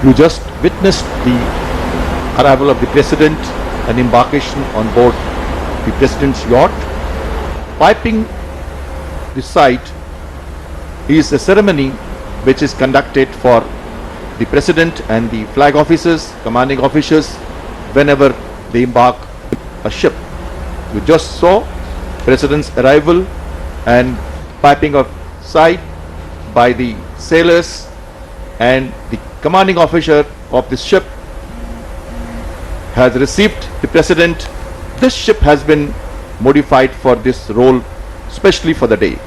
You just witnessed the arrival of the President and embarkation on board the President's yacht. Piping the site is a ceremony which is conducted for the President and the flag officers, commanding officers, whenever they embark a ship. You just saw President's arrival and piping of sight by the sailors, and the commanding officer of this ship has received the President. This ship has been modified for this role, especially for the day.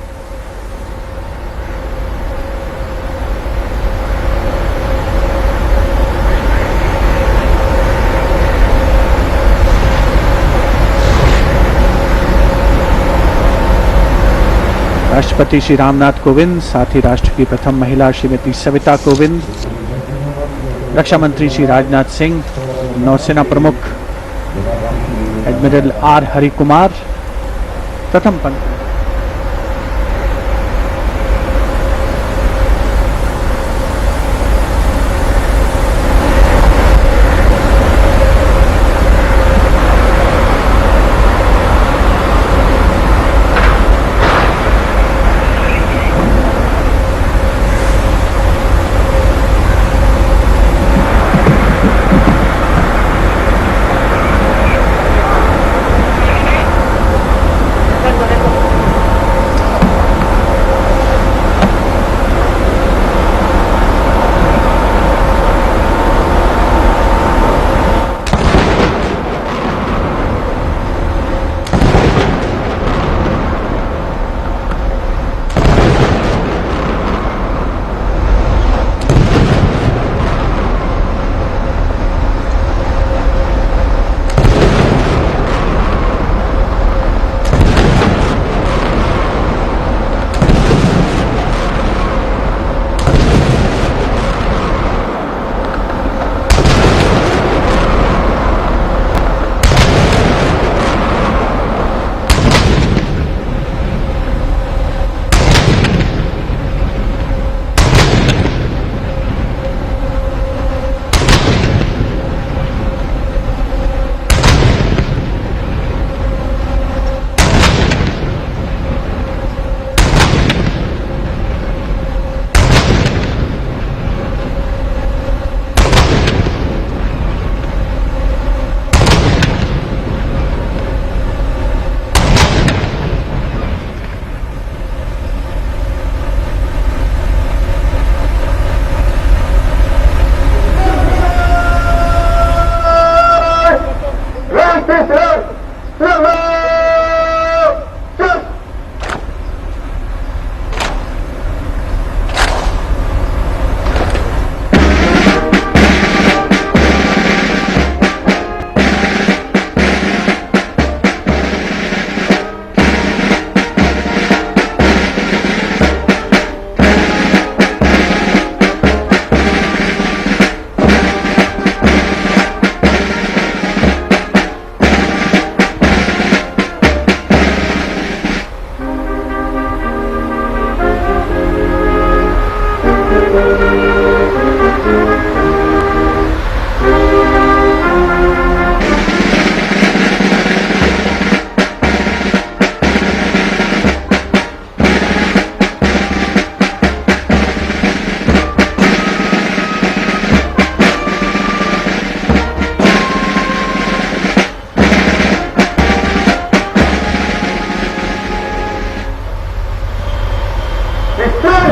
राष्ट्रपति श्री राम नाथ कोविंद, साथ ही राष्ट्र की प्रथम महिला श्रीमती सविता कोविंद, रक्षा मंत्री श्री राजनाथ सिंह, नौसेना प्रमुख admiral R Hari Kumar, प्रथम पंक्ति।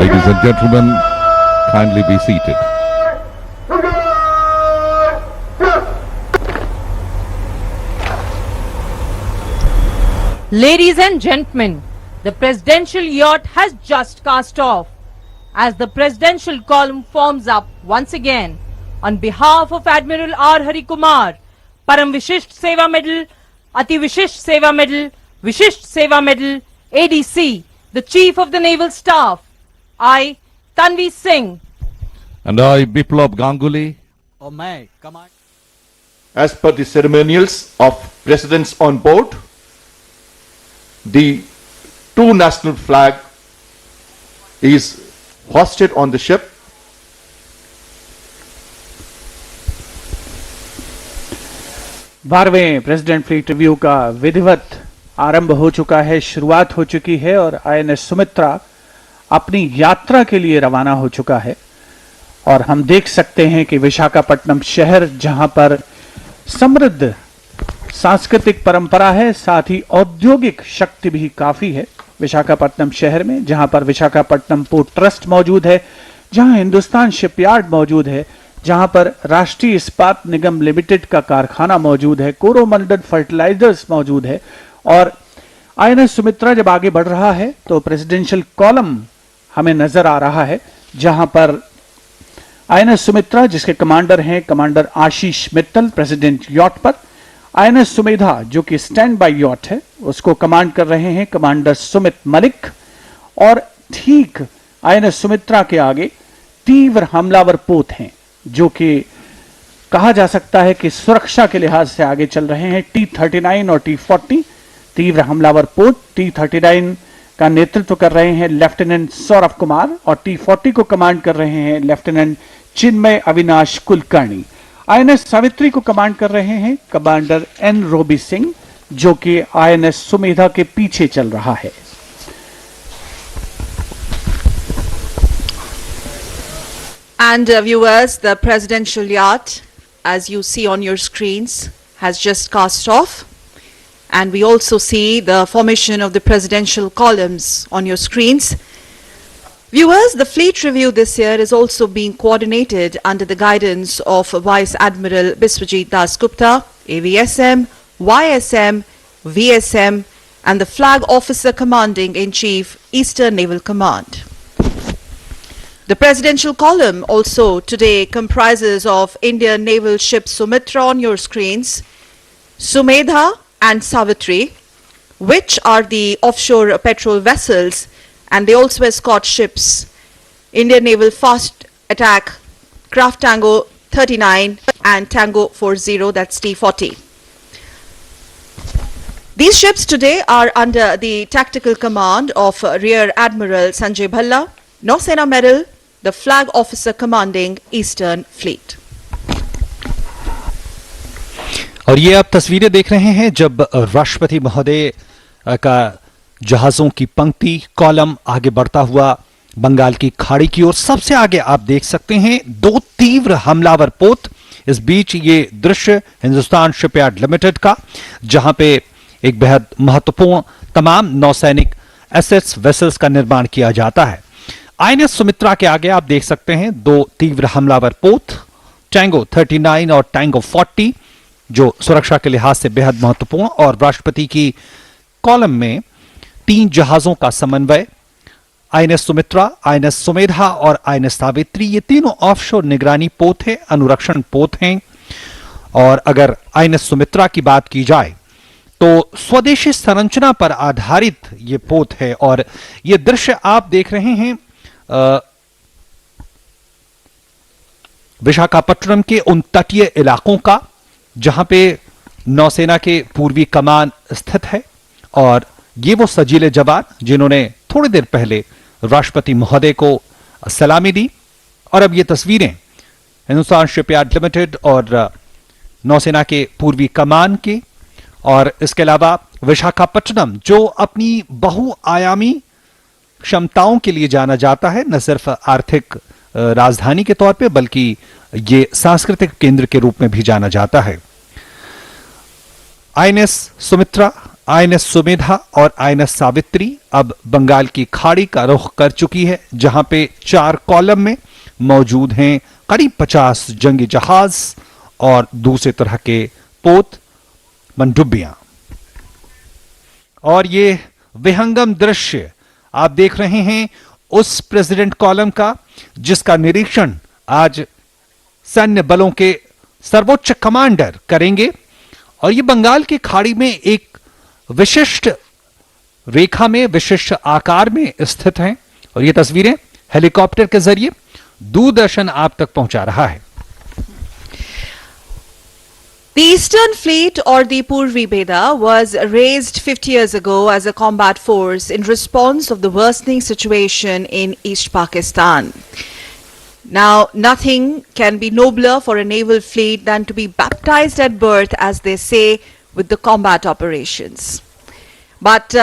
Ladies and gentlemen, kindly be seated. Ladies and gentlemen, the presidential yacht has just cast off. As the presidential column forms up once again, on behalf of Admiral R. Hari Kumar, Param Vishisht Seva Medal, Ati Vishisht Seva Medal, Vishisht Seva Medal, ADC, the Chief of the Naval Staff, I, Tanvi Singh, And I, Biplab Ganguly, As per the ceremonials of presidents on board, the two national flag is hoisted on the ship. 12वें president fleet review का विधिवत आरंभ हो चुका है, शुरुआत हो चुकी है और आईएनएस सुमित्रा अपनी यात्रा के लिए रवाना हो चुका है। और हम देख सकते हैं कि विशाखापट्टनम शहर, जहां पर समृद्ध सांस्कृतिक परंपरा है, साथ ही औद्योगिक शक्ति भी काफी है विशाखापट्टनम शहर में, जहां पर विशाखापट्टनम पोर्ट ट्रस्ट मौजूद है, जहां हिंदुस्तान शिपयार्ड मौजूद है, जहां पर राष्ट्रीय इस्पात निगम लिमिटेड का कारखाना मौजूद है, कोरोमंडल फर्टिलाइजर्स मौजूद है। और आईएनएस सुमित्रा जब आगे बढ़ रहा है तो प्रेसिडेंशियल कॉलम हमें नजर आ रहा है, जहां पर आईएनएस सुमित्रा, जिसके कमांडर हैं कमांडर आशीष मित्तल, प्रेसिडेंट यॉट पर, आईएनएस सुमेधा जो कि स्टैंड बाय यॉट है, उसको कमांड कर रहे हैं कमांडर सुमित मलिक। और ठीक आईएनएस सुमित्रा के आगे तीव्र हमलावर पोत हैं, जो कि कहा जा सकता है कि सुरक्षा के लिहाज से आगे चल रहे हैं, T-39 और T-40 तीव्र हमलावर पोत। T-39 का नेतृत्व कर रहे हैं लेफ्टिनेंट सौरभ कुमार और T-40 को कमांड कर रहे हैं लेफ्टिनेंट चिन्मय अविनाश कुलकर्णी। आईएनएस सावित्री को कमांड कर रहे हैं कमांडर एन रोबी सिंह, जो कि आईएनएस सुमेधा के पीछे चल रहा है। And viewers, the presidential yacht, as you see on your screens, has just cast off. And we also see the formation of the presidential columns on your screens. Viewers, the fleet review this year is also being coordinated under the guidance of Vice Admiral Biswajit Das Gupta, AVSM, YSM, VSM, and the Flag Officer Commanding in Chief, Eastern Naval Command. The presidential column also today comprises of Indian naval ships Sumitra on your screens, Sumedha and Savitri, which are the offshore petrol vessels, and they also escort ships, Indian Naval Fast Attack Craft Tango 39 and Tango 40, that's T-40. These ships today are under the tactical command of Rear Admiral Sanjay Bhalla, Nausena Medal, the Flag Officer Commanding Eastern Fleet. और ये आप तस्वीरें देख रहे हैं जब राष्ट्रपति महोदय का जहाजों की पंक्ति कॉलम आगे बढ़ता हुआ बंगाल की खाड़ी की ओर। सबसे आगे आप देख सकते हैं दो तीव्र हमलावर पोत। इस बीच ये दृश्य हिंदुस्तान शिपयार्ड लिमिटेड का, जहां पे एक बेहद महत्वपूर्ण तमाम नौसैनिक एसेट्स वेसल्स का निर्माण किया जाता है। आईएनएस सुमित्रा के आगे आप देख सकते हैं दो तीव्र हमलावर पोत, टैंगो 39 और टैंगो 40, जो सुरक्षा के लिहाज से बेहद महत्वपूर्ण। और राष्ट्रपति की कॉलम में 3 जहाजों का समन्वय, आईएनएस सुमित्रा, आईएनएस सुमेधा और आईएनएस सावित्री, ये तीनों ऑफशोर निगरानी पोत हैं, अनुरक्षण पोत हैं। और अगर आईएनएस सुमित्रा की बात की जाए तो स्वदेशी संरचना पर आधारित ये पोत है। और ये दृश्य आप देख रहे हैं विशाखापट्टनम के उन तटीय इलाकों का, जहां पे नौसेना के पूर्वी कमान स्थित है। और ये वो सजीले जवान जिन्होंने थोड़ी देर पहले राष्ट्रपति महोदय को सलामी दी। और अब ये तस्वीरें हिंदुस्तान शिपयार्ड लिमिटेड और नौसेना के पूर्वी कमान की। और इसके अलावा विशाखापट्टनम, जो अपनी बहुआयामी क्षमताओं के लिए जाना जाता है, न सिर्फ आर्थिक राजधानी के तौर पे बल्कि ये सांस्कृतिक केंद्र के रूप में भी जाना जाता है। आईएनएस सुमित्रा, आईएनएस सुमेधा और आईएनएस सावित्री अब बंगाल की खाड़ी का रुख कर चुकी है, जहां पे 4 कॉलम में मौजूद हैं करीब 50 जंगी जहाज और दूसरे तरह के पोत, पनडुब्बियां। और ये विहंगम दृश्य आप देख रहे हैं उस प्रेसिडेंट कॉलम का, जिसका निरीक्षण आज सैन्य बलों के सर्वोच्च कमांडर करेंगे। और ये बंगाल की खाड़ी में एक विशिष्ट रेखा में, विशिष्ट आकार में स्थित हैं। और ये तस्वीरें हेलीकॉप्टर के जरिए दूरदर्शन आप तक पहुंचा रहा है। The Eastern Fleet, or the Purvi Beda, was raised 50 years ago as a combat force in response of the worsening situation in East Pakistan. Now, nothing can be nobler for a naval fleet than to be baptized baptized at birth, as they say, with the combat operations. But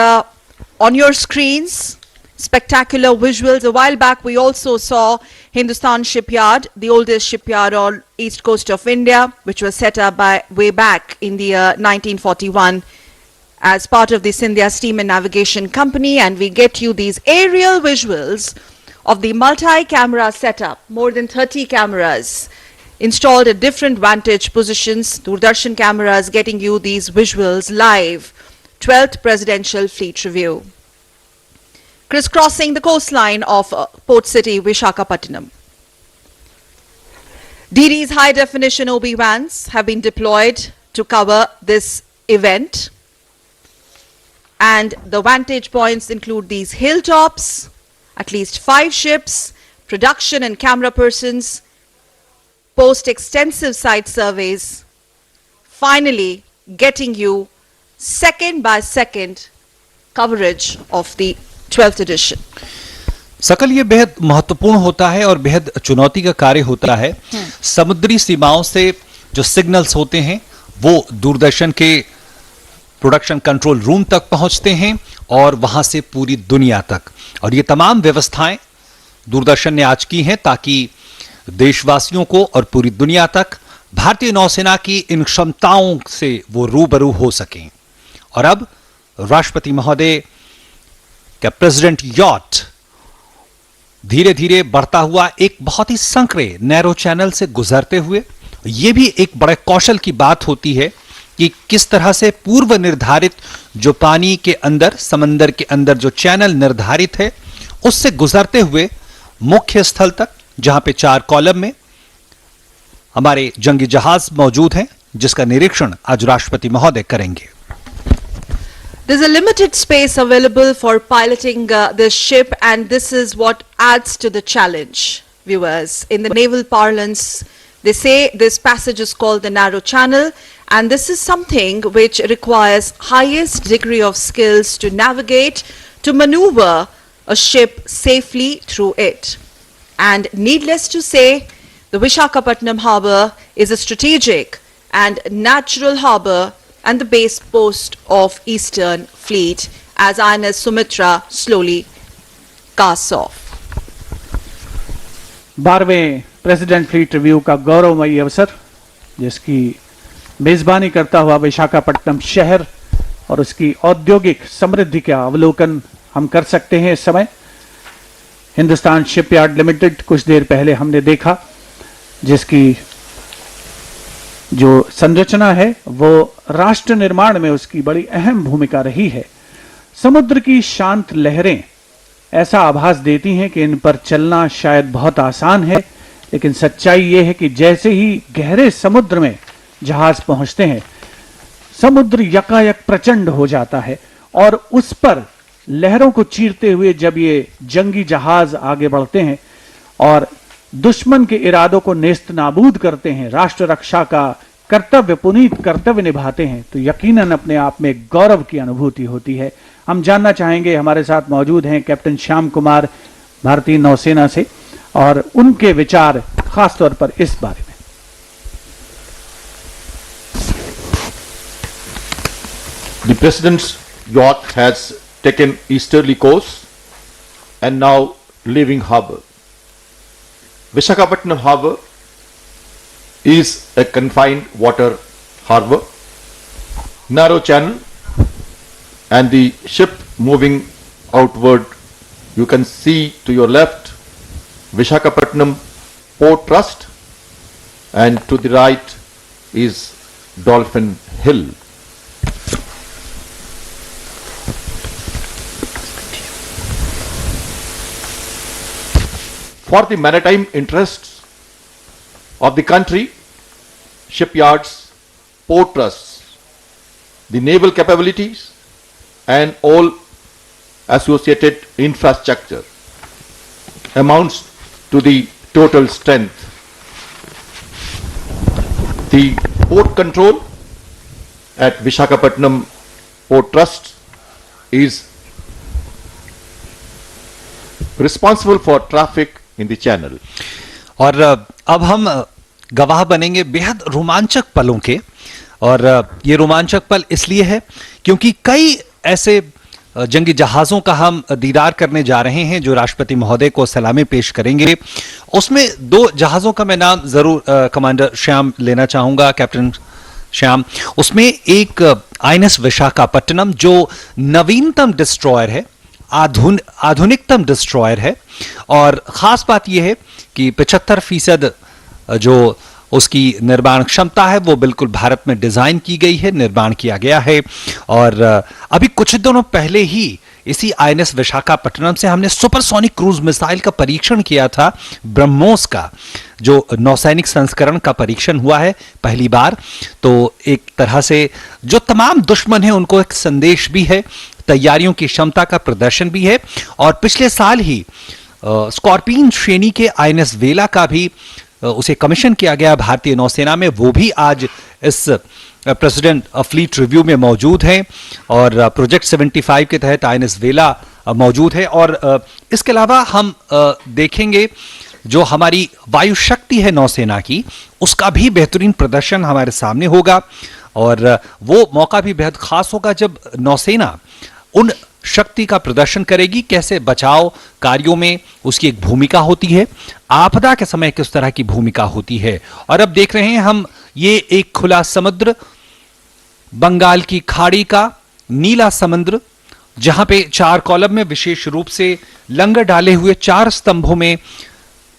on your screens, spectacular visuals. A while back, we also saw Hindustan Shipyard, the oldest shipyard on east coast of India, which was set up by way back in the year 1941 as part of the Scindia Steam and Navigation Company. And we get you these aerial visuals of the multi-camera setup, more than 30 cameras installed at different vantage positions. Doordarshan cameras getting you these visuals live. 12th Presidential Fleet Review. Crisscrossing the coastline of port city Visakhapatnam. DD's high definition OB vans have been deployed to cover this event. And the vantage points include these hilltops, at least 5 ships, production and camera persons, post extensive site surveys, finally getting you second by second coverage of the 12th edition. सकल ये बेहद महत्वपूर्ण होता है और बेहद चुनौती का कार्य होता है। समुद्री सीमाओं से जो सिग्नल्स होते हैं वो दूरदर्शन के प्रोडक्शन कंट्रोल रूम तक पहुंचते हैं और वहां से पूरी दुनिया तक, और ये तमाम व्यवस्थाएं दूरदर्शन ने आज की हैं ताकि देशवासियों को और पूरी दुनिया तक भारतीय नौसेना की इन क्षमताओं से वो रूबरू हो सकें। और अब राष्ट्रपति महोदय का प्रेसिडेंट यॉट धीरे धीरे बढ़ता हुआ एक बहुत ही संकरे नैरो चैनल से गुजरते हुए, यह भी एक बड़े कौशल की बात होती है कि किस तरह से पूर्व निर्धारित जो पानी के अंदर, समंदर के अंदर जो चैनल निर्धारित है उससे गुजरते हुए मुख्य स्थल तक, जहां पे 4 कॉलम में हमारे जंगी जहाज मौजूद हैं, जिसका निरीक्षण आज राष्ट्रपति महोदय करेंगे। There's a limited space available for piloting this ship, and this is what adds to the challenge, viewers. In the naval parlance, they say this passage is called the narrow channel, and this is something which requires highest degree of skills to navigate, to maneuver a ship safely through it. And needless to say, the Visakhapatnam harbour is a strategic and natural harbour and the base post of Eastern Fleet as INS Sumitra slowly casts off. 12वें president fleet review का गौरवमयी अवसर, जिसकी मेजबानी करता हुआ विशाखापट्टनम शहर और उसकी औद्योगिक समृद्धि का अवलोकन हम कर सकते हैं। इस समय हिंदुस्तान शिपयार्ड लिमिटेड कुछ देर पहले हमने देखा, जिसकी जो संरचना है वो राष्ट्र निर्माण में उसकी बड़ी अहम भूमिका रही है। समुद्र की शांत लहरें ऐसा आभास देती हैं कि इन पर चलना शायद बहुत आसान है, लेकिन सच्चाई ये है कि जैसे ही गहरे समुद्र में जहाज पहुंचते हैं, समुद्र यकायक प्रचंड हो जाता है और उस पर लहरों को चीरते हुए जब ये जंगी जहाज आगे बढ़ते हैं और दुश्मन के इरादों को नेस्त नाबूद करते हैं, राष्ट्र रक्षा का कर्तव्य, पुनीत कर्तव्य निभाते हैं, तो यकीनन अपने आप में गौरव की अनुभूति होती है। हम जानना चाहेंगे, हमारे साथ मौजूद हैं कैप्टन श्याम कुमार भारतीय नौसेना से, और उनके विचार खासतौर पर इस बारे में। The President's yacht has taken easterly course and now leaving harbour. Visakhapatnam harbour is a confined water harbour, narrow channel, and the ship moving outward. You can see to your left Visakhapatnam Port Trust, and to the right is Dolphin Hill. For the maritime interests of the country, shipyards, port trusts, the naval capabilities and all associated infrastructure amounts to the total strength. The port control at Visakhapatnam Port Trust is responsible for traffic in the channel. और अब हम गवाह बनेंगे बेहद रोमांचक पलों के। और ये रोमांचक पल इसलिए है क्योंकि कई ऐसे जंगी जहाजों का हम दीदार करने जा रहे हैं जो राष्ट्रपति महोदय को सलामी पेश करेंगे। उसमें 2 जहाजों का मैं नाम जरूर कमांडर श्याम लेना चाहूंगा, कैप्टन श्याम। उसमें एक आईएनएस विशाखापट्टनम जो नवीनतम डिस्ट्रॉयर है, आधुनिकतम डिस्ट्रॉयर है, और खास बात यह है कि 75% जो उसकी निर्माण क्षमता है वो बिल्कुल भारत में डिजाइन की गई है, निर्माण किया गया है। और अभी कुछ दिनों पहले ही इसी आईएनएस विशाखापट्टनम से हमने सुपरसोनिक क्रूज मिसाइल का परीक्षण किया था, ब्रह्मोस का, जो नौसैनिक संस्करण का परीक्षण हुआ है पहली बार। तो एक तरह से जो तमाम दुश्मन हैं उनको एक संदेश भी है, तैयारियों की क्षमता का प्रदर्शन भी है। और पिछले साल ही स्कॉर्पियन श्रेणी के आईएनएस वेला का भी उसे कमीशन किया गया भारतीय नौसेना में, वो भी आज इस प्रेसिडेंट फ्लीट रिव्यू में मौजूद हैं। और प्रोजेक्ट 75 के तहत आईएनएस वेला मौजूद है। और इसके अलावा हम देखेंगे जो हमारी वायु शक्ति है नौसेना की, उसका भी बेहतरीन प्रदर्शन हमारे सामने होगा। और वो मौका भी बेहद खास होगा जब नौसेना उन शक्ति का प्रदर्शन करेगी, कैसे बचाव कार्यों में उसकी एक भूमिका होती है, आपदा के समय किस तरह की भूमिका होती है। और अब देख रहे हैं हम ये एक खुला समुद्र, बंगाल की खाड़ी का नीला समुद्र, जहां पे 4 कॉलम में विशेष रूप से लंगर डाले हुए 4 स्तंभों में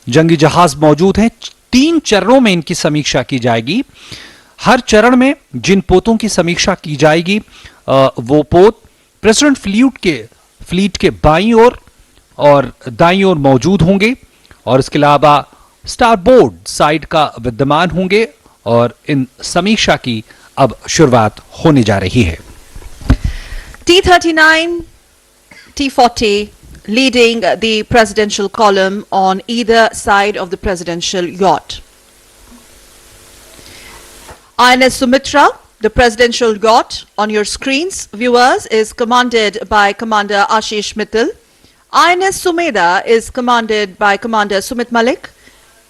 जंगी जहाज मौजूद हैं। 3 चरणों में इनकी समीक्षा की जाएगी। हर चरण में जिन पोतों की समीक्षा की जाएगी वो पोत प्रेसिडेंट फ्लीट के बाईं ओर और दाईं ओर मौजूद होंगे। और इसके अलावा स्टारबोर्ड साइड का विद्यमान होंगे। और इन समीक्षा की अब शुरुआत होने जा रही है। T-39, T-40 leading the presidential column on either side of the presidential yacht. INS Sumitra, the presidential yacht on your screens, viewers, is commanded by Commander Ashish Mittal. INS Sumeda is commanded by Commander Sumit Malik.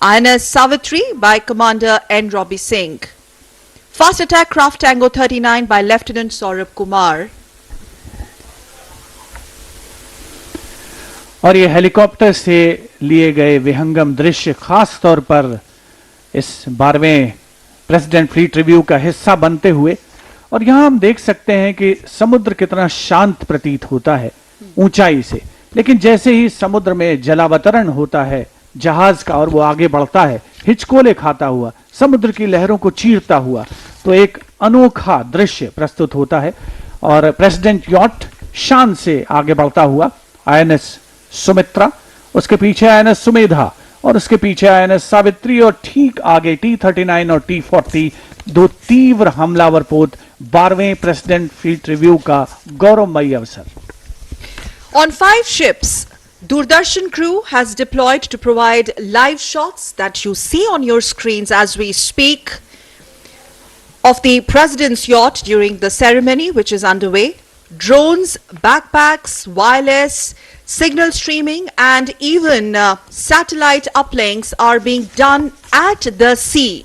INS Savitri by Commander N. Robbie Singh. Fast attack craft Tango 39 by Lieutenant Saurabh Kumar. और ये helicopter से लिए गए विहंगम दृश्य खास तौर पर इस 12वें प्रेसिडेंट फ्लीट रिव्यू का हिस्सा बनते हुए। और यहां हम देख सकते हैं कि समुद्र कितना शांत प्रतीत होता है ऊंचाई से, लेकिन जैसे ही समुद्र में जलावतरण होता है जहाज का और वो आगे बढ़ता है हिचकोले खाता हुआ, समुद्र की लहरों को चीरता हुआ, तो एक अनोखा दृश्य प्रस्तुत होता है। और प्रेसिडेंट यॉट शान से आगे बढ़ता हुआ, आईएनएस सुमित्रा, उसके पीछे आईएनएस सुमेधा, और उसके पीछे आईएनएस सावित्री, और ठीक आगे T-39 और T-40, 2 तीव्र हमलावर पोत 12वें प्रेसिडेंट फ्लीट रिव्यू का गौरवमयी अवसर। On 5 ships, Doordarshan crew has deployed to provide live shots that you see on your screens as we speak of the President's yacht during the ceremony which is underway. Drones, backpacks, wireless, signal streaming and even satellite uplinks are being done at the sea.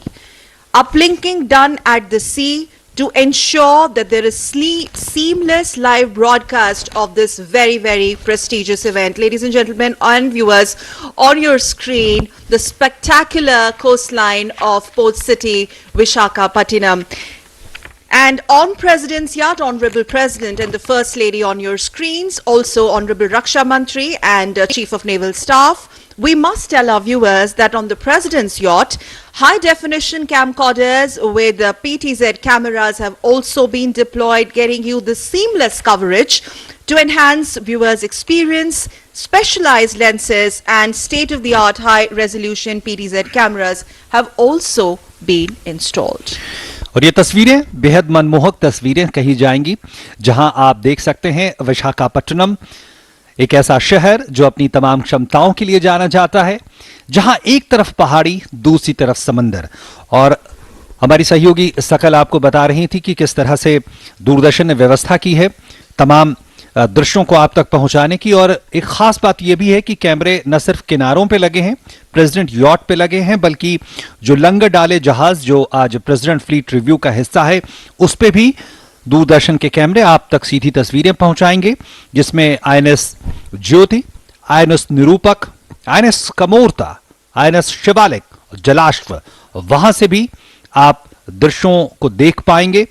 Uplinking done at the sea to ensure that there is seamless live broadcast of this very, very prestigious event. Ladies and gentlemen and viewers, on your screen, the spectacular coastline of Port City, Visakhapatnam. And on President's yacht, Honorable President and the First Lady on your screens, also Honorable Raksha Mantri and Chief of Naval Staff. We must tell our viewers that on the President's yacht, high-definition camcorders with PTZ cameras have also been deployed, getting you the seamless coverage to enhance viewers' experience. Specialized lenses and state-of-the-art high-resolution PTZ cameras have also been installed. और ये तस्वीरें बेहद मनमोहक तस्वीरें कही जाएंगी, जहां आप देख सकते हैं विशाखापट्टनम, एक ऐसा शहर जो अपनी तमाम क्षमताओं के लिए जाना जाता है, जहां एक तरफ पहाड़ी, दूसरी तरफ समंदर। और हमारी सहयोगी सकल आपको बता रही थी कि किस तरह से दूरदर्शन ने व्यवस्था की है तमाम दृश्यों को आप तक पहुंचाने की। और एक खास बात यह भी है कि कैमरे न सिर्फ किनारों पे लगे हैं, प्रेसिडेंट यॉट पे लगे हैं, बल्कि जो लंगर डाले जहाज जो आज प्रेसिडेंट फ्लीट रिव्यू का हिस्सा है, उस पे भी दूरदर्शन के कैमरे आप तक सीधी तस्वीरें पहुंचाएंगे, जिसमें INS Jyoti, INS Nirupak, INS Kamorta, INS Shivalik, Jalashwa, वहां से भी आप दृश्यों को देख पाएंगे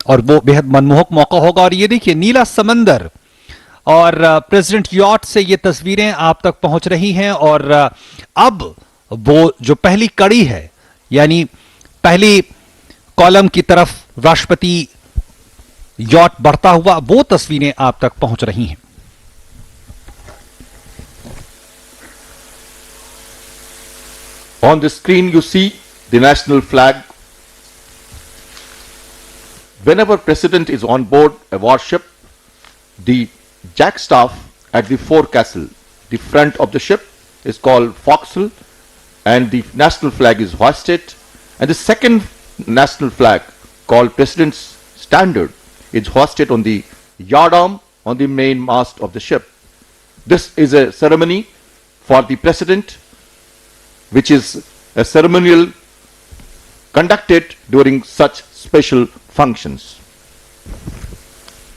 और वो बेहद मनमोहक मौका होगा। और ये देखिए नीला समंदर और प्रेसिडेंट यॉट से ये तस्वीरें आप तक पहुंच रही हैं। और अब वो जो पहली कड़ी है, यानी पहली कॉलम की तरफ राष्ट्रपति यॉट बढ़ता हुआ, वो तस्वीरें आप तक पहुंच रही हैं। On the screen you see the national flag. Whenever President is on board a warship, the jackstaff at the forecastle, the front of the ship, is called forecastle, and the national flag is hoisted, and the second national flag, called President's Standard, is hoisted on the yardarm on the main mast of the ship. This is a ceremony for the President, which is a ceremonial conducted during such special functions.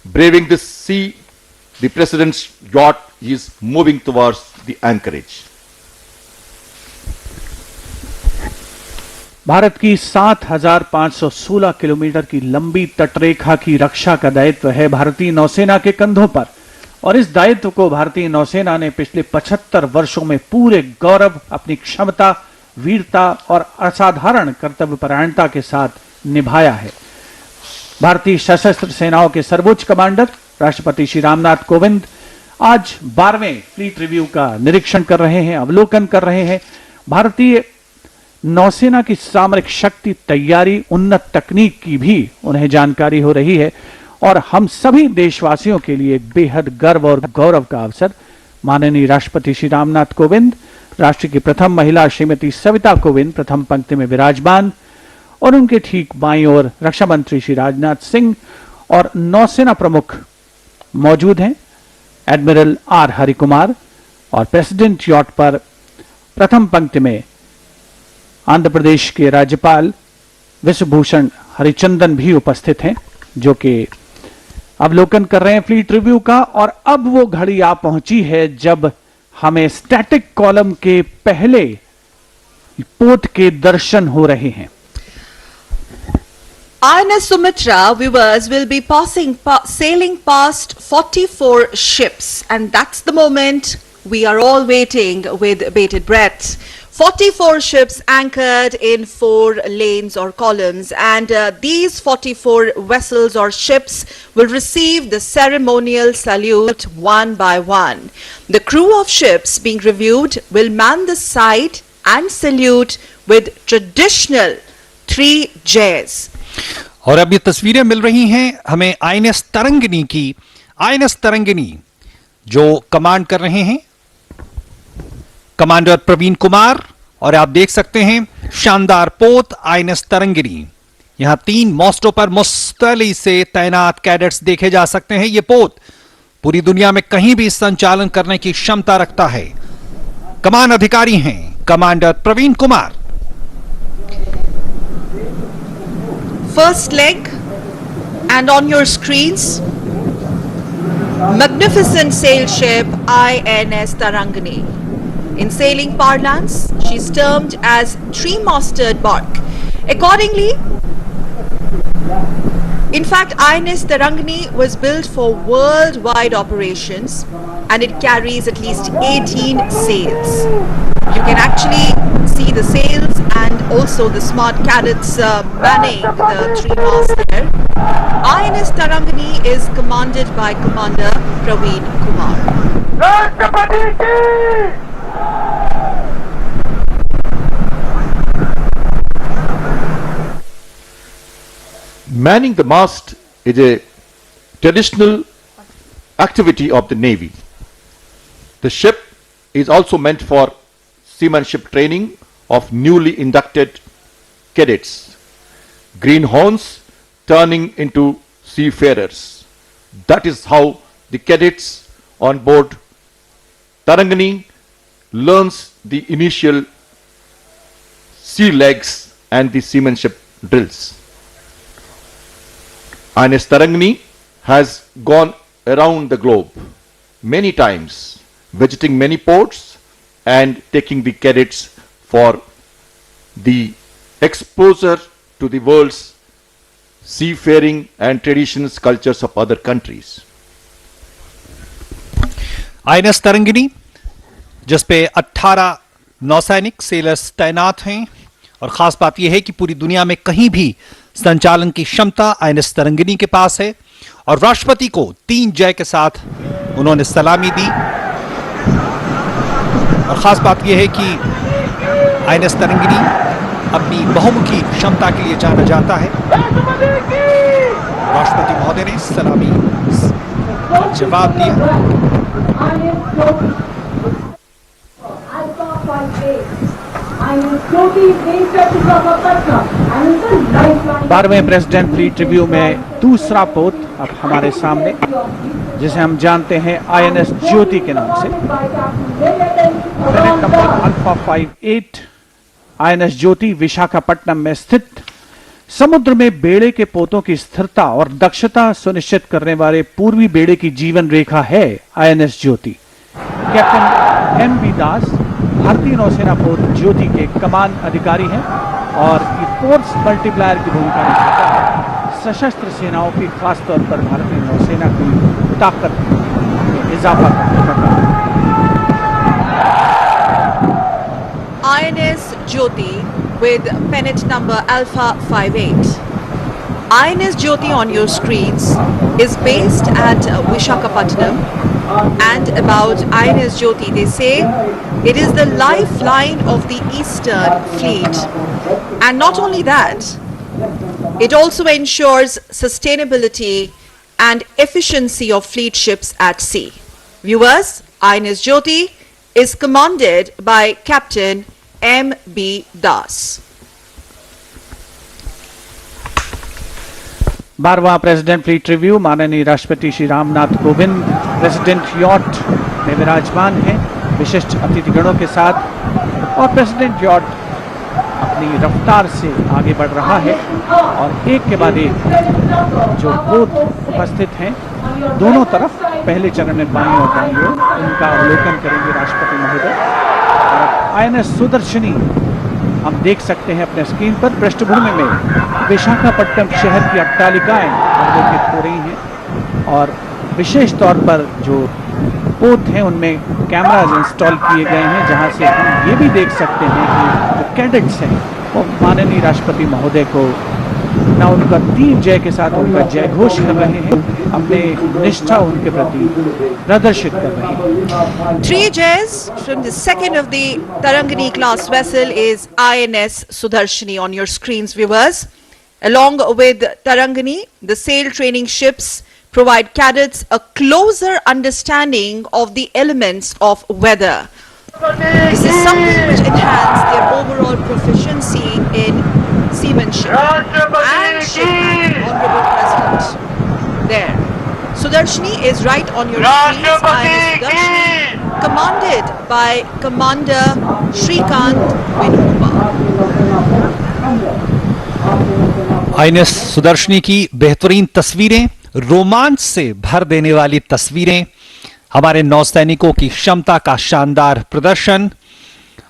Braving this sea, the President's yacht is moving towards the anchorage. Bharat की 7,516 kilometre की लंबी तटरेखा की रक्षा का दायित्व है भारतीय नौसेना के कंधों पर, और इस दायित्व को भारतीय नौसेना ने पिछले 75 वर्षों में पूरे गौरव, अपनी क्षमता, वीरता और असाधारण कर्तव्यपरायणता के साथ निभाया है। भारतीय सशस्त्र सेनाओं के सर्वोच्च कमांडर राष्ट्रपति श्री रामनाथ कोविंद आज 12वें फ्लीट रिव्यू का निरीक्षण कर रहे हैं, अवलोकन कर रहे हैं। भारतीय नौसेना की सामरिक शक्ति, तैयारी, उन्नत तकनीक की भी उन्हें जानकारी हो रही है, और हम सभी देशवासियों के लिए बेहद गर्व और गौरव का अवसर। माननीय राष्ट्रपति श्री रामनाथ कोविंद, राष्ट्र की प्रथम महिला श्रीमती सविता कोविंद प्रथम पंक्ति में विराजमान, और उनके ठीक बाईं ओर रक्षा मंत्री श्री राजनाथ सिंह और नौसेना प्रमुख मौजूद हैं, एडमिरल आर हरिकुमार, और प्रेसिडेंट यॉट पर प्रथम पंक्ति में आंध्र प्रदेश के राज्यपाल विश्वभूषण हरिचंदन भी उपस्थित हैं, जो कि अवलोकन कर रहे हैं फ्लीट रिव्यू का। और अब वो घड़ी आ पहुंची है जब हमें स्टैटिक कॉलम के पहले पोत के दर्शन हो रहे हैं। INS Sumitra, viewers, will be sailing past 44 ships, and that's the moment we are all waiting with bated breath. 44 ships anchored in 4 lanes or columns, and these 44 vessels or ships will receive the ceremonial salute one by one. The crew of ships being reviewed will man the side and salute with traditional 3 jays. और अब ये तस्वीरें मिल रही हैं हमें INS Tarangini की। INS Tarangini जो command कर रहे हैं कमांडर प्रवीण कुमार, और आप देख सकते हैं शानदार पोत आईएनएस तरंगिनी। यहां 3 मास्टों पर मुस्तैली से तैनात कैडेट्स देखे जा सकते हैं। यह पोत पूरी दुनिया में कहीं भी संचालन करने की क्षमता रखता है। कमान अधिकारी हैं commander Praveen Kumar. First leg, and on your screens, magnificent sail ship INS Tarangani. In sailing parlance, she is termed as three-masted bark. Accordingly, in fact, INS Tarangani was built for worldwide operations, and it carries at least 18 sails. You can actually see the sails and also the smart cadets manning the 3 masts there. INS Tarangani is commanded by Commander Praveen Kumar. Manning the mast is a traditional activity of the Navy. The ship is also meant for seamanship training of newly inducted cadets, greenhorns turning into seafarers. That is how the cadets on board Tarangani learns the initial sea legs and the seamanship drills. INS Tarangani has gone around the globe many times, visiting many ports and taking the cadets for the exposure to the world's seafaring and traditions, cultures of other countries. INS Tarangini जिसपे 18 नौसैनिक sellers तैनात हैं और खास बात यह है कि पूरी दुनिया में कहीं भी संचालन की क्षमता आईएनएस तरंगिनी के पास है और राष्ट्रपति को 3 जय के साथ उन्होंने सलामी दी। और खास बात यह है कि आईएनएस तरंगिनी अपनी बहुमुखी क्षमता के लिए जाना जाता है। राष्ट्रपति महोदय ने सलामी का जवाब दिया। 12वें प्रेसिडेंट फ्लीट रिव्यू में दूसरा पोत अब हमारे सामने, जिसे हम जानते हैं आईएनएस ज्योति के नाम से। प्लेनेट नंबर अल्फा 58 आईएनएस ज्योति विशाखापट्टनम में स्थित समुद्र में बेड़े के पोतों की स्थिरता और दक्षता सुनिश्चित करने वाले पूर्वी बेड़े की जीवन रेखा है INS Jyoti. Captain M B. Das भारतीय नौसेना पोत ज्योति के कमान अधिकारी हैं और ये फोर्स मल्टीप्लायर की भूमिका निभाता है। सशस्त्र सेनाओं की खासतौर पर भारतीय नौसेना की ताकत में इजाफा करने का काम। INS Jyoti with pennant number Alpha 58. INS Jyoti on your screens is based at Visakhapatnam, and about INS Jyoti they say it is the lifeline of the Eastern Fleet, and not only that, it also ensures sustainability and efficiency of fleet ships at sea. Viewers, INS Jyoti is commanded by Captain M.B. Das. 12वां president fleet review माननीय राष्ट्रपति Shri Ramnath Kovind president yacht में विराजमान हैं विशिष्ट अतिथिगणों के साथ, और प्रेसिडेंट यॉट अपनी रफ्तार से आगे बढ़ रहा है और एक के बाद एक जो पोत उपस्थित हैं दोनों तरफ पहले चरण में बाईं और दाईं ओर उनका अवलोकन करेंगे राष्ट्रपति महोदय। आईएनएस सुदर्शनी हम देख सकते हैं अपने स्क्रीन पर। पृष्ठभूमि में विशाखापट्टनम शहर की अट्टालिकाएं अवलोकित हो रही हैं और विशेष तौर पर जो पोत हैं उनमें कैमराज इंस्टॉल किए गए हैं, जहां से हम ये भी देख सकते हैं कि जो कैडेट्स हैं वो माननीय राष्ट्रपति महोदय को ना उनका 3 जय के साथ उनका जय घोष कर रहे हैं, अपने निष्ठा उनके प्रति प्रदर्शित कर रहे हैं। 3 Jays from the second of the Tarangani class vessel is INS Sudarshini on your screens, viewers. Along with Tarangani, the sail training ships provide cadets a closer understanding of the elements of weather. This is something which enhances their overall proficiency in seamanship and shipmanship. Honorable President, there. Sudarshini is right on your screens. INS Sudarshini, commanded by Commander Shrikant Vinoba. INS Sudarshini की बेहतरीन तस्वीरें, रोमांच से भर देने वाली तस्वीरें, हमारे नौसैनिकों की क्षमता का शानदार प्रदर्शन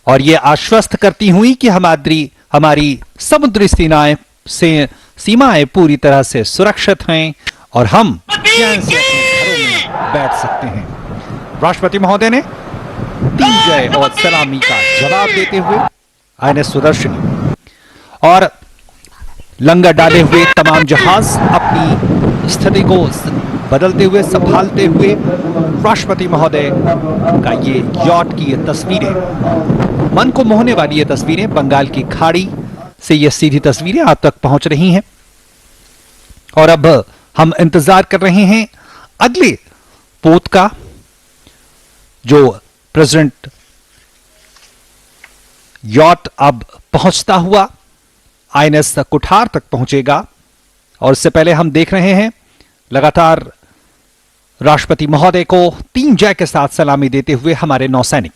और ये आश्वस्त करती हुई कि हमारी समुद्री सीमाएं पूरी तरह से सुरक्षित हैं और हम चैन से अपने घरों में बैठ सकते हैं। राष्ट्रपति महोदय ने 3 जय और सलामी का जवाब देते हुए आईएनएस सुदर्शनी और लंगर डाले हुए तमाम जहाज अपनी स्थिति को बदलते हुए संभालते हुए राष्ट्रपति महोदय का ये यॉट की ये तस्वीरें, मन को मोहने वाली ये तस्वीरें, बंगाल की खाड़ी से ये सीधी तस्वीरें आप तक पहुंच रही हैं और अब हम इंतजार कर रहे हैं अगले पोत का, जो प्रेसिडेंट यॉट अब पहुंचता हुआ आईएनएस कुठार तक पहुंचेगा। और इससे पहले हम देख रहे हैं लगातार राष्ट्रपति महोदय को 3 जय के साथ सलामी देते हुए हमारे नौसैनिक।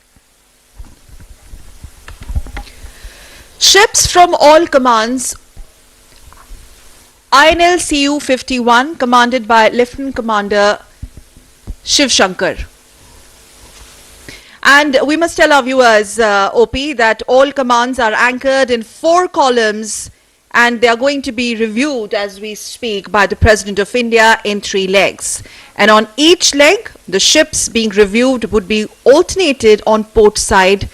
Ships from all commands, INL CU-51 commanded by Lieutenant Commander Shiv Shankar. And we must tell our viewers, OP, that all commands are anchored in 4 columns and they are going to be reviewed as we speak by the President of India in 3 legs. And on each leg, the ships being reviewed would be alternated on port side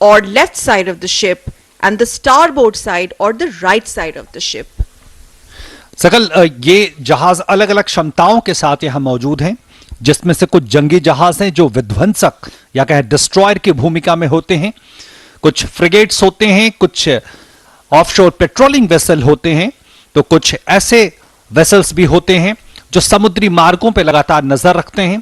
or left side of the ship and the starboard side or the right side of the ship. सकल ये जहाज अलग अलग क्षमताओं के साथ यहां मौजूद हैं, जिसमें से कुछ जंगी जहाज हैं जो विध्वंसक या कहें डिस्ट्रॉयर की भूमिका में होते हैं, कुछ फ्रिगेट्स होते हैं, कुछ ऑफशोर पेट्रोलिंग वेसल होते हैं, तो कुछ ऐसे वेसल्स भी होते हैं जो समुद्री मार्गों पर लगातार नजर रखते हैं,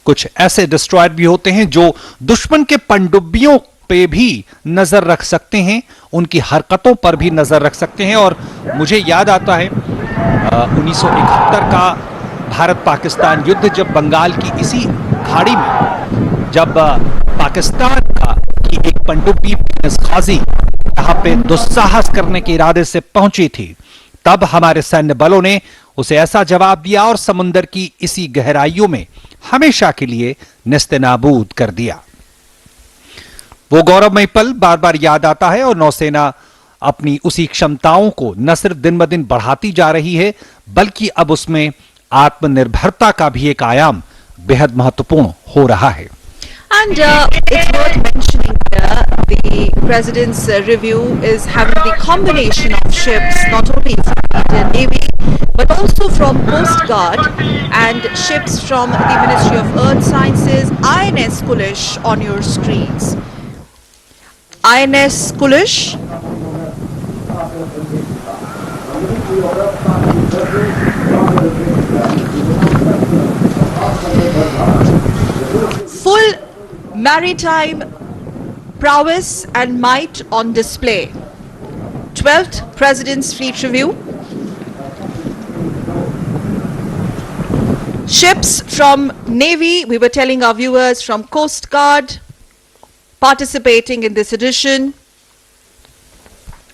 कुछ ऐसे डिस्ट्रॉयर भी होते हैं जो दुश्मन के पनडुब्बियों पे भी नजर रख सकते हैं, उनकी हरकतों पर भी नजर रख सकते हैं। और मुझे याद आता है 1971 का भारत पाकिस्तान युद्ध, जब बंगाल की इसी खाड़ी में जब पाकिस्तान की एक पनडुब्बी खाजी यहां पे दुस्साहस करने के इरादे से पहुंची थी, तब हमारे सैन्य बलों ने उसे ऐसा जवाब दिया और समुद्र की इसी गहराइयों में हमेशा के लिए नेस्तनाबूद कर दिया। वो गौरवमय पल बार बार याद आता है और नौसेना अपनी उसी क्षमताओं को न सिर्फ दिन ब दिन बढ़ाती जा रही है, बल्कि अब उसमें आत्मनिर्भरता का भी एक आयाम बेहद महत्वपूर्ण हो रहा है। And it's worth mentioning here, the President's review is having the combination of ships not only from the Indian Navy but also from Coast Guard and ships from the Ministry of Earth Sciences, INS Kulish on your screens. INS Kulish, full maritime prowess and might on display. 12th President's Fleet Review. Ships from Navy, we were telling our viewers, from Coast Guard participating in this edition,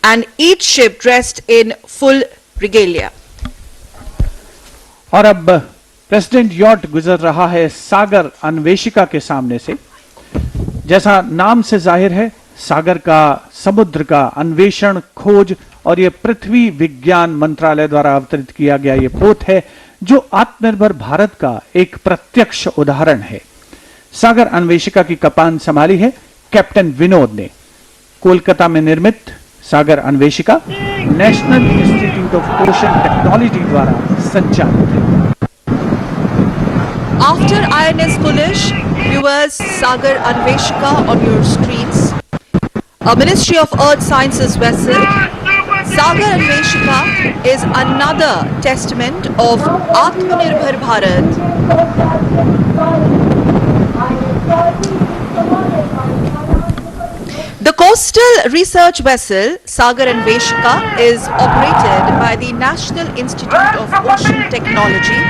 and each ship dressed in full regalia. और अब president yacht गुजर रहा है सागर अन्वेषिका के सामने से। जैसा नाम से जाहिर है, सागर का, समुद्र का अन्वेषण, खोज और ये पृथ्वी विज्ञान मंत्रालय द्वारा अवतरित किया गया ये पोत है जो आत्मनिर्भर भारत का एक प्रत्यक्ष उदाहरण है। सागर अन्वेषिका की कप्तान संभाली है कैप्टन विनोद ने। कोलकाता में निर्मित Sagar Anveshika national institute of ocean technology द्वारा संचालित है। After INS Kulish, viewers, Sagar Anveshika on your screens. A Ministry of Earth Sciences vessel, Sagar Anveshika is another testament of Atmanirbhar Bharat. The coastal research vessel Sagar Anveshika is operated by the National Institute of Ocean Technology.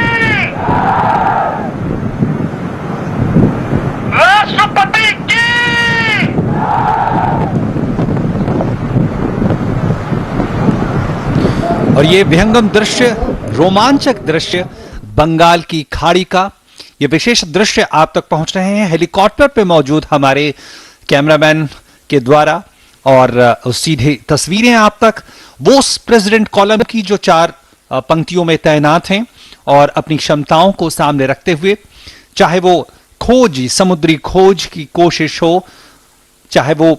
और ये विहंगम दृश्य, रोमांचक दृश्य बंगाल की खाड़ी का, ये विशेष दृश्य आप तक पहुंच रहे हैं हेलीकॉप्टर पे मौजूद हमारे कैमरामैन के द्वारा, और सीधे तस्वीरें आप तक वो प्रेसिडेंट कॉलम की जो 4 पंक्तियों में तैनात हैं और अपनी क्षमताओं को सामने रखते हुए, चाहे वो खोज, समुद्री खोज की कोशिश हो, चाहे वो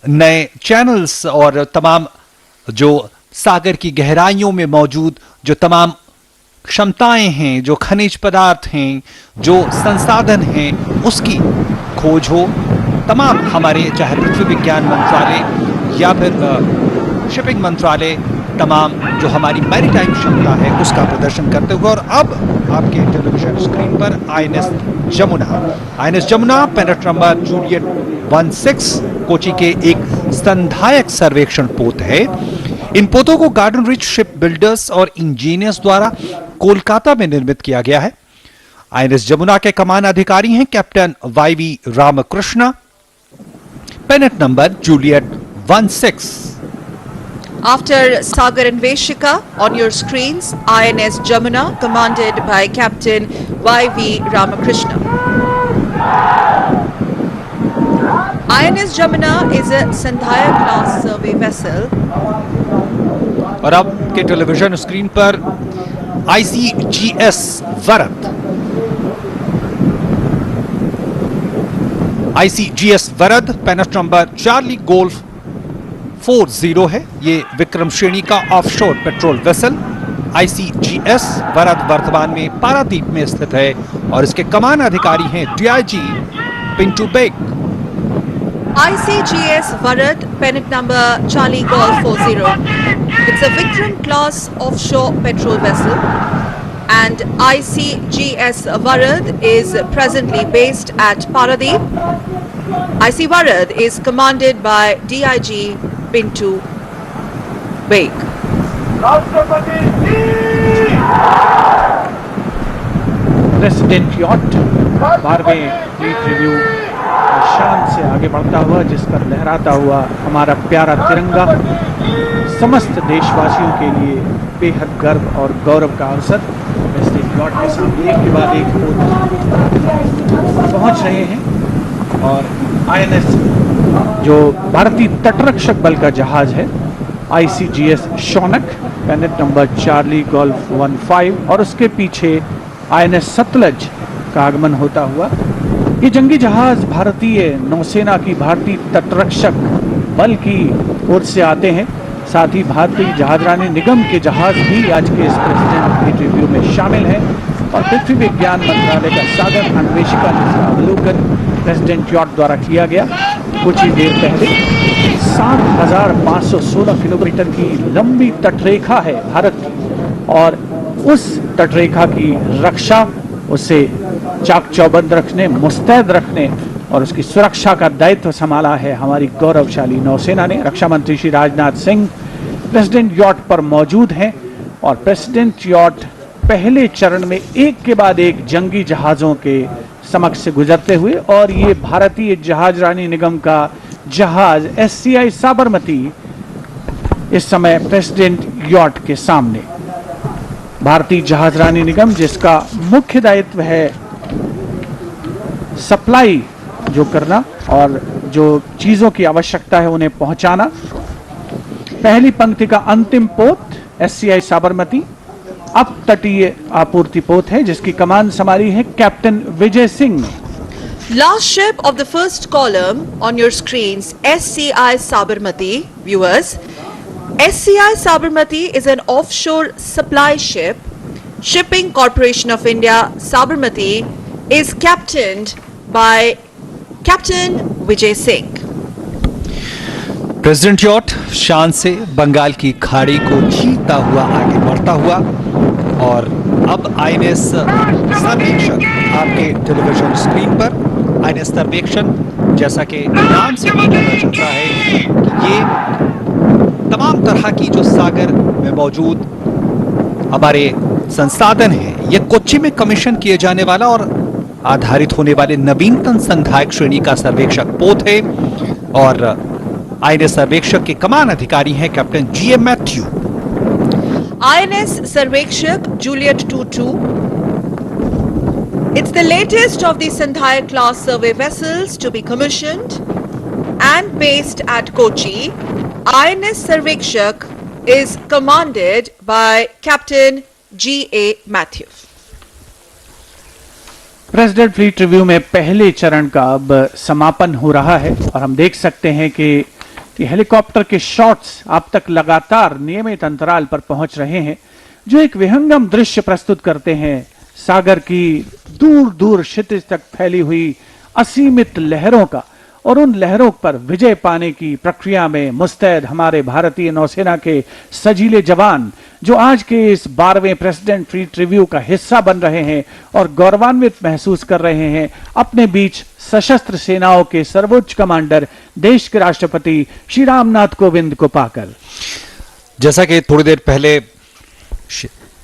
नए चैनल्स और तमाम जो सागर की गहराइयों में मौजूद जो तमाम क्षमताएं हैं, जो खनिज पदार्थ हैं, जो संसाधन हैं, उसकी खोज हो, तमाम हमारे चाहे पृथ्वी विज्ञान मंत्रालय या फिर शिपिंग मंत्रालय, तमाम जो हमारी मैरीटाइम क्षमता है उसका प्रदर्शन करते हुए। और अब आपके टेलीविजन स्क्रीन पर INS Jamuna पेनेट number Juliet 16 Kochi के एक संधायक सर्वेक्षण पोत है। इन पोतों को गार्डन रिच शिप बिल्डर्स और इंजीनियर्स द्वारा कोलकाता में निर्मित किया गया है। आईएनएस जमुना के कमान अधिकारी हैं captain YV Ramakrishna, पेनेट number Juliet 16। After Sagar and Veshika, on your screens, INS Jamuna, commanded by Captain Y.V. Ramakrishna. INS Jamuna is a Sandhya class survey vessel. और अब के टेलीविजन स्क्रीन पर ICGS वरद, ICGS वरद पेनेट number Charlie golf 40 है। ये विक्रम श्रेणी का offshore patrol vessel ICGS वरद वर्तमान में पारादीप में स्थित है और इसके कमान अधिकारी हैं DIG Pintu Beg. ICGS Bharat, pennant number Charlie Golf 40. It's a Vikram class offshore petrol vessel, and ICGS Bharat is presently based at Paradeep. IC Bharat is commanded by DIG Pintu Baig. President yacht 12वें fleet review शान से आगे बढ़ता हुआ, जिस पर लहराता हुआ हमारा प्यारा तिरंगा, समस्त देशवासियों के लिए बेहद गर्व और गौरव का अवसर। प्रेसिडेंट यॉट के सामने एक के बाद एक पहुंच रहे हैं और आईएनएस जो भारतीय तटरक्षक बल का जहाज है ICGS Shaunak, पेनेट number Charlie golf 15, और उसके पीछे INS सतलज का आगमन होता हुआ। ये जंगी जहाज भारतीय नौसेना की भारतीय तटरक्षक बल की ओर से आते हैं। साथ ही भारतीय जहाजरानी निगम के जहाज भी आज के इस प्रेसिडेंट फ्लीट रिव्यू में शामिल हैं और पृथ्वी विज्ञान मंत्रालय का सागर अन्वेषिका जिसका अवलोकन प्रेसिडेंट यॉट द्वारा किया गया कुछ ही देर पहले। 7,516 किलोमीटर की लंबी तटरेखा है भारत की, और उस तटरेखा की रक्षा, उसे चाक चौबंद रखने, मुस्तैद रखने और उसकी सुरक्षा का दायित्व संभाला है हमारी गौरवशाली नौसेना ने। रक्षा मंत्री श्री राजनाथ सिंह प्रेसिडेंट यॉट पर मौजूद हैं और प्रेसिडेंट यॉट पहले चरण में एक के बाद एक जंगी जहाजों के समक्ष से गुजरते हुए, और ये भारतीय जहाजरानी निगम का जहाज SCI साबरमती इस समय प्रेसिडेंट यॉट के सामने। भारतीय जहाजरानी निगम जिसका मुख्य दायित्व है सप्लाई जो करना और जो चीजों की आवश्यकता है उन्हें पहुंचाना। पहली पंक्ति का अंतिम पोत SCI साबरमती अब तटीय आपूर्ति पोत है जिसकी कमान संभाली है कैप्टन विजय सिंह ने। Last ship of the first column on your screens, SCI Sabarmati, viewers. SCI Sabarmati is an offshore supply ship. Shipping Corporation of India, Sabarmati, is captained by Captain Vijay Singh. President yacht शान से बंगाल की खाड़ी को छीनता हुआ आगे बढ़ता हुआ, और अब INS सर्वेक्षण आपके टेलीविजन स्क्रीन पर। INS सर्वेक्षण जैसा कि नाम से भी पता चलता है कि ये तमाम तरह की जो सागर में मौजूद हमारे संसाधन हैं, ये कोच्चि में कमीशन किए जाने वाला और आधारित होने वाले नवीनतम संधायक श्रेणी का सर्वेक्षक पोत है, और INS सर्वेक्षक के कमान अधिकारी हैं captain GM Matthew. INS Sarvekshak Juliet 22. It's the latest of the Sandhya class survey vessels to be commissioned and based at Kochi. INS Sarvekshak is commanded by Captain G.A. Matthew. President fleet review में पहले चरण का अब समापन हो रहा है और हम देख सकते हैं कि हेलीकॉप्टर के शॉट्स आप तक लगातार नियमित अंतराल पर पहुंच रहे हैं जो एक विहंगम दृश्य प्रस्तुत करते हैं सागर की दूर दूर क्षितिज तक फैली हुई असीमित लहरों का, और उन लहरों पर विजय पाने की प्रक्रिया में मुस्तैद हमारे भारतीय नौसेना के सजीले जवान जो आज के इस 12वें प्रेसिडेंट फ्लीट रिव्यू का हिस्सा बन रहे हैं और गौरवान्वित महसूस कर रहे हैं अपने बीच सशस्त्र सेनाओं के सर्वोच्च कमांडर देश के राष्ट्रपति श्री राम नाथ कोविंद को पाकर। जैसा कि थोड़ी देर पहले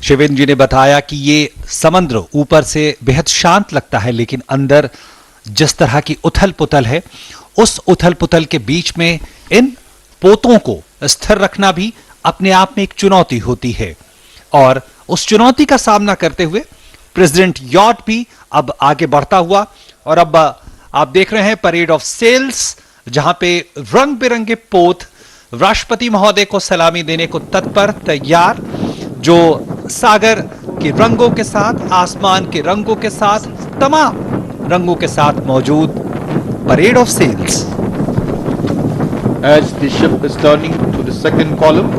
शिवेंद्र जी ने बताया कि ये समुद्र ऊपर से बेहद शांत लगता है, लेकिन अंदर जिस तरह की उथल पुथल है, उस उथल पुथल के बीच में इन पोतों को स्थिर रखना भी अपने आप में एक चुनौती होती है। और उस चुनौती का सामना करते हुए प्रेसिडेंट यॉट भी अब आगे बढ़ता हुआ, और अब आप देख रहे हैं परेड ऑफ सेल्स, जहां पे रंग बिरंगे पोत राष्ट्रपति महोदय को सलामी देने को तत्पर तैयार, जो सागर के रंगों के साथ, आसमान के रंगों के साथ, तमाम रंगों के साथ मौजूद parade of sails. As the ship is turning to the second column,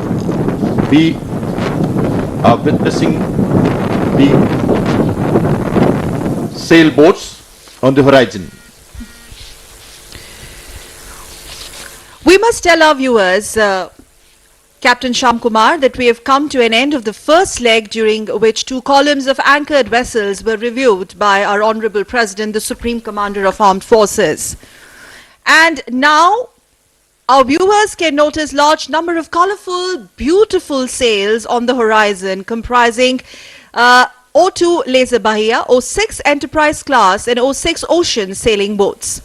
we are witnessing the sailboats on the horizon. We must tell our viewers, Captain Shyam Kumar, that we have come to an end of the first leg, during which two columns of anchored vessels were reviewed by our Honorable President, the Supreme Commander of Armed Forces. And now our viewers can notice large number of colorful, beautiful sails on the horizon, comprising O2 Laser Bahia, O6 Enterprise class and O6 Ocean sailing boats.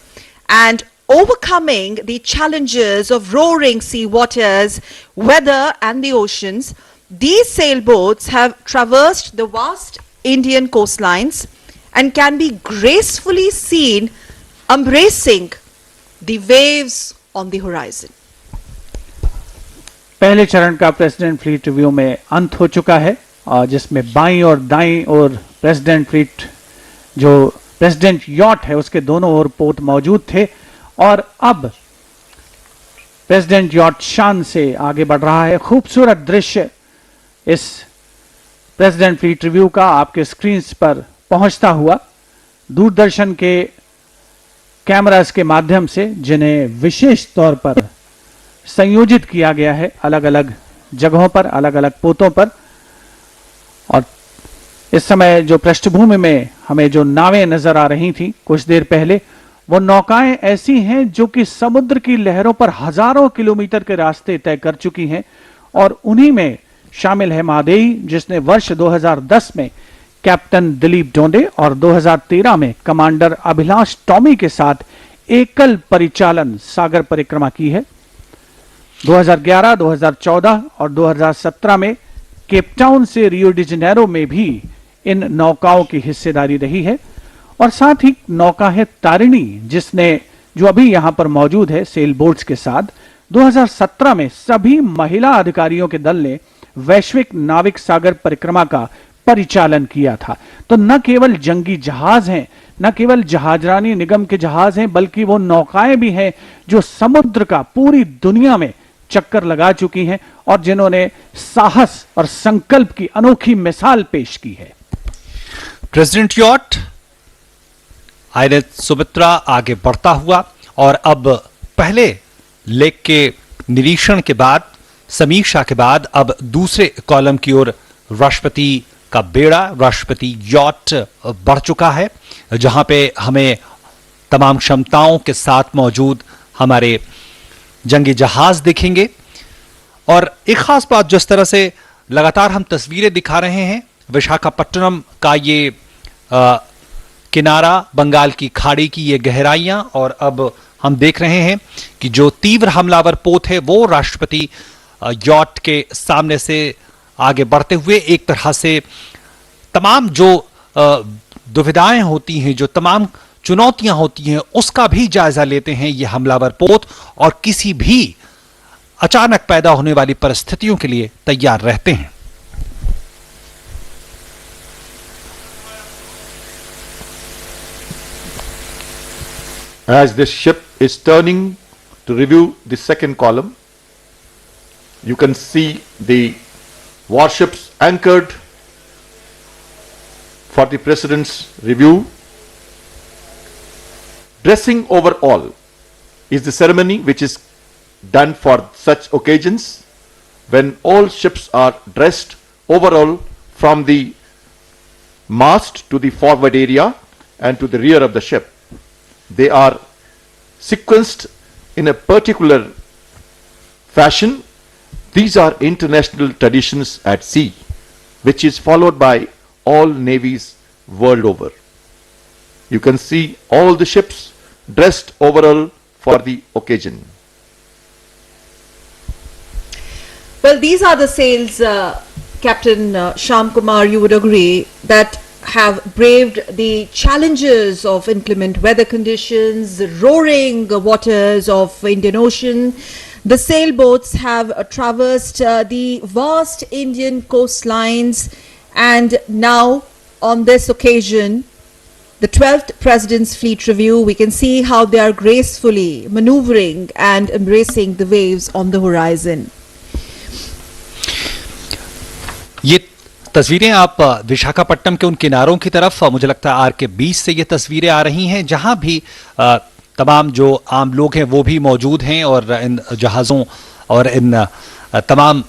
And overcoming the challenges of roaring sea waters, weather and the oceans, these sailboats have traversed the vast Indian coastlines and can be gracefully seen embracing the waves on the horizon. पहले चरण का president fleet review में अंत हो चुका है, और जिसमें बाईं और दाईं और प्रेसिडेंट फ्लीट, जो प्रेसिडेंट यॉट है, उसके दोनों ओर पोत मौजूद थे। और अब प्रेसिडेंट यॉट शान से आगे बढ़ रहा है। खूबसूरत दृश्य इस प्रेसिडेंट फ्लीट रिव्यू का आपके स्क्रीन्स पर पहुंचता हुआ दूरदर्शन के कैमरास के माध्यम से, जिन्हें विशेष तौर पर संयोजित किया गया है अलग अलग जगहों पर, अलग अलग पोतों पर। और इस समय जो पृष्ठभूमि में हमें जो नावें नजर आ रही थी कुछ देर पहले, वो नौकाएं ऐसी हैं जो कि समुद्र की लहरों पर हजारों किलोमीटर के रास्ते तय कर चुकी हैं। और उन्हीं में शामिल है मादेई, जिसने वर्ष 2010 में कैप्टन दिलीप डोंडे और 2013 में कमांडर अभिलाष टॉमी के साथ एकल परिचालन सागर परिक्रमा की है। 2011, 2014 और 2017 में केपटाउन से रियो डी जेनेरो में भी इन नौकाओं की हिस्सेदारी रही है। और साथ ही नौका है तारिणी, जिसने, जो अभी यहां पर मौजूद है सेल बोट्स के साथ, 2017 में सभी महिला अधिकारियों के दल ने वैश्विक नाविक सागर परिक्रमा का परिचालन किया था। तो न केवल जंगी जहाज हैं, न केवल जहाजरानी निगम के जहाज हैं, बल्कि वो नौकाएं भी हैं जो समुद्र का पूरी दुनिया में चक्कर लगा चुकी हैं और जिन्होंने साहस और संकल्प की अनोखी मिसाल पेश की है। प्रेसिडेंट यॉट आईएनएस सुमित्रा आगे बढ़ता हुआ, और अब पहले लेग के निरीक्षण के बाद, समीक्षा के बाद, अब दूसरे कॉलम की ओर राष्ट्रपति का बेड़ा, राष्ट्रपति यॉट बढ़ चुका है, जहां पे हमें तमाम क्षमताओं के साथ मौजूद हमारे जंगी जहाज दिखेंगे। और एक खास बात, जिस तरह से लगातार हम तस्वीरें दिखा रहे हैं, विशाखापट्टनम का ये किनारा, बंगाल की खाड़ी की ये गहराइयां, और अब हम देख रहे हैं कि जो तीव्र हमलावर पोत है वो राष्ट्रपति यॉट के सामने से आगे बढ़ते हुए एक तरह से तमाम जो दुविधाएं होती हैं, जो तमाम चुनौतियां होती हैं, उसका भी जायजा लेते हैं ये हमलावर पोत, और किसी भी अचानक पैदा होने वाली परिस्थितियों के लिए तैयार रहते हैं। As this ship is turning to review the second column, you can see the warships anchored for the President's review. Dressing over all is the ceremony which is done for such occasions, when all ships are dressed overall from the mast to the forward area and to the rear of the ship. They are sequenced in a particular fashion. These are international traditions at sea. which is followed by all navies world over. You can see all the ships dressed overall for the occasion. Well, these are the sails, Captain Shyam Kumar, you would agree, that have braved the challenges of inclement weather conditions, the roaring waters of Indian Ocean. The sailboats have traversed the vast Indian coastlines, and now on this occasion, the 12th President's Fleet Review, we can see how they are gracefully maneuvering and embracing the waves on the horizon. ये तस्वीरें आप विशाखापट्टनम के उन किनारों की तरफ, मुझे लगता है आर के 20 से ये तस्वीरें आ रही हैं, जहां भी तमाम जो आम लोग हैं वो भी मौजूद हैं और इन जहाज़ों और इन तमाम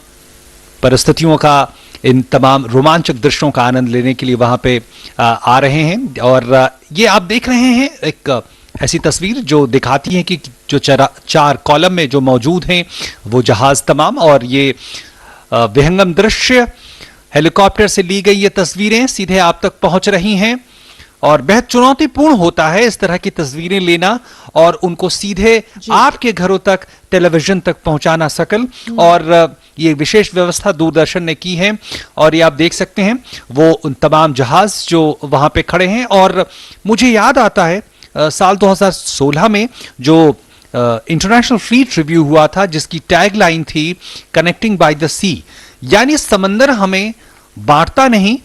परिस्थितियों का, इन तमाम रोमांचक दृश्यों का आनंद लेने के लिए वहां पे आ रहे हैं। और ये आप देख रहे हैं एक ऐसी तस्वीर जो दिखाती है कि जो चार कॉलम में जो मौजूद हैं वो जहाज तमाम, और ये विहंगम दृश्य हेलीकॉप्टर से ली गई ये तस्वीरें सीधे आप तक पहुंच रही हैं, और बेहद चुनौतीपूर्ण होता है इस तरह की तस्वीरें लेना और उनको सीधे आपके घरों तक, टेलीविजन तक पहुंचाना सकल। और ये विशेष व्यवस्था दूरदर्शन ने की है, और ये आप देख सकते हैं वो उन तमाम जहाज जो वहां पे खड़े हैं। और मुझे याद आता है साल 2016 में जो इंटरनेशनल फ्लीट रिव्यू हुआ था, जिसकी टैगलाइन थी कनेक्टिंग बाय द सी, यानी समंदर हमें बांटता नहीं,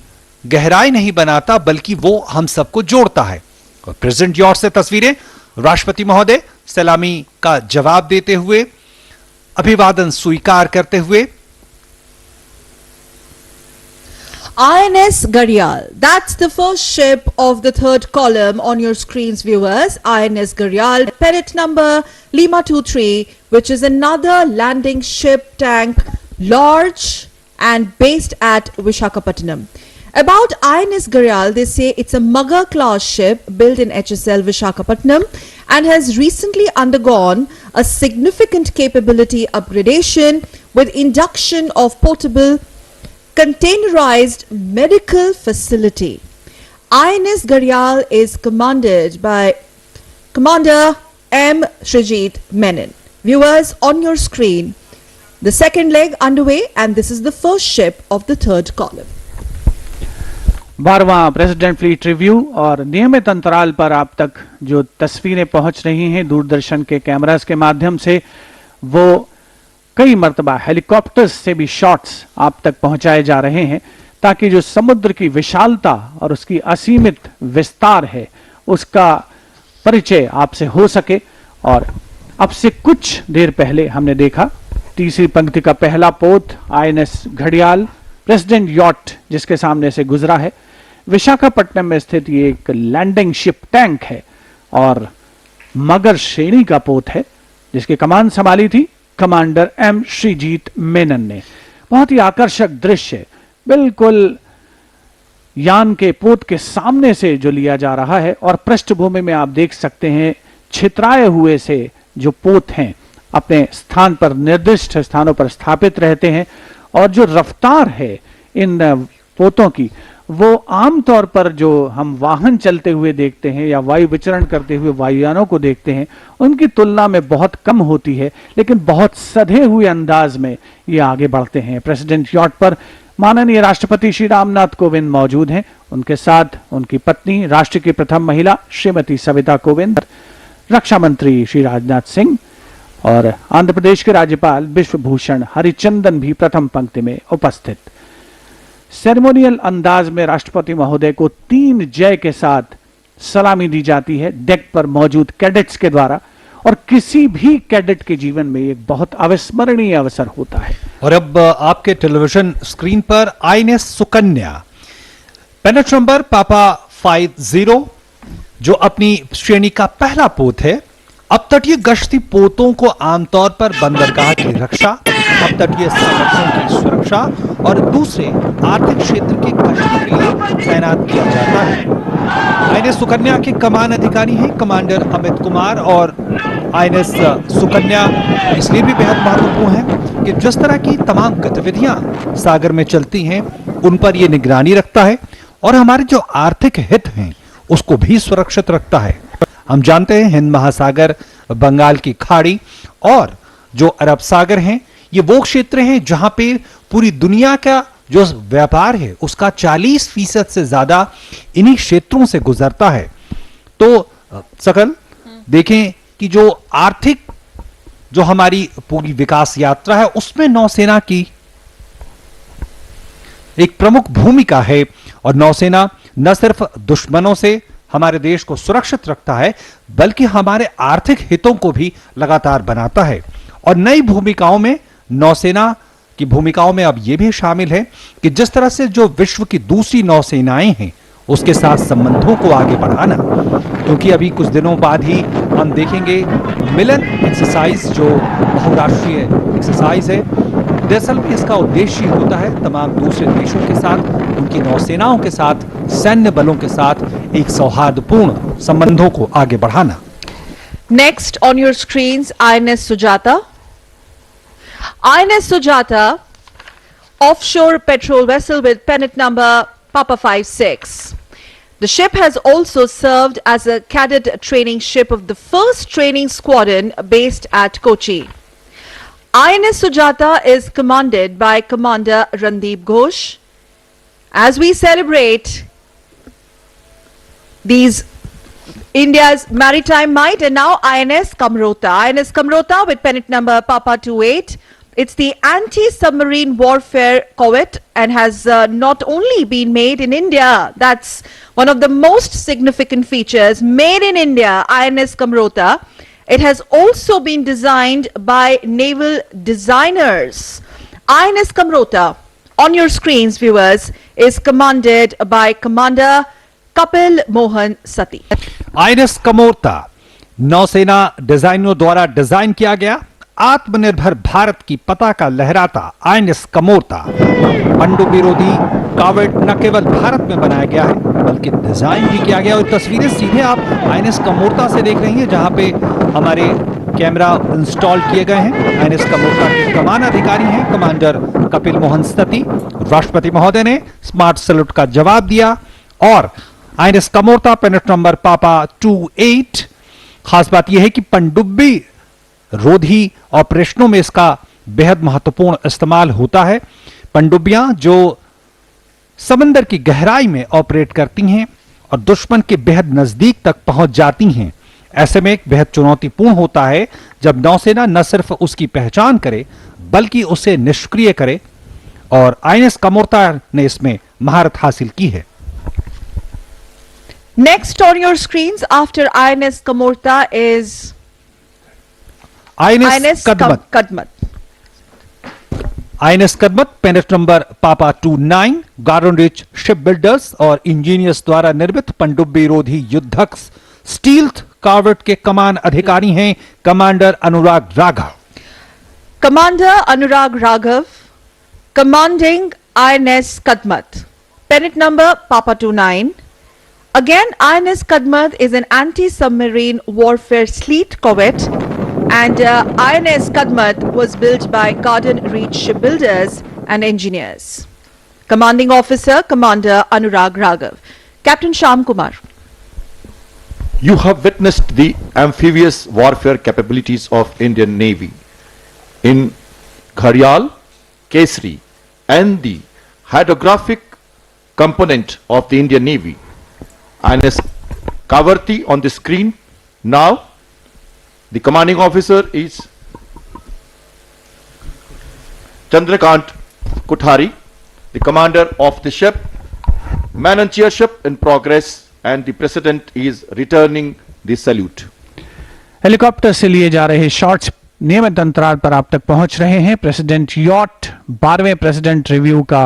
गहराई नहीं बनाता, बल्कि वो हम सबको जोड़ता है। और प्रेसिडेंट यॉर्ड से तस्वीरें, राष्ट्रपति महोदय सलामी का जवाब देते हुए, अभिवादन स्वीकार करते हुए। INS Gharial, that's the first ship of the third column on your screens, viewers. INS Gharial, pennant number Lima 23, which is another landing ship tank, large and based at Vishakhapatnam. About INS Gharial, they say it's a Mugger class ship built in HSL Vishakhapatnam and has recently undergone a significant capability upgradation with induction of portable containerized medical facility. INS Gharial is commanded by Commander M. Srijit Menon. Viewers, on your screen, the second leg underway, and this is the first ship of the third column. 12वां president fleet review, और नियमित अंतराल पर आप तक जो तस्वीरें पहुंच रही हैं दूरदर्शन के कैमरास के माध्यम से, वो कई मर्तबा हेलीकॉप्टर्स से भी शॉट्स आप तक पहुंचाए जा रहे हैं, ताकि जो समुद्र की विशालता और उसकी असीमित विस्तार है उसका परिचय आपसे हो सके। और अब से कुछ देर पहले हमने देखा तीसरी पंक्ति का पहला पोत INS घड़ियाल प्रेसिडेंट यॉट जिसके सामने से गुजरा है। विशाखापट्टनम में स्थित ये एक लैंडिंग शिप टैंक है और मगर श्रेणी का पोत है, जिसकी कमान संभाली थी कमांडर M. श्रीजीत मेनन ने। बहुत ही आकर्षक दृश्य, बिल्कुल यान के पोत के सामने से जो लिया जा रहा है, और पृष्ठभूमि में आप देख सकते हैं छितराए हुए से जो पोत हैं अपने स्थान पर, निर्दिष्ट स्थानों पर स्थापित रहते हैं, और जो रफ्तार है इन पोतों की वो आमतौर पर जो हम वाहन चलते हुए देखते हैं या वायु विचरण करते हुए वायुयानों को देखते हैं उनकी तुलना में बहुत कम होती है, लेकिन बहुत सधे हुए अंदाज में ये आगे बढ़ते हैं। प्रेसिडेंट यॉट पर माननीय राष्ट्रपति श्री राम नाथ कोविंद मौजूद हैं, उनके साथ उनकी पत्नी राष्ट्र की प्रथम महिला श्रीमती सविता कोविंद, रक्षा मंत्री श्री राजनाथ सिंह और आंध्र प्रदेश के राज्यपाल विश्वभूषण हरिचंदन भी प्रथम पंक्ति में उपस्थित। सेरेमोनियल अंदाज में राष्ट्रपति महोदय को 3 जय के साथ सलामी दी जाती है डेक पर मौजूद कैडेट्स के द्वारा, और किसी भी कैडेट के जीवन में एक बहुत अविस्मरणीय अवसर होता है। और अब आपके टेलीविजन स्क्रीन पर INS सुकन्या, पेनेट नंबर पापा 50, जो अपनी श्रेणी का पहला पोत है। अपतटीय गश्ती पोतों को आमतौर पर बंदरगाह की रक्षा, अपतटीय संरक्षण की सुरक्षा और दूसरे आर्थिक क्षेत्र की गश्ती के लिए तैनात किया जाता है। INS सुकन्या के कमान अधिकारी हैं कमांडर अमित कुमार, और INS सुकन्या इसलिए भी बेहद महत्वपूर्ण है कि जिस तरह की तमाम गतिविधियां सागर में चलती हैं उन पर यह निगरानी रखता है और हमारे जो आर्थिक हित हैं उसको भी सुरक्षित रखता है। हम जानते हैं हिंद महासागर, बंगाल की खाड़ी और जो अरब सागर हैं, ये वो क्षेत्र हैं जहां पे पूरी दुनिया का जो व्यापार है उसका 40% से ज्यादा इन्हीं क्षेत्रों से गुजरता है। तो सकल देखें कि जो आर्थिक जो हमारी पूरी विकास यात्रा है उसमें नौसेना की एक प्रमुख भूमिका है और नौसेना न सिर्फ दुश्मनों से हमारे देश को सुरक्षित रखता है बल्कि हमारे आर्थिक हितों को भी लगातार बनाता है। और नई भूमिकाओं में नौसेना की भूमिकाओं में अब यह भी शामिल है कि जिस तरह से जो विश्व की दूसरी नौसेनाएं हैं उसके साथ संबंधों को आगे बढ़ाना, क्योंकि अभी कुछ दिनों बाद ही हम देखेंगे मिलन एक्सरसाइज जो बहुराष्ट्रीय एक्सरसाइज है। दरअसल में इसका उद्देश्य होता है तमाम दूसरे देशों के साथ, उनकी नौसेनाओं के साथ, सैन्य बलों के साथ एक सौहार्दपूर्ण संबंधों को आगे बढ़ाना। Next on your screens, INS Sujata. INS Sujata, offshore patrol vessel with pennant number Papa 56. The ship has also served as a cadet training ship of the 1st Training Squadron based at Kochi. INS Sujata is commanded by Commander Randeep Ghosh. As we celebrate these India's maritime might, and now INS Kamrota. INS Kamrota with pennant number Papa 28. It's the anti-submarine warfare corvette and has not only been made in India, that's one of the most significant features, made in India, INS Kamrota. It has also been designed by naval designers. INS Kamrota, on your screens, viewers, is commanded by Commander Kapil Mohan Sati. INS Kamorta नौसेना डिजाइनरों द्वारा design किया गया आत्मनिर्भर भारत की पताका लहराता INS Kamorta पनडुब्बी विरोधी कॉर्वेट न केवल भारत में बनाया गया है बल्कि डिजाइन भी किया गया। और तस्वीरें सीधे आप आईएनएस कमोरता से देख रही हैं जहां पे हमारे कैमरा इंस्टॉल किए गए हैं। आईएनएस कमोरता के कमान अधिकारी हैं कमांडर कपिल मोहन सती। राष्ट्रपति महोदय ने स्मार्ट सैल्यूट का जवाब दिया और आईएनएस कमोरता पेनेट नंबर पापा 28। खास बात यह है कि पनडुब्बी रोधी ऑपरेशनों में इसका बेहद महत्वपूर्ण इस्तेमाल होता है। पनडुब्बियां जो समंदर की गहराई में ऑपरेट करती हैं और दुश्मन के बेहद नजदीक तक पहुंच जाती हैं। ऐसे में एक बेहद चुनौतीपूर्ण होता है जब नौसेना न सिर्फ उसकी पहचान करे बल्कि उसे निष्क्रिय करे और आईएनएस कमोरता ने इसमें महारत हासिल की है। Next on your screens after INS Kamorta is INS Kadmat. INS Kadmat pennant number papa 29 Garden Reach shipbuilders और इंजीनियर्स द्वारा निर्मित पनडुब्बी रोधी युद्धक स्टील्थ कॉर्वेट के कमान अधिकारी हैं commander Anurag Raghav. Commander Anurag Raghav, commanding INS Kadmat, pennant number Papa 29. Again, INS Kadmat is an anti-submarine warfare sleet corvette, and INS Kadmat was built by Garden Reach shipbuilders and engineers. Commanding Officer, Commander Anurag Raghav. Captain Shyam Kumar. You have witnessed the amphibious warfare capabilities of Indian Navy in Gharial, Kesari, and the hydrographic component of the Indian Navy. INS Kavarti on the screen now. The commanding officer is Chandrakant Kuthari, the commander of the ship. Man and chairship in progress, and the president is returning the salute. Helicopter से लिए जा रहे shots नियमित अंतराल पर आप तक पहुंच रहे हैं। प्रेसिडेंट यॉट 12वें प्रेसिडेंट रिव्यू का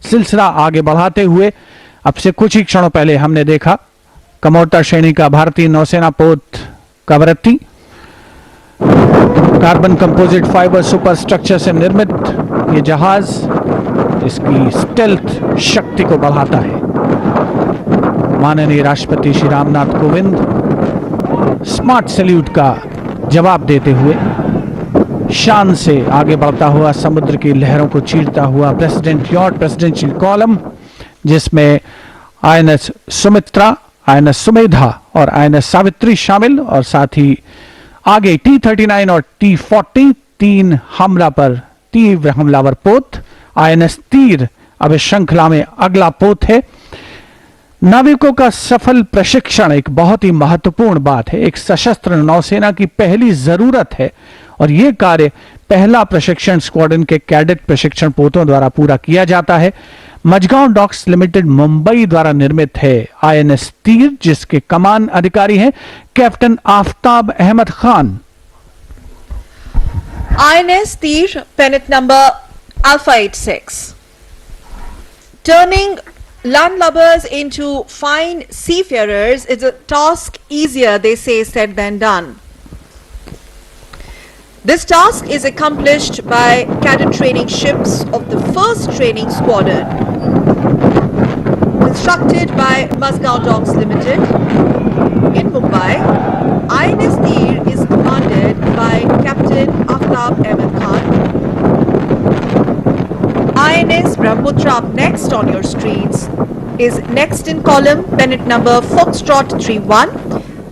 सिलसिला आगे बढ़ाते हुए अब से कुछ ही क्षणों पहले हमने देखा कमोरता श्रेणी का भारतीय नौसेना पोत Kavaratti carbon composite fibre super structure से निर्मित ये जहाज इसकी स्टेल्थ शक्ति को बढ़ाता है। माननीय राष्ट्रपति श्री रामनाथ कोविंद स्मार्ट सैल्यूट का जवाब देते हुए शान से आगे बढ़ता हुआ समुद्र की लहरों को चीरता हुआ प्रेसिडेंट यॉट, प्रेसिडेंशियल कॉलम, जिसमें आईएनएस सुमित्रा, आईएनएस सुमेधा और आईएनएस सावित्री शामिल, और साथ ही आगे T-39 और T-40 तीन तीव्र हमलावर पोत। आईएनएस तीर अब इस श्रृंखला में अगला पोत है। नाविकों का सफल प्रशिक्षण एक बहुत ही महत्वपूर्ण बात है, एक सशस्त्र नौसेना की पहली जरूरत है, और यह कार्य पहला प्रशिक्षण स्क्वाड्रन के कैडेट प्रशिक्षण पोतों द्वारा पूरा किया जाता है। मजगांव डॉक्स लिमिटेड मुंबई द्वारा निर्मित है आईएनएस तीर, जिसके कमान अधिकारी हैं captain Aftab Ahmad Khan. INS Tir, pennant number Alpha 86. Turning landlubbers into fine seafarers is a task easier, they say, said than done. This task is accomplished by cadet training ships of the first training squadron, constructed by Mazgaon Docks Limited in Mumbai. INS Tir is commanded by Captain Aftab Ahmed Khan. INS Brahmaputra up next on your screens is next in column, pennant number Foxtrot 31.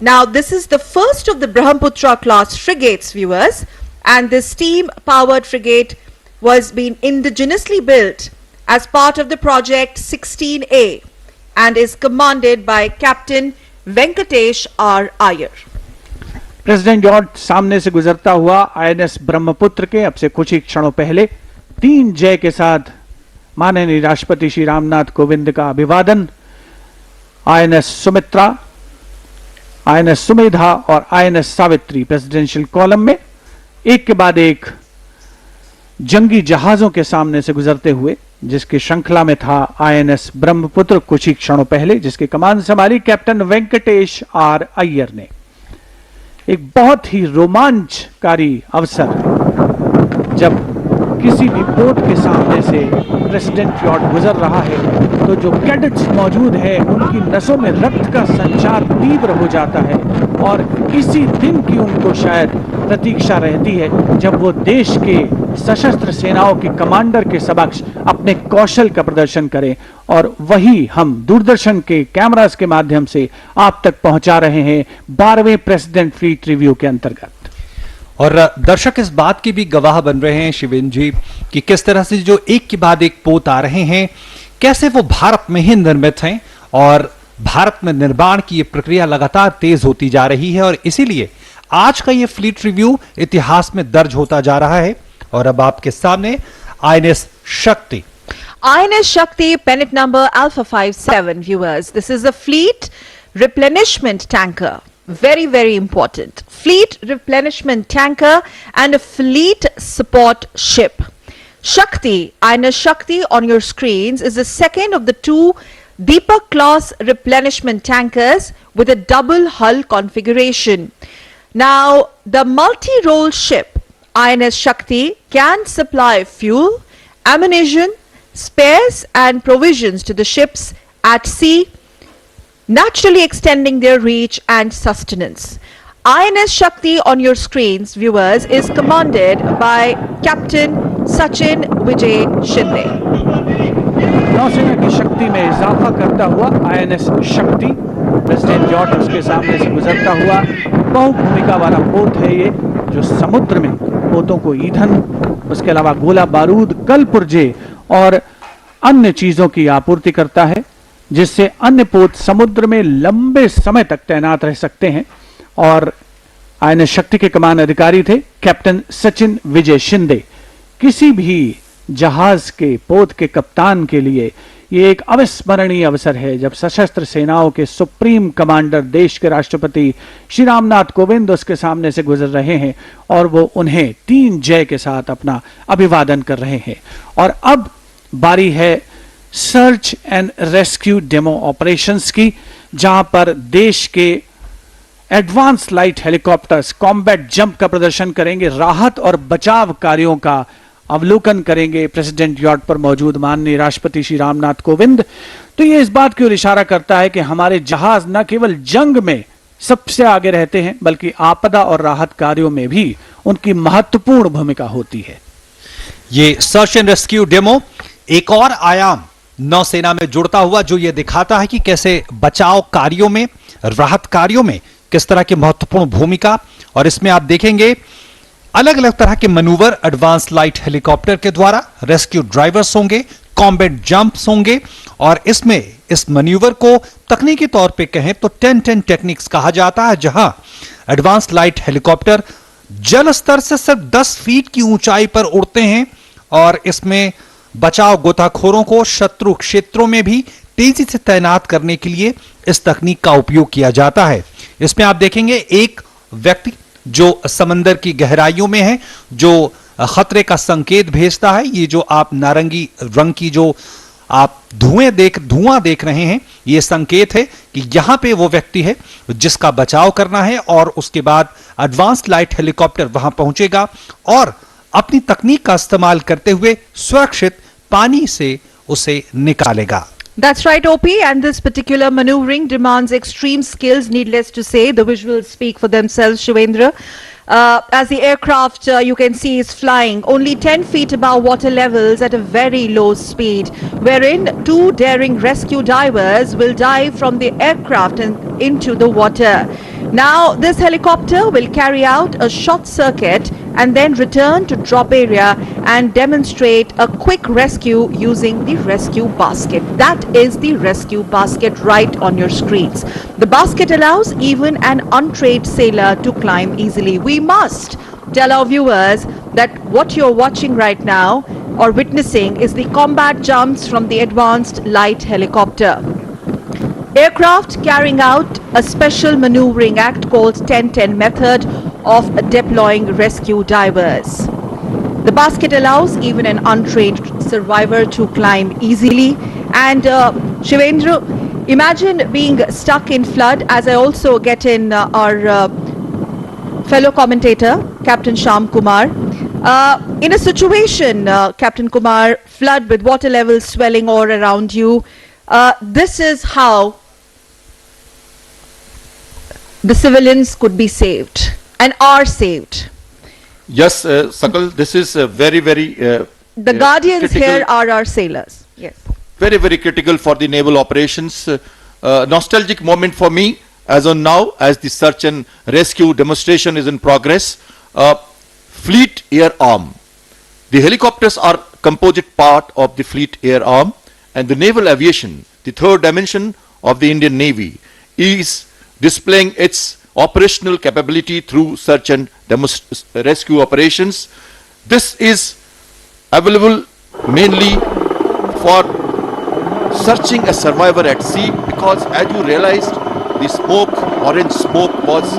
Now this is the first of the Brahmaputra class frigates, viewers, and this steam powered frigate was being indigenously built as part of the project 16A and is commanded by Captain Venkatesh R. Iyer. President yacht सामने से गुजरता हुआ INS Brahmaputra के अब से कुछ ही क्षणों पहले 3 जय के साथ माननीय राष्ट्रपति श्री रामनाथ कोविंद का अभिवादन। आईएनएस सुमित्रा, आईएनएस सुमेधा और आईएनएस सावित्री प्रेसिडेंशियल कॉलम में एक के बाद एक जंगी जहाजों के सामने से गुजरते हुए, जिसकी श्रृंखला में था आईएनएस ब्रह्मपुत्र कुछ ही क्षणों पहले, जिसकी कमान संभाली कैप्टन वेंकटेश आर अय्यर ने। एक बहुत ही रोमांचकारी अवसर, जब किसी भी पोत के सामने से प्रेसिडेंट यॉट गुजर रहा है तो जो कैडेट्स मौजूद है उनकी नसों में रक्त का संचार तीव्र हो जाता है, और इसी दिन की उनको शायद प्रतीक्षा रहती है जब वो देश के सशस्त्र सेनाओं के कमांडर के समक्ष अपने कौशल का प्रदर्शन करें, और वही हम दूरदर्शन के कैमरास के माध्यम से आप तक पहुंचा रहे हैं 12वें प्रेसिडेंट फ्लीट रिव्यू के अंतर्गत। और दर्शक इस बात की भी गवाह बन रहे हैं शिवेन जी कि किस तरह से जो एक के बाद एक पोत आ रहे हैं, कैसे वो भारत में ही निर्मित हैं, और भारत में निर्माण की ये प्रक्रिया लगातार तेज होती जा रही है, और इसीलिए आज का ये फ्लीट रिव्यू इतिहास में दर्ज होता जा रहा है। और अब आपके सामने आईएनएस शक्ति। INS Shakti, pennant number Alpha 57, viewers. This is a fleet replenishment tanker. Very, very important. Fleet replenishment tanker and a fleet support ship. Shakti, INS Shakti on your screens is the second of the 2 Deepak class replenishment tankers with a double hull configuration. Now, the multi-role ship INS Shakti can supply fuel, ammunition, spares and provisions to the ships at sea, naturally extending their reach and sustenance. INS Shakti on your screens, viewers, is commanded by Captain Sachin Vijay Shinde. नौसेना की शक्ति में इजाफा करता हुआ INS शक्ति president George उसके सामने से गुजरता हुआ बहुभूमिका वाला पोत है ये, जो समुद्र में पोतों को ईंधन, उसके अलावा गोला बारूद, कल पुर्जे और अन्य चीजों की आपूर्ति करता है, जिससे अन्य पोत समुद्र में लंबे समय तक तैनात रह सकते हैं। और आईएनएस शक्ति के कमान अधिकारी थे कैप्टन सचिन विजय शिंदे। किसी भी जहाज के पोत के कप्तान के लिए ये एक अविस्मरणीय अवसर है जब सशस्त्र सेनाओं के सुप्रीम कमांडर देश के राष्ट्रपति श्री रामनाथ कोविंद उसके सामने से गुजर रहे हैं और वो उन्हें 3 जय के साथ अपना अभिवादन कर रहे हैं। और अब बारी है search and rescue demo operations की, जहां पर देश के advance light helicopters combat jump का प्रदर्शन करेंगे, राहत और बचाव कार्यों का अवलोकन करेंगे प्रेसिडेंट यॉट पर मौजूद माननीय राष्ट्रपति श्री रामनाथ कोविंद। तो ये इस बात की ओर इशारा करता है कि हमारे जहाज न केवल जंग में सबसे आगे रहते हैं, बल्कि आपदा और राहत कार्यों में भी उनकी महत्वपूर्ण भूमिका होती है। ये सर्च एंड रेस्क्यू डेमो एक और आयाम नौसेना में जुड़ता हुआ, जो ये दिखाता है कि कैसे बचाव कार्यों में, राहत कार्यों में किस तरह की महत्वपूर्ण भूमिका। और इसमें आप देखेंगे अलग अलग तरह के मनूवर एडवांस लाइट हेलीकॉप्टर के द्वारा, रेस्क्यू ड्राइवर्स होंगे, कॉम्बैट जंप्स होंगे, और इसमें इस मैन्यूवर को तकनीकी तौर पे कहें तो 10-10 टेक्निक्स कहा जाता है, जहां एडवांस लाइट हेलीकॉप्टर जल स्तर से सिर्फ 10 फीट की ऊंचाई पर उड़ते हैं, और इसमें बचाव गोताखोरों को शत्रु क्षेत्रों में भी तेजी से तैनात करने के लिए इस तकनीक का उपयोग किया जाता है। इसमें आप देखेंगे एक व्यक्ति जो समंदर की गहराइयों में है, जो खतरे का संकेत भेजता है। ये जो आप नारंगी रंग की जो आप धुआं देख रहे हैं, ये संकेत है कि यहां पे वो व्यक्ति है जिसका बचाव करना है, और उसके बाद एडवांस लाइट हेलीकॉप्टर वहां पहुंचेगा और अपनी तकनीक का इस्तेमाल करते हुए सुरक्षित पानी से उसे निकालेगा। That's right, OP, and this particular maneuvering demands extreme skills, needless to say. The visuals speak for themselves, Shivendra. As the aircraft, you can see, is flying only 10 feet above water levels at a very low speed, wherein two daring rescue divers will dive from the aircraft and into the water. Now, this helicopter will carry out a short circuit and then return to drop area and demonstrate a quick rescue using the rescue basket. That is the rescue basket right on your screens. The basket allows even an untrained sailor to climb easily. We must tell our viewers that what you're watching right now or witnessing is the combat jumps from the advanced light helicopter. Aircraft carrying out a special maneuvering act called 10-10 method of deploying rescue divers. The basket allows even an untrained survivor to climb easily. And Shivendra, imagine being stuck in flood, as I also get in our fellow commentator, Captain Sham Kumar. In a situation, Captain Kumar, flood with water levels swelling all around you, this is how the civilians could be saved and are saved. Yes, Sakal, this is very, very The guardians critical, here are our sailors. Yes. very, very critical for the naval operations. Nostalgic moment for me as on now, as the search and rescue demonstration is in progress. Fleet Air Arm. The helicopters are composite part of the Fleet Air Arm, and the naval aviation, the third dimension of the Indian Navy, is displaying its operational capability through search and rescue operations. This is available mainly for searching a survivor at sea, because as you realized, the smoke, orange smoke, was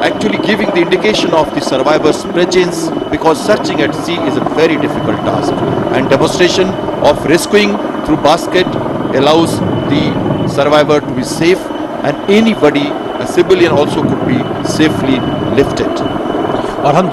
actually giving the indication of the survivor's presence, because searching at sea is a very difficult task, and demonstration of rescuing through basket allows the survivor to be safe, and anybody, a civilian also, could be safely lifted. और हम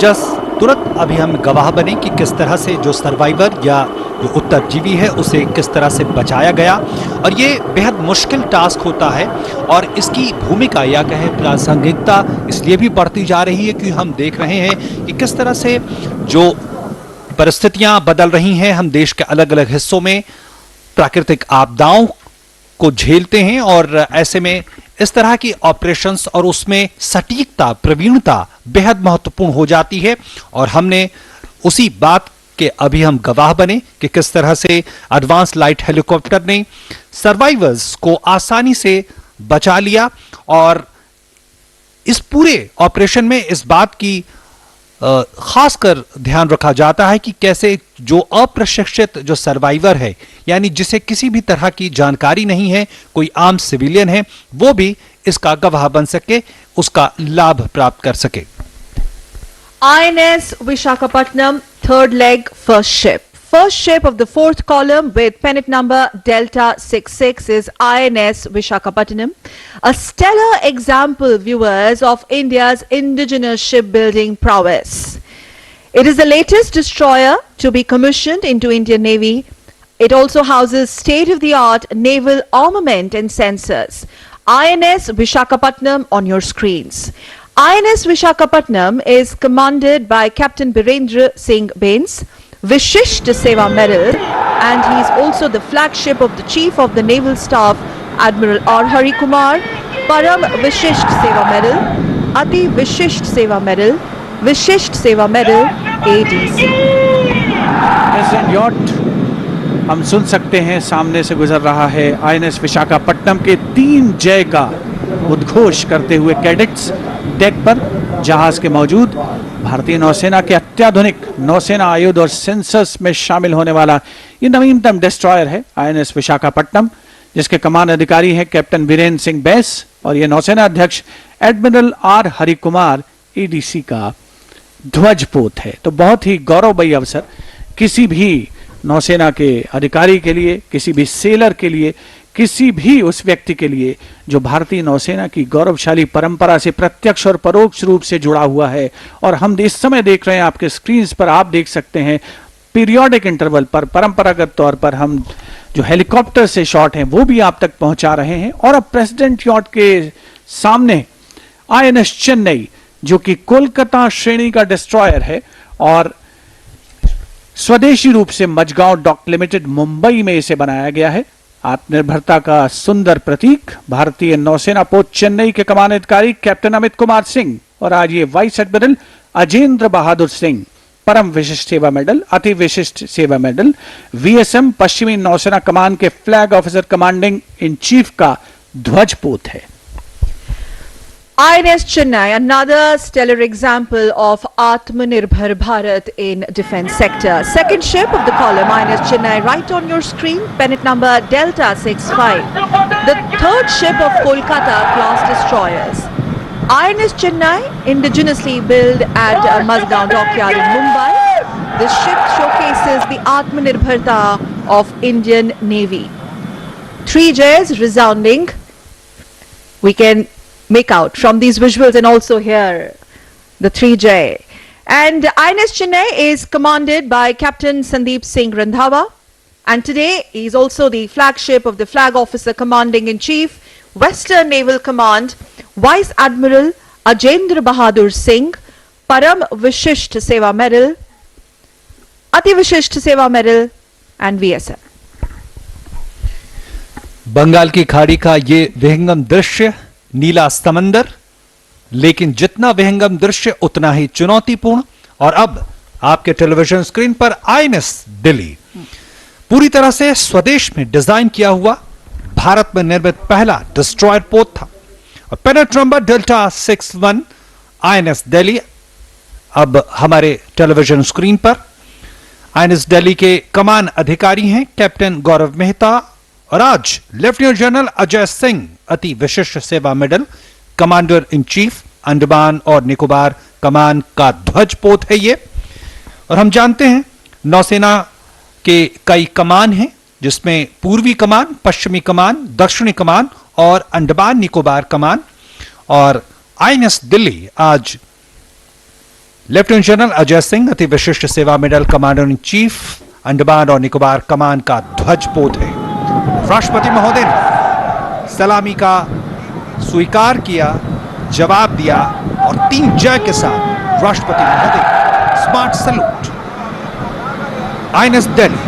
तुरंत अभी हम गवाह बने कि किस तरह से जो सर्वाइवर या जो उत्तरजीवी है उसे किस तरह से बचाया गया, और ये बेहद मुश्किल टास्क होता है, और इसकी भूमिका या कहें प्रासंगिकता इसलिए भी बढ़ती जा रही है कि हम देख रहे हैं कि किस तरह से जो परिस्थितियां बदल रही हैं, हम देश के अलग अलग हिस्सों में प्राकृतिक आपदाओं को झेलते हैं, और ऐसे में इस तरह की ऑपरेशंस और उसमें सटीकता, प्रवीणता बेहद महत्वपूर्ण हो जाती है। और हमने उसी बात के अभी हम गवाह बने कि किस तरह से एडवांस लाइट हेलीकॉप्टर ने सर्वाइवर्स को आसानी से बचा लिया, और इस पूरे ऑपरेशन में इस बात की खासकर ध्यान रखा जाता है कि कैसे जो अप्रशिक्षित जो सर्वाइवर है, यानी जिसे किसी भी तरह की जानकारी नहीं है, कोई आम सिविलियन है, वो भी इसका गवाह बन सके, उसका लाभ प्राप्त कर सके। INS Vishakhapatnam, third leg, first ship. First ship of the fourth column with pennant number Delta 66 is INS Vishakhapatnam, a stellar example, viewers, of India's indigenous shipbuilding prowess. It is the latest destroyer to be commissioned into Indian Navy. It also houses state-of-the-art naval armament and sensors. INS Vishakhapatnam on your screens. INS Vishakhapatnam is commanded by Captain Birendra Singh Bains, Vishisht Seva Medal, and he is also the flagship of the Chief of the Naval Staff, Admiral R. Hari Kumar, Param Vishisht Seva Medal, Ati Vishisht Seva Medal, Vishisht Seva Medal, ADC. President yacht हम सुन सकते हैं सामने से गुजर रहा है INS Visakhapatnam के 3 जय का उद्घोष करते हुए कैडेट्स डेक पर जहाज के मौजूद भारतीय नौसेना के अत्याधुनिक नौसेना आयुध और सेंसर्स में शामिल होने वाला ये नवीनतम डिस्ट्रॉयर है आईएनएस विशाखापट्टनम, जिसके कमान अधिकारी हैं कैप्टन वीरेंद्र सिंह बैस और ये नौसेना अध्यक्ष admiral R Hari Kumar ADC का ध्वजपोत है। तो बहुत ही गौरवमयी अवसर किसी भी नौसेना के अधिकारी के लिए, किसी भी सेलर के लिए, किसी भी उस व्यक्ति के लिए जो भारतीय नौसेना की गौरवशाली परंपरा से प्रत्यक्ष और परोक्ष रूप से जुड़ा हुआ है। और हम इस समय देख रहे हैं आपके स्क्रीन पर, आप देख सकते हैं पीरियोडिक इंटरवल पर परंपरागत तौर पर हम जो हेलीकॉप्टर से शॉट हैं वो भी आप तक पहुंचा रहे हैं। और अब प्रेसिडेंट यॉट के सामने आईएनएस चेन्नई जो कि कोलकाता श्रेणी का डिस्ट्रॉयर है और स्वदेशी रूप से मजगांव डॉक लिमिटेड मुंबई में इसे बनाया गया है। आत्मनिर्भरता का सुंदर प्रतीक भारतीय नौसेना पोत चेन्नई के कमान अधिकारी कैप्टन अमित कुमार सिंह और आज ये वाइस एडमिरल अजेंद्र बहादुर सिंह परम विशिष्ट सेवा मेडल, अति विशिष्ट सेवा मेडल, वीएसएम पश्चिमी नौसेना कमान के flag officer commanding in chief का ध्वजपोत है। INS Chennai, another stellar example of Atmanirbhar Bharat in defense sector. Second ship of the column, INS Chennai, right on your screen, pennant number Delta 65. The third ship of Kolkata class destroyers. INS Chennai, indigenously built at Mazgaon Dockyard in Mumbai. This ship showcases the Atmanirbharta of Indian Navy. 3 Js resounding. We can make out from these visuals and also here the 3J. And INS Chennai is commanded by Captain Sandeep Singh Randhawa, and today he is also the flagship of the Flag Officer Commanding in Chief, Western Naval Command, Vice Admiral Ajendra Bahadur Singh, Param Vishisht Seva Medal, Ati Vishisht Seva Medal and VSM. Bengal की खाड़ी का ये विहंगम दृश्य, नीला समंदर, लेकिन जितना विहंगम दृश्य उतना ही चुनौतीपूर्ण। और अब आपके टेलीविजन स्क्रीन पर आईएनएस दिल्ली, पूरी तरह से स्वदेश में डिजाइन किया हुआ भारत में निर्मित पहला डिस्ट्रॉयर पोत था। और पेनेट नंबर डेल्टा 61 आईएनएस दिल्ली अब हमारे टेलीविजन स्क्रीन पर। आईएनएस दिल्ली के कमान अधिकारी हैं कैप्टन गौरव मेहता और आज लेफ्टिनेंट जनरल अजय सिंह अति विशिष्ट सेवा medal, commander in chief Andaman और निकोबार कमान का ध्वजपोत है ये। और हम जानते हैं नौसेना के कई कमान हैं जिसमें पूर्वी कमान, पश्चिमी कमान, दक्षिणी कमान और अंडमान निकोबार कमान। और आईएनएस दिल्ली आज लेफ्टिनेंट जनरल अजय सिंह अति विशिष्ट सेवा medal, commander in chief Andaman और निकोबार कमान का ध्वजपोत है। राष्ट्रपति महोदय ने सलामी का स्वीकार किया, जवाब दिया और 3 जय के साथ राष्ट्रपति महोदय smart salute. INS Delhi,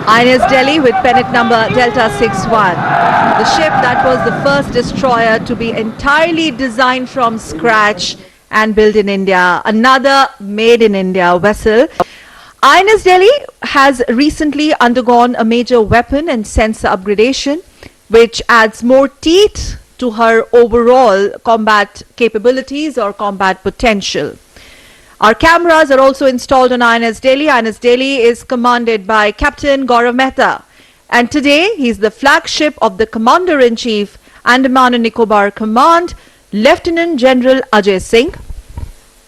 INS Delhi with pennant number Delta 61. The ship that was the first destroyer to be entirely designed from scratch and built in India. Another made in India vessel. INS Delhi has recently undergone a major weapon and sensor upgradation, which adds more teeth to her overall combat capabilities or combat potential. Our cameras are also installed on INS Delhi. INS Delhi is commanded by Captain Gaurav Mehta, and today he is the flagship of the Commander-in-Chief, Andaman and Nicobar Command, Lieutenant General Ajay Singh,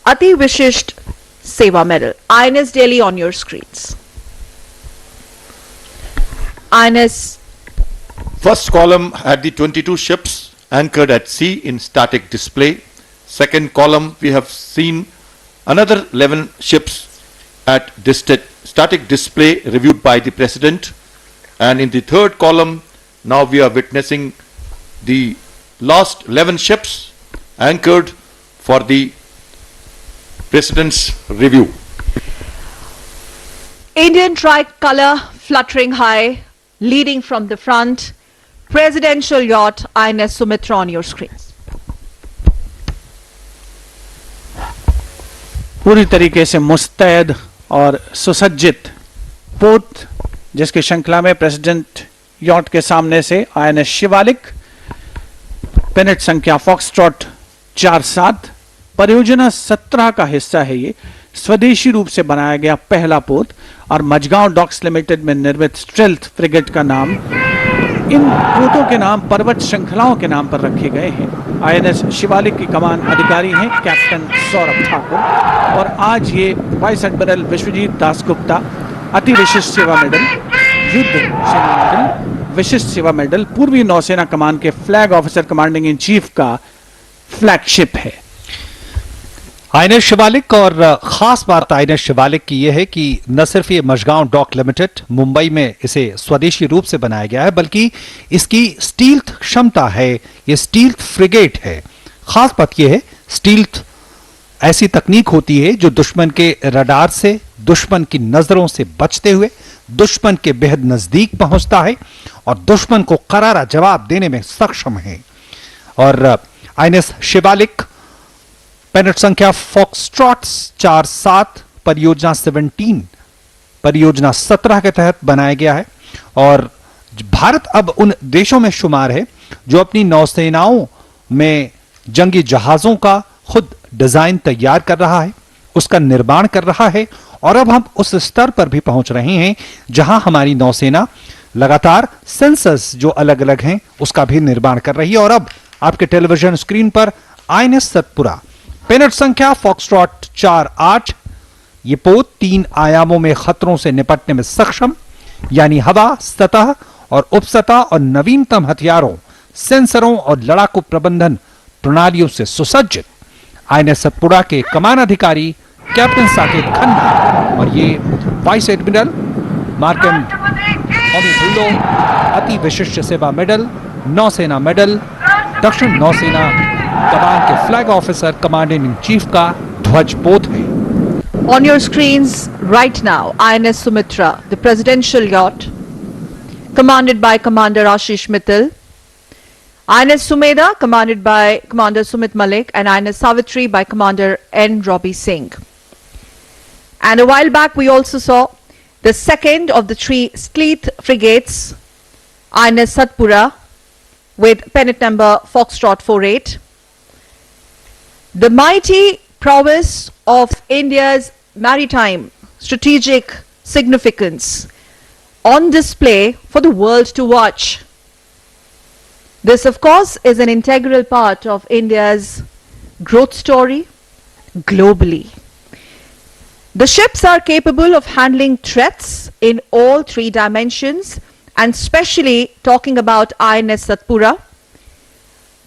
Ati Vishisht Seva Medal. INS Delhi on your screens. INS First column had the 22 ships anchored at sea in static display. Second column we have seen another 11 ships at static display reviewed by the President. And in the third column now we are witnessing the last 11 ships anchored for the President's review. Indian tricolour fluttering high, leading from the front, presidential yacht INS Sumitra on your screens. पूरी तरीके से मुस्तैद और सुसज्जित पोत जिसकी श्रृंखला में प्रेसिडेंट यॉट के सामने से आईएनएस शिवालिक, पेनेट संख्या फॉक्सट्रॉट 47, परियोजना 17 का हिस्सा है। ये स्वदेशी रूप से बनाया गया पहला पोत और मजगांव डॉक्स लिमिटेड में निर्मित स्ट्रेल्थ फ्रिगेट का नाम, इन पोतों के नाम पर्वत श्रृंखलाओं के नाम पर रखे गए हैं। आईएनएस शिवालिक की कमान अधिकारी हैं कैप्टन सौरभ ठाकुर और आज ये वाइस एडमिरल विश्वजीत दासगुप्ता अति विशिष्ट सेवा मेडल, युद्ध सेवा मेडल, विशिष्ट सेवा मेडल, पूर्वी नौसेना कमान के flag officer commanding in chief का फ्लैगशिप है। आईएनएस शिवालिक, और खास बात आईएनएस शिवालिक की यह है कि न सिर्फ ये मजगांव डॉक लिमिटेड मुंबई में इसे स्वदेशी रूप से बनाया गया है, बल्कि इसकी स्टील्थ क्षमता है, ये स्टील्थ फ्रिगेट है। खास बात यह है, स्टील्थ ऐसी तकनीक होती है जो दुश्मन के रडार से, दुश्मन की नजरों से बचते हुए दुश्मन के बेहद नजदीक पहुंचता है और दुश्मन को करारा जवाब देने में सक्षम है। और आईएनएस शिवालिक पेनेट संख्या फॉक्सट्रॉट 47, परियोजना 17, परियोजना 17 के तहत बनाया गया है। और भारत अब उन देशों में शुमार है जो अपनी नौसेनाओं में जंगी जहाजों का खुद डिजाइन तैयार कर रहा है, उसका निर्माण कर रहा है। और अब हम उस स्तर पर भी पहुंच रहे हैं जहां हमारी नौसेना लगातार सेंसर्स जो अलग अलग हैं उसका भी निर्माण कर रही है। और अब आपके टेलीविजन स्क्रीन पर आईएनएस सतपुरा, पेनेट संख्या फॉक्सट्रॉट 48, ये पोत 3 आयामों में खतरों से निपटने में सक्षम, यानी हवा, सतह और उपसतह और नवीनतम हथियारों, सेंसरों और लड़ाकू प्रबंधन प्रणालियों से सुसज्जित आईएनएस सतपुरा के कमान अधिकारी कैप्टन साकेत खन्ना और ये वाइस एडमिरल मार्कन ओमिबुलो, अति विशिष्ट सेवा मेडल, नौसेना मेडल, दक्षिण नौसेना कमान के flag officer commanding in chief का ध्वज पोत है। On your screens right now, INS Sumitra, the presidential yacht, commanded by Commander Ashish Mittal, INS Sumedha, commanded by Commander Sumit Malik, and INS Savitri by Commander N. Robbie Singh. And a while back we also saw the second of the 3 Sleeth frigates, INS Satpura, with pennant number Foxtrot 48. The mighty prowess of India's maritime strategic significance on display for the world to watch. This, of course, is an integral part of India's growth story globally. The ships are capable of handling threats in all 3 dimensions, and especially talking about INS Satpura,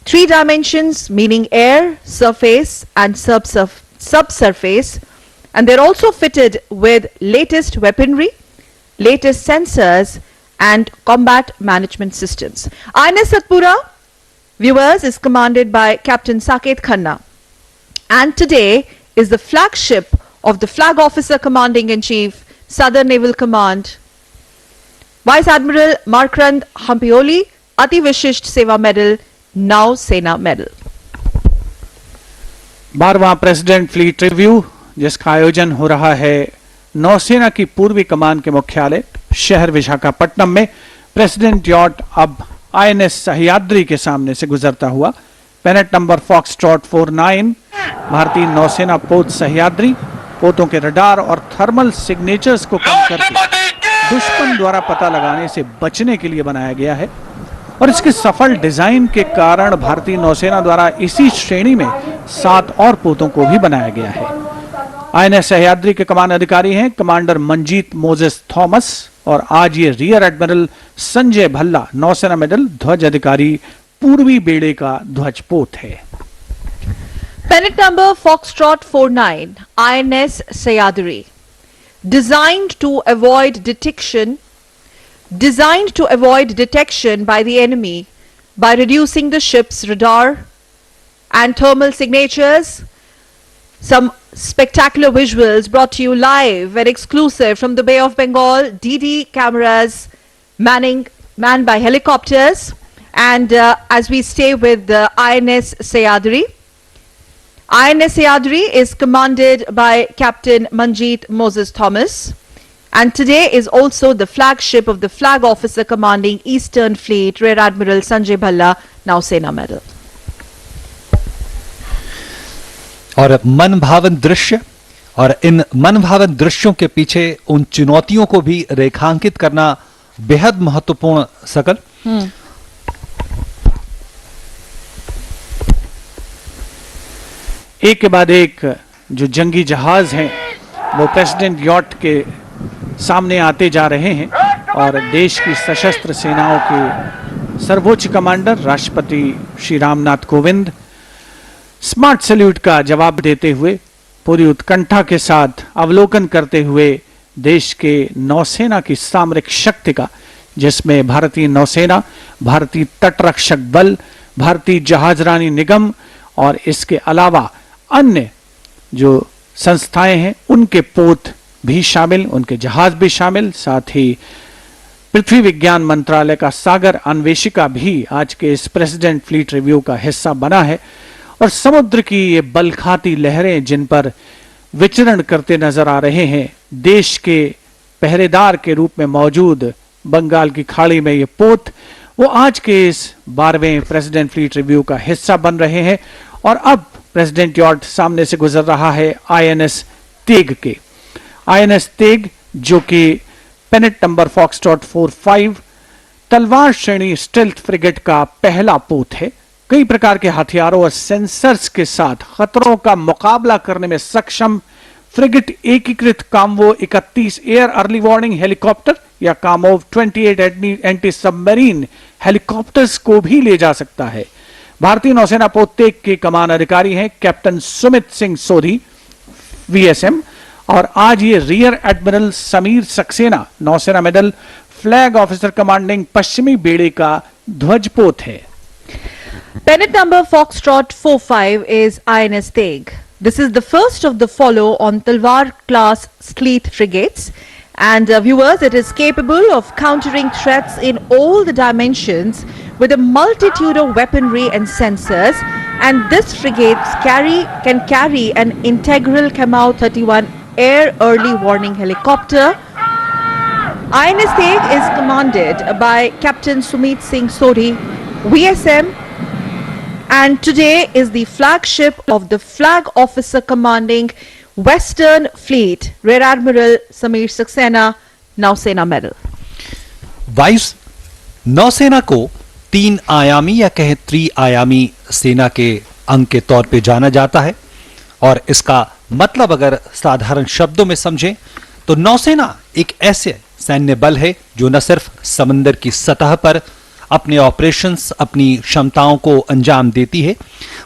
3 dimensions meaning air, surface and subsurface, and they're also fitted with latest weaponry, latest sensors and combat management systems. INS Satpura, viewers, is commanded by Captain Saket Khanna, and today is the flagship of the Flag Officer Commanding in Chief, Southern Naval Command, Vice Admiral Markrand Hampioli, Ati Vishisht Seva Medal, Now Sena Medal. 12वां president fleet review, जिसका आयोजन हो रहा है नौसेना की पूर्वी कमान के मुख्यालय शहर विशाखापट्टनम में। प्रेसिडेंट यॉट अब आईएनएस सह्याद्री के सामने से गुजरता हुआ पेनेट नंबर फॉक्सट्रॉट 49, भारतीय नौसेना पोत सह्याद्री, पोतों के रडार और थर्मल सिग्नेचर्स को कम करके दुश्मन द्वारा पता लगाने से बचने के लिए बनाया गया है। और इसके सफल डिजाइन के कारण भारतीय नौसेना द्वारा इसी श्रेणी में 7 और पोतों को भी बनाया गया है। आईएनएस सह्याद्री के कमान अधिकारी हैं कमांडर मंजीत मोजेस थॉमस और आज ये रियर एडमिरल संजय भल्ला, नौसेना मेडल ध्वज अधिकारी, पूर्वी बेड़े का ध्वज पोत है। Pennant number Foxtrot 49, INS Sayadri, designed to avoid detection by the enemy by reducing the ship's radar and thermal signatures. Some spectacular visuals brought to you live and exclusive from the Bay of Bengal. DD cameras manned by helicopters. And as we stay with the INS Sayadri. INS Sayadri is commanded by Captain Manjeet Moses Thomas. And today is also the flagship of the Flag Officer commanding Eastern Fleet, Rear Admiral Sanjay Bhalla, Nausena Medal. और मनभावन दृश्य और इन मनभावन दृश्यों के पीछे उन चुनौतियों को भी रेखांकित करना बेहद महत्वपूर्ण सकल। एक के बाद एक जो जंगी जहाज हैं वो प्रेसिडेंट यॉट के सामने आते जा रहे हैं और देश की सशस्त्र सेनाओं के सर्वोच्च कमांडर राष्ट्रपति श्री रामनाथ कोविंद स्मार्ट सैल्यूट का जवाब देते हुए पूरी उत्कंठा के साथ अवलोकन करते हुए देश के नौसेना की सामरिक शक्ति का, जिसमें भारतीय नौसेना, भारतीय तटरक्षक बल, भारतीय जहाजरानी निगम और इसके अलावा अन्य जो संस्थाएं हैं उनके पोत भी शामिल, उनके जहाज भी शामिल, साथ ही पृथ्वी विज्ञान मंत्रालय का सागर अन्वेषिका भी आज के इस प्रेसिडेंट फ्लीट रिव्यू का हिस्सा बना है। और समुद्र की ये बलखाती लहरें जिन पर विचरण करते नजर आ रहे हैं, देश के पहरेदार के रूप में मौजूद बंगाल की खाड़ी में ये पोत, वो आज के इस 12वें प्रेसिडेंट फ्लीट रिव्यू का हिस्सा बन रहे हैं। और अब प्रेसिडेंट यॉट सामने से गुजर रहा है आईएनएस तेग के। आईएनएस तेग जो कि पेनेट नंबर फॉक्सट्रॉट 45 तलवार श्रेणी स्टेल्थ फ्रिगेट का पहला पोत है। कई प्रकार के हथियारों और सेंसर्स के साथ खतरों का मुकाबला करने में सक्षम फ्रिगेट एकीकृत कामवो 31 एयर अर्ली वार्निंग हेलीकॉप्टर या कामोव 28 एंटी सबमरीन हेलीकॉप्टर्स को भी ले जा सकता है। भारतीय नौसेना पोत तेग के कमान अधिकारी हैं कैप्टन सुमित सिंह सोधी वीएसएम, और आज ये रियर एडमिरल समीर सक्सेना नौसेना मेडल फ्लैग ऑफिसर कमांडिंग पश्चिमी बेड़े का ध्वजपोत है। Pennant number Foxtrot 45 is INS Teg. This is the first of the follow on Talwar class Sleeth frigates. And viewers, it is capable of countering threats in all the dimensions with a multitude of weaponry and sensors. And this frigate can carry an integral Kamau 31 air early warning helicopter. INS Teg is commanded by Captain Sumit Singh Sodhi, VSM. And today is the flagship of the Flag Officer commanding Western Fleet, Rear Admiral Samir Saxena, Nausena Medal. वायुस नौसेना को 3 आयामी या कहें त्रि-आयामी सेना के अंग के तौर पे जाना जाता है। और इसका मतलब अगर साधारण शब्दों में समझें तो नौसेना एक ऐसे सैन्य बल है जो न सिर्फ समंदर की सतह पर अपने ऑपरेशंस, अपनी क्षमताओं को अंजाम देती है,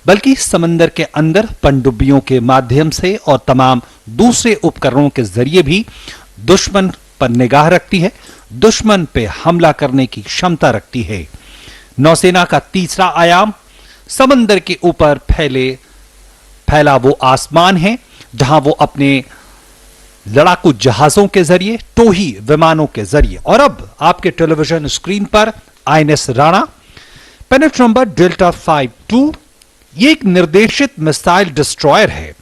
बल्कि समंदर के अंदर पनडुब्बियों के माध्यम से और तमाम दूसरे उपकरणों के जरिए भी दुश्मन पर निगाह रखती है, दुश्मन पे हमला करने की क्षमता रखती है। नौसेना का तीसरा आयाम समंदर के ऊपर फैला वो आसमान है जहां वो अपने लड़ाकू जहाजों के जरिए, टोही विमानों के जरिए, और अब आपके टेलीविजन स्क्रीन पर आईएनएस राणा पेनेट नंबर डेल्टा 52, ये एक निर्देशित मिसाइल डिस्ट्रॉयर है।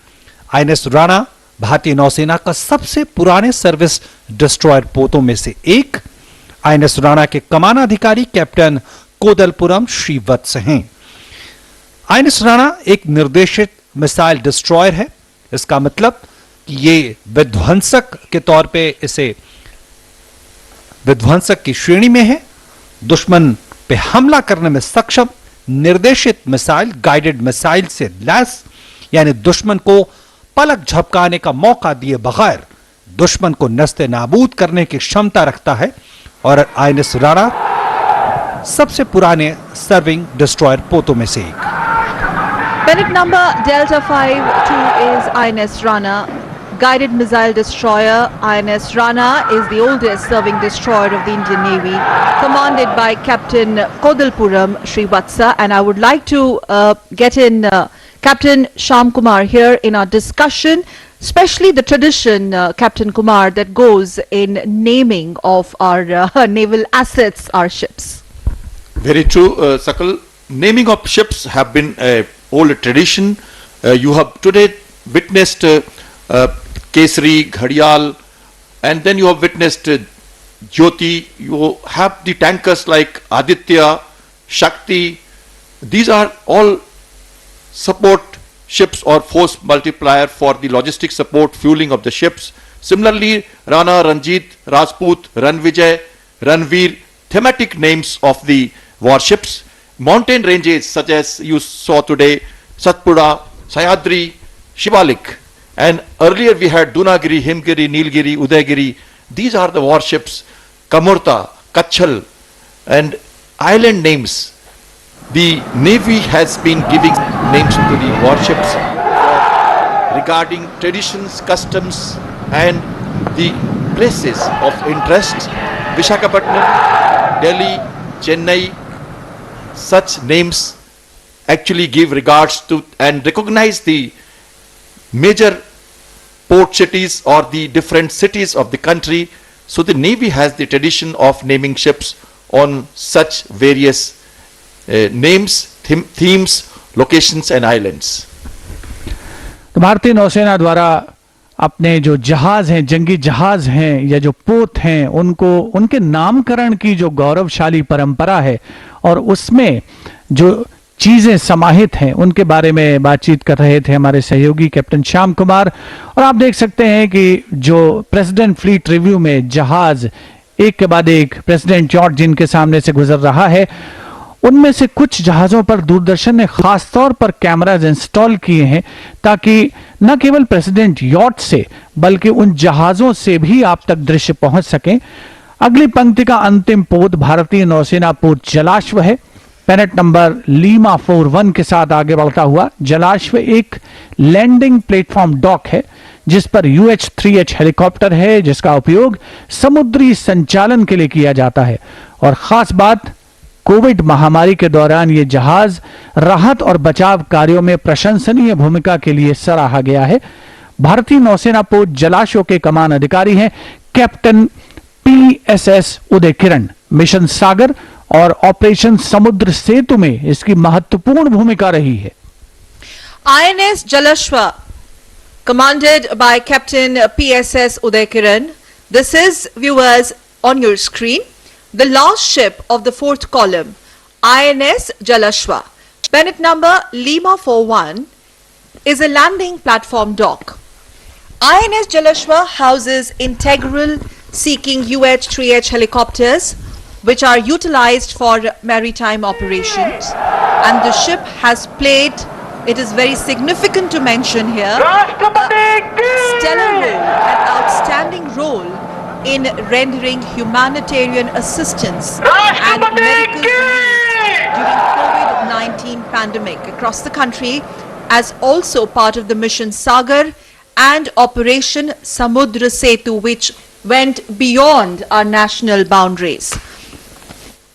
आईएनएस राणा भारतीय नौसेना का सबसे पुराने सर्विस डिस्ट्रॉयर पोतों में से एक। आईएनएस राणा के कमानाधिकारी कैप्टन कोदलपुरम श्रीवत्स हैं। आईएनएस राणा एक निर्देशित मिसाइल डिस्ट्रॉयर है। इसका मतलब कि ये विध्वंसक के तौर पे इसे विध्वंसक की श्रेणी में है, दुश्मन पे हमला करने में सक्षम निर्देशित मिसाइल, गाइडेड मिसाइल से लैस, यानी दुश्मन को पलक झपकाने का मौका दिए बगैर दुश्मन को नस्ते नाबूद करने की क्षमता रखता है। और आईएनएस राणा सबसे पुराने सर्विंग डिस्ट्रॉयर पोतों में से एक। Pennant number Delta 52 is INS Rana. guided missile destroyer INS Rana is the oldest serving destroyer of the Indian Navy, commanded by Captain Kodalpuram Srivatsa. And I would like to get in Captain Shyam Kumar here in our discussion, especially the tradition, Captain Kumar, that goes in naming of our naval assets, our ships. Very true, Sakal. Naming of ships have been a old tradition. You have today witnessed Kesari, Ghadial, and then you have witnessed Jyoti. You have the tankers like Aditya, Shakti. These are all support ships or force multiplier for the logistic support fueling of the ships. Similarly, Rana, Ranjit, Rajput, Ranvijay, Ranveer, thematic names of the warships. Mountain ranges such as you saw today, Satpura, Sayadri, Shivalik, and earlier we had Dunagiri, Himgiri, Nilgiri, Udaygiri. These are the warships. Kamurta, Kachal, and island names. The Navy has been giving names to the warships regarding traditions, customs, and the places of interest. Visakhapatnam, Delhi, Chennai, such names actually give regards to and recognize the major port cities or the different cities of the country. So the Navy has the tradition of naming ships on such various names, themes, locations and islands. तो भारतीय नौसेना द्वारा अपने जो जहाज हैं, जंगी जहाज हैं या जो पोत हैं, उनको उनके नामकरण की जो गौरवशाली परंपरा है और उसमें जो चीजें समाहित हैं उनके बारे में बातचीत कर रहे थे हमारे सहयोगी कैप्टन श्याम कुमार। और आप देख सकते हैं कि जो प्रेसिडेंट फ्लीट रिव्यू में जहाज एक के बाद एक प्रेसिडेंट यॉट जिनके सामने से गुजर रहा है, उनमें से कुछ जहाजों पर दूरदर्शन ने खास तौर पर कैमराज इंस्टॉल किए हैं ताकि न केवल प्रेसिडेंट यॉट से बल्कि उन जहाजों से भी आप तक दृश्य पहुंच सकें। अगली पंक्ति का अंतिम पोत भारतीय नौसेना पोत जलाश्व है। पेनेट नंबर लीमा 41 के साथ आगे बढ़ता हुआ जलाश्व एक लैंडिंग प्लेटफॉर्म डॉक है जिस पर UH-3H हेलीकॉप्टर है जिसका उपयोग समुद्री संचालन के लिए किया जाता है। और खास बात, कोविड महामारी के दौरान ये जहाज राहत और बचाव कार्यों में प्रशंसनीय भूमिका के लिए सराहा गया है। भारतीय नौसेना पोत जलाश्व के कमान अधिकारी हैं कैप्टन PSS उदय किरण। मिशन सागर और ऑपरेशन समुद्र सेतु में इसकी महत्वपूर्ण भूमिका रही है। INS Jalashwa, commanded by Captain PSS Uday Kiran. This is, viewers, on your screen, the last ship of the fourth column, INS Jalashwa. Bennett number Lima 41 is a landing platform dock. INS Jalashwa houses integral seeking UH-3H helicopters which are utilized for maritime operations, and the ship has played, it is very significant to mention here, a stellar role, an outstanding role in rendering humanitarian assistance and medical relief during COVID-19 pandemic across the country, as also part of the mission Sagar and Operation Samudra Setu, which went beyond our national boundaries.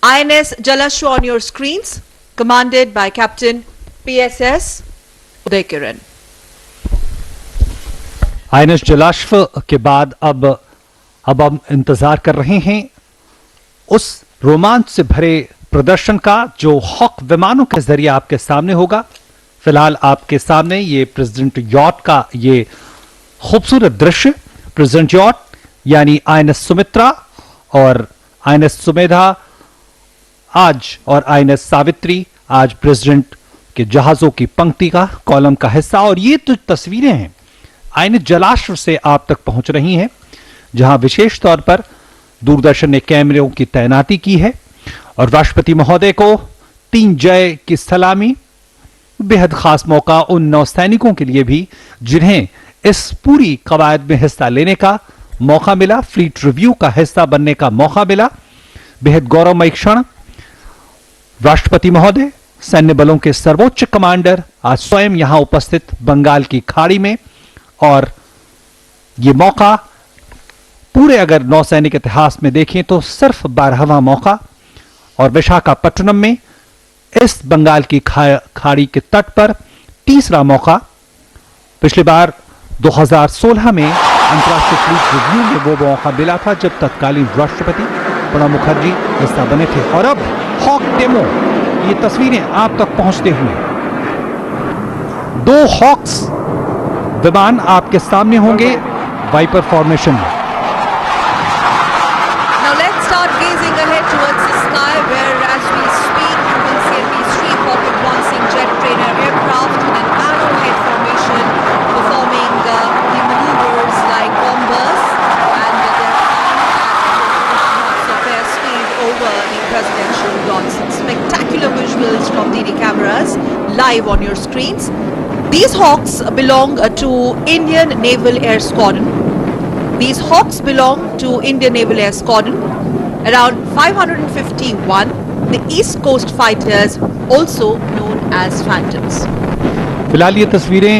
INS Jalashwa on your screens, commanded by Captain PSS Uday Kiran. INS Jalashwa के बाद अब हम इंतजार कर रहे हैं उस रोमांच से भरे प्रदर्शन का जो हॉक विमानों के जरिए आपके सामने होगा। फिलहाल आपके सामने ये प्रेसिडेंट यॉट का ये खूबसूरत दृश्य, प्रेसिडेंट यॉट यानी INS सुमित्रा और INS सुमेधा आज और INS सावित्री आज प्रेसिडेंट के जहाजों की पंक्ति का कॉलम का हिस्सा। और ये तो तस्वीरें हैं INS जलाश्व से आप तक पहुंच रही हैं जहां विशेष तौर पर दूरदर्शन ने कैमरों की तैनाती की है और राष्ट्रपति महोदय को 3 जय की सलामी। बेहद खास मौका उन नौसैनिकों के लिए भी जिन्हें इस पूरी कवायद में हिस्सा लेने का मौका मिला, फ्लीट रिव्यू का हिस्सा बनने का मौका मिला। बेहद गौरवमय क्षण। राष्ट्रपति महोदय, सैन्य बलों के सर्वोच्च कमांडर आज स्वयं यहां उपस्थित बंगाल की खाड़ी में और ये मौका पूरे अगर नौसैनिक इतिहास में देखें तो सिर्फ 12वां मौका, और विशाखापट्टनम में इस बंगाल की खाड़ी के तट पर तीसरा मौका। पिछली बार 2016 में अंतर्राष्ट्रीय फ्लीट रिव्यू में वो मौका मिला था जब तत्कालीन राष्ट्रपति प्रणब मुखर्जी हिस्सा बने थे। और अब हॉक डेमो, ये तस्वीरें आप तक पहुंचते हुए 2 हॉक्स विमान आपके सामने होंगे वाइपर फॉर्मेशन में। Now let's start gazing ahead towards the sky, where as we speak you will see at least 3 Hawk advancing jet trainer aircraft in an arrowhead formation performing the maneuvers like bombers, and they're flying at of airspeed over the presidential yachts. Spectacular visuals from DD cameras live on your screens. These Hawks belong to Indian Naval Air Squadron. These Hawks belong to Indian Naval Air Squadron, around 551, the East Coast fighters, also known as Phantoms. फिलहाल ये तस्वीरें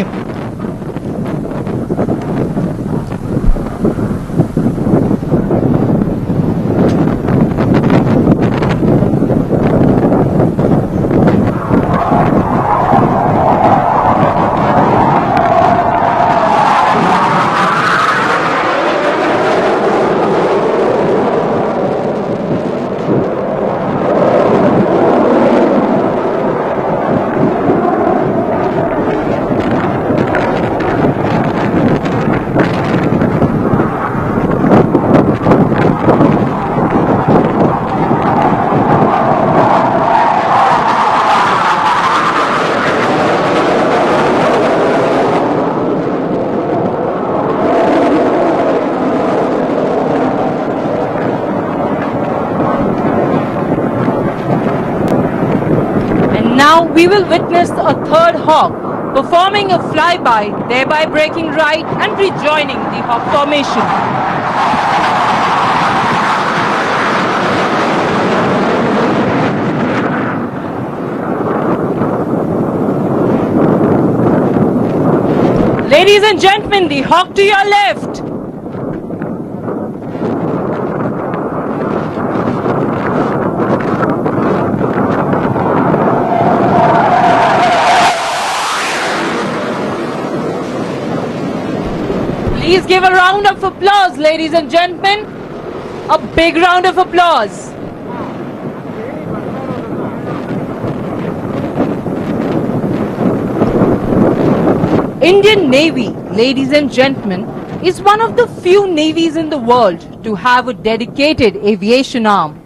Now we will witness a third Hawk performing a flyby, thereby breaking right and rejoining the Hawk formation. Ladies and gentlemen, the Hawk to your left. Please give a round of applause, ladies and gentlemen. A big round of applause. Indian Navy, ladies and gentlemen, is one of the few navies in the world to have a dedicated aviation arm.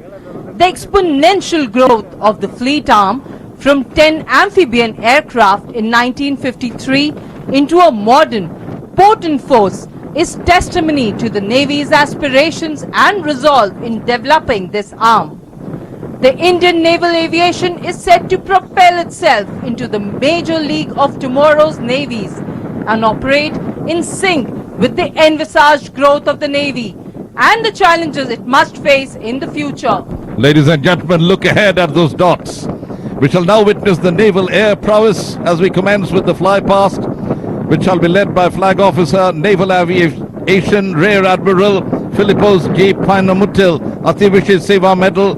The exponential growth of the fleet arm from 10 amphibian aircraft in 1953 into a modern, potent force is testimony to the Navy's aspirations and resolve in developing this arm. The Indian naval aviation is set to propel itself into the major league of tomorrow's navies and operate in sync with the envisaged growth of the Navy and the challenges it must face in the future. Ladies and gentlemen, look ahead at those dots. We shall now witness the naval air prowess as we commence with the fly past, which shall be led by Flag Officer, Naval Aviation Rear Admiral Philippos J. Painamutil, Ativishi Seva Medal,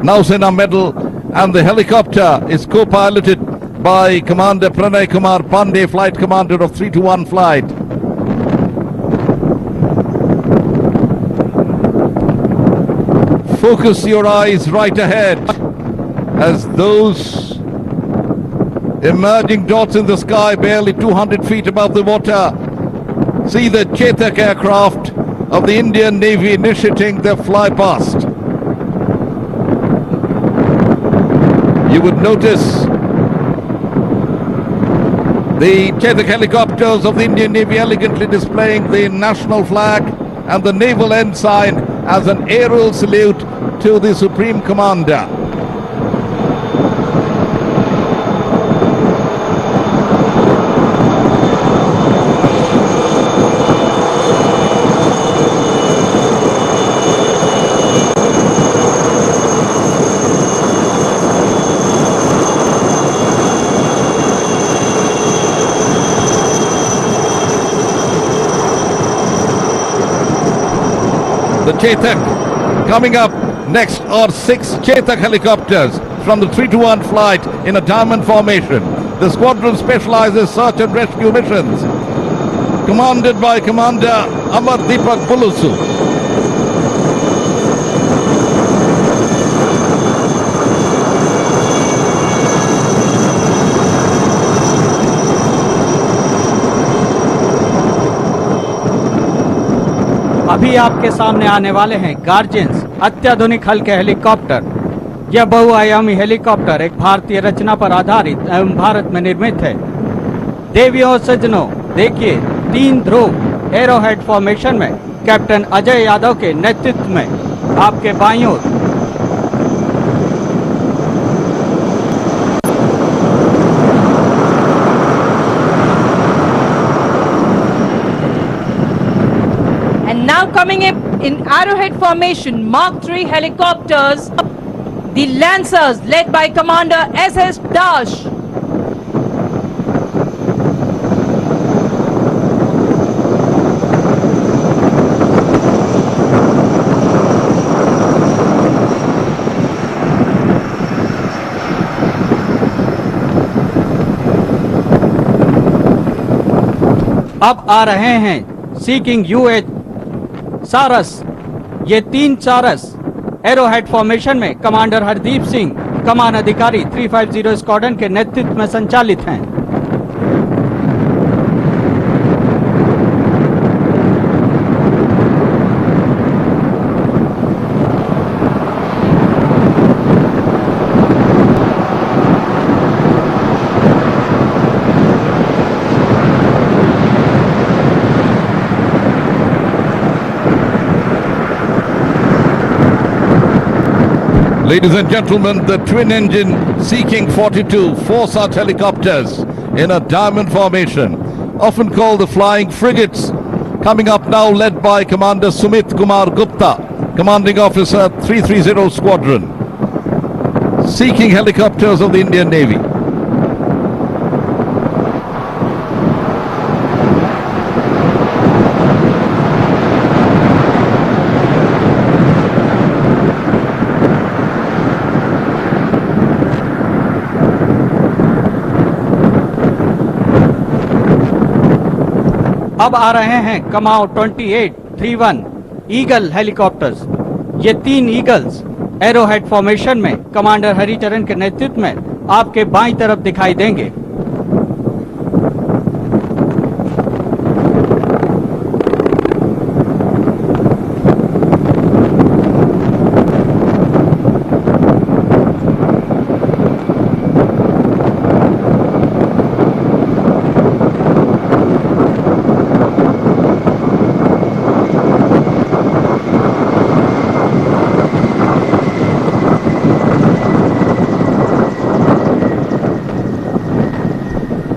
Nausena Medal, and the helicopter is co-piloted by Commander Pranay Kumar Pandey, Flight Commander of 321 Flight. Focus your eyes right ahead as those emerging dots in the sky, barely 200 feet above the water, see the Chetak aircraft of the Indian Navy initiating their fly past. You would notice the Chetak helicopters of the Indian Navy elegantly displaying the national flag and the naval ensign as an aerial salute to the Supreme Commander. The Chetak. Coming up next are 6 Chetak helicopters from the 3-1 flight in a diamond formation. The squadron specializes search and rescue missions. Commanded by Commander Amar Deepak Bulusu. अभी आपके सामने आने वाले हैं guardians अत्याधुनिक हल्के helicopter. यह बहुआयामी हेलीकॉप्टर एक भारतीय रचना पर आधारित एवं भारत में निर्मित है। देवियों और सज्जनों, देखिए 3 ध्रुव एरोहेड फॉर्मेशन में कैप्टन अजय यादव के नेतृत्व में आपके बाईं ओर And now coming up in arrowhead formation, Mark III helicopters, the Lancers led by Commander SS Dash. अब आ रहे हैं सीकिंग UH सारस। ये 3 सारस एरोहेड फॉर्मेशन में कमांडर हरदीप सिंह, कमान अधिकारी 350 स्क्वाड्रन के नेतृत्व में संचालित हैं। Ladies and gentlemen, the twin-engine Sea-King 42, 4 such helicopters in a diamond formation, often called the flying frigates. Coming up now, led by Commander Sumit Kumar Gupta, Commanding Officer 330 Squadron. Sea-King helicopters of the Indian Navy. अब आ रहे हैं कमाओ 2831 eagle helicopters. ये 3 eagles arrowhead formation में commander Haricharan के नेतृत्व में आपके बाईं तरफ दिखाई देंगे।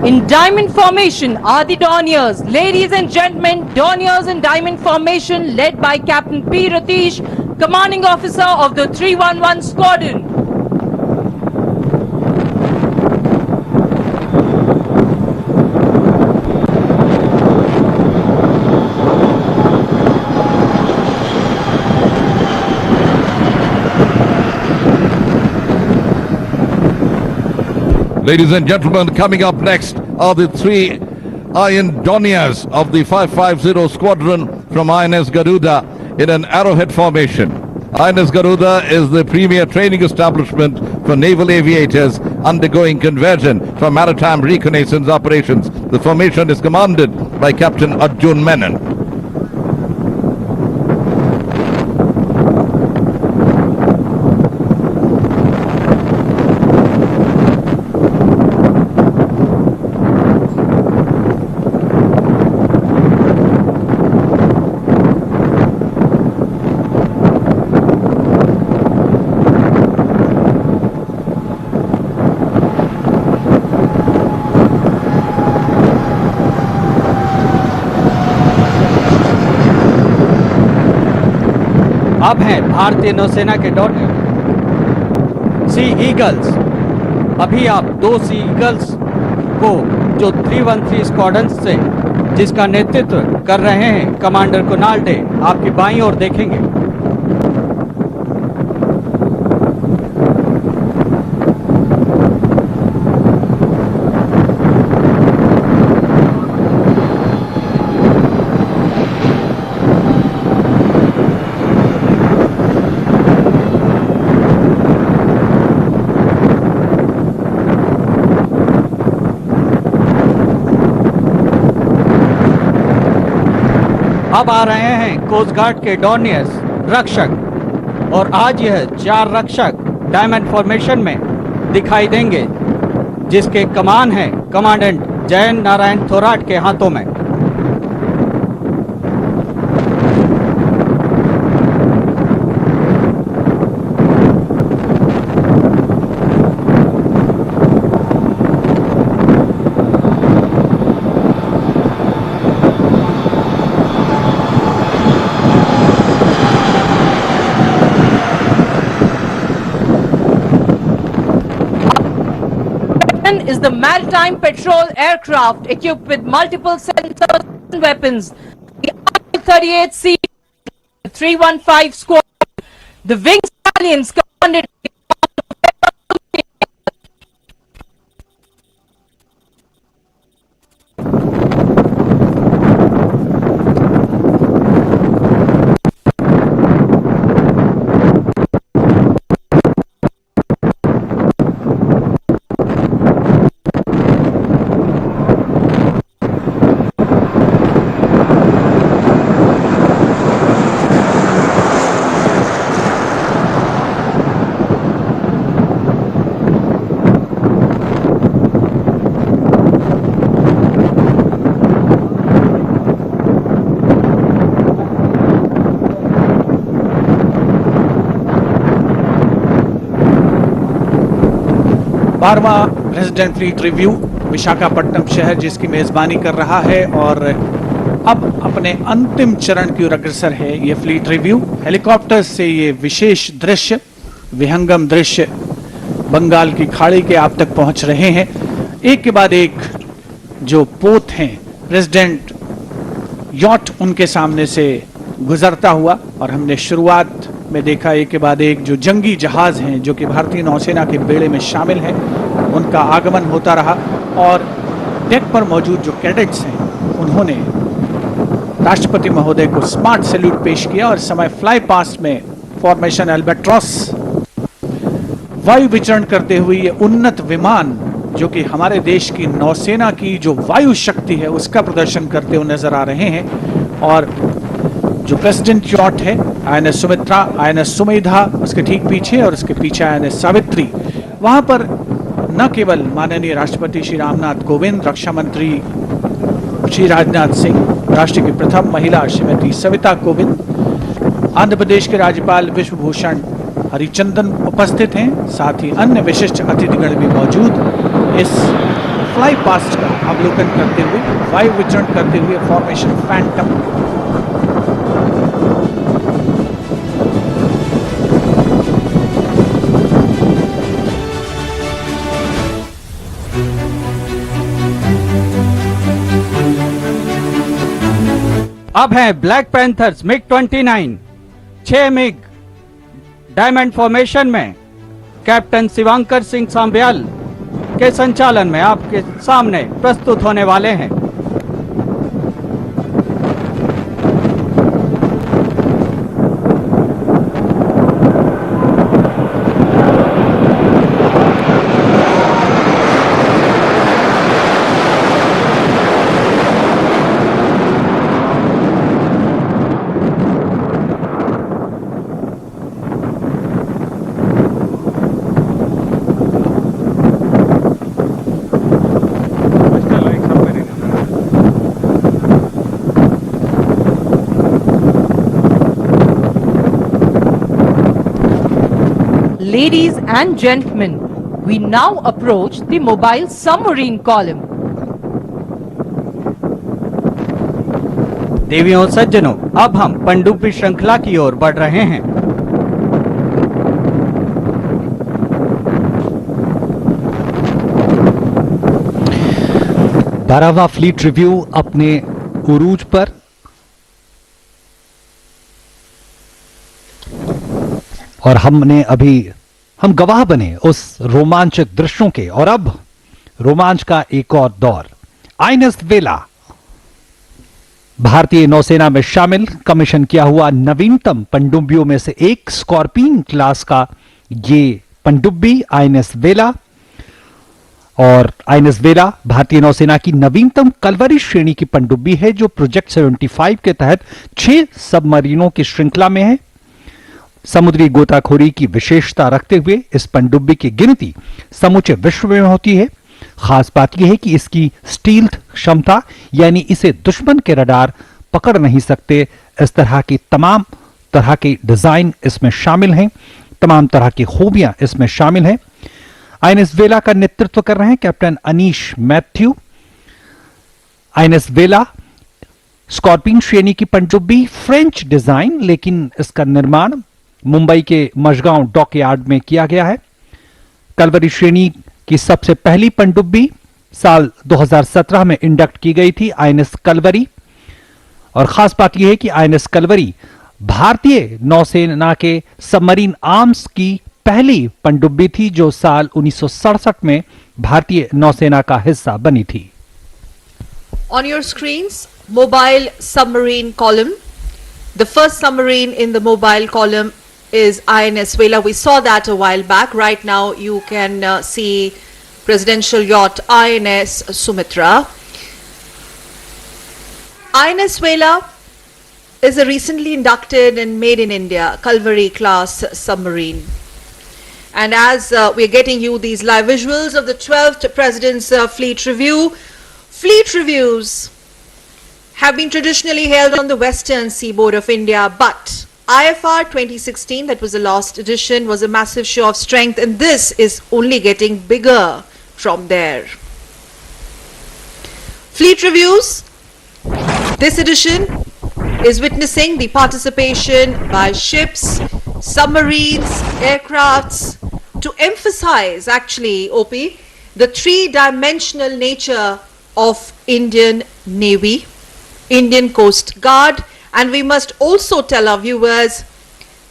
In diamond formation are the Dorniers. Ladies and gentlemen, Dorniers in diamond formation led by Captain P. Ratish, Commanding Officer of the 311 Squadron. Ladies and gentlemen, coming up next are the 3 Iron Dorniers of the 550 Squadron from INS Garuda in an arrowhead formation. INS Garuda is the premier training establishment for naval aviators undergoing conversion for maritime reconnaissance operations. The formation is commanded by Captain Arjun Menon. अब हैं भारतीय नौसेना के Dornier सी eagles. अभी आप 2 सी eagles को जो 313 squadron से जिसका नेतृत्व कर रहे हैं कमांडर कुणाल डे आपकी बाईं ओर देखेंगे। अब आ रहे हैं कोस्ट गार्ड के डॉर्नियर्स रक्षक और आज यह 4 रक्षक डायमंड फॉर्मेशन में दिखाई देंगे, जिसके कमान है कमांडेंट जयन नारायण थोराट के हाथों में। Is the maritime patrol aircraft equipped with multiple sensors and weapons. The I-38C 315 squad, the wing battalions commanded बारहवां प्रेसिडेंट फ्लीट रिव्यू विशाखापट्टनम शहर जिसकी मेजबानी कर रहा है और अब अपने अंतिम चरण की ओर अग्रसर है ये फ्लीट रिव्यू। हेलीकॉप्टर से ये विशेष दृश्य, विहंगम दृश्य बंगाल की खाड़ी के आप तक पहुंच रहे हैं। एक के बाद एक जो पोत हैं प्रेसिडेंट यॉट उनके सामने से गुजरता हुआ और हमने शुरुआत में देखा एक के बाद एक जो जंगी जहाज हैं जो कि भारतीय नौसेना के बेड़े में शामिल हैं, उनका आगमन होता रहा और डेक पर मौजूद जो कैडेट्स हैं उन्होंने राष्ट्रपति महोदय को स्मार्ट सैल्यूट पेश किया और समय फ्लाई पास्ट में फॉर्मेशन एल्बेट्रॉस वायु विचरण करते हुए ये उन्नत विमान जो कि हमारे देश की नौसेना की जो वायु शक्ति है उसका प्रदर्शन करते हुए नजर आ रहे हैं। और जो प्रेसिडेंट यॉट है INS सुमित्रा, INS सुमेधा उसके ठीक पीछे और उसके पीछे INS सावित्री, वहां पर न केवल माननीय राष्ट्रपति श्री रामनाथ कोविंद, रक्षा मंत्री श्री राजनाथ सिंह, राष्ट्र की प्रथम महिला श्रीमती सविता कोविंद, आंध्र प्रदेश के राज्यपाल विश्वभूषण हरिचंदन उपस्थित हैं, साथ ही अन्य विशिष्ट अतिथिगण भी मौजूद इस फ्लाई पास्ट का अवलोकन करते हुए, वायु विचरण करते हुए फॉर्मेशन फैंटम। अब है black panthers MiG 29, 6 MiG diamond formation में कैप्टन शिवांकर सिंह सांब्याल के संचालन में आपके सामने प्रस्तुत होने वाले हैं। Ladies and gentlemen, we now approach the mobile submarine column. देवियों सज्जनों, अब हम पनडुब्बी श्रृंखला की ओर बढ़ रहे हैं। बारहवां फ्लीट रिव्यू अपने उरूज पर और हम गवाह बने उस रोमांचक दृश्यों के। और अब रोमांच का एक और दौर। INS वेला भारतीय नौसेना में शामिल कमीशन किया हुआ नवीनतम पनडुब्बियों में से एक स्कॉर्पियन क्लास का ये पनडुब्बी INS वेला और आईएनएस वेला भारतीय नौसेना की नवीनतम कलवरी श्रेणी की पनडुब्बी है जो प्रोजेक्ट 75 के तहत 6 सबमरीनों की श्रृंखला में है। समुद्री गोताखोरी की विशेषता रखते हुए इस पनडुब्बी की गिनती समूचे विश्व में होती है। खास बात यह है कि इसकी स्टील्थ क्षमता यानी इसे दुश्मन के रडार पकड़ नहीं सकते, इस तरह की तमाम तरह के डिजाइन इसमें शामिल हैं, तमाम तरह की खूबियां इसमें शामिल हैं। आईएनएस वेला का नेतृत्व कर रहे हैं कैप्टन अनीश मैथ्यू। आईएनएस वेला स्कॉर्पियन श्रेणी की पनडुब्बी, फ्रेंच डिजाइन, लेकिन इसका निर्माण मुंबई के मशगांव डॉकयार्ड में किया गया है। कलवरी श्रेणी की सबसे पहली पनडुब्बी साल 2017 में इंडक्ट की गई थी, आईएनएस कलवरी। और खास बात यह है कि आईएनएस कलवरी भारतीय नौसेना के सबमरीन आर्म्स की पहली पनडुब्बी थी जो साल 1967 में भारतीय नौसेना का हिस्सा बनी थी। On your screens, mobile submarine column. The first submarine in the mobile column is INS Vela. We saw that a while back. Right now you can see presidential yacht INS Sumitra. INS Vela is a recently inducted and made in India Kalvari class submarine. And as we're getting you these live visuals of the 12th President's Fleet Review, Fleet Reviews have been traditionally held on the western seaboard of India, but IFR 2016, that was the last edition, was a massive show of strength, and this is only getting bigger from there. Fleet Reviews, this edition is witnessing the participation by ships, submarines, aircrafts, to emphasize actually, OP, the three-dimensional nature of Indian Navy, Indian Coast Guard, and we must also tell our viewers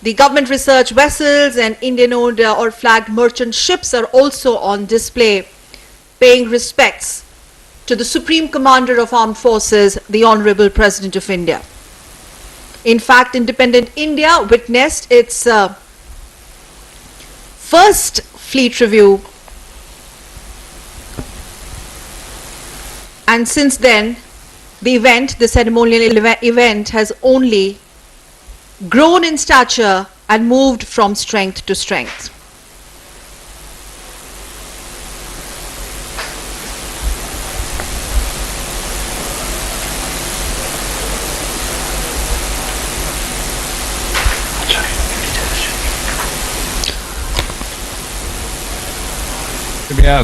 the government research vessels and Indian-owned or flagged merchant ships are also on display, paying respects to the Supreme Commander of Armed Forces, the Honorable President of India. In fact, independent India witnessed its first fleet review, and since then the ceremonial event has only grown in stature and moved from strength to strength.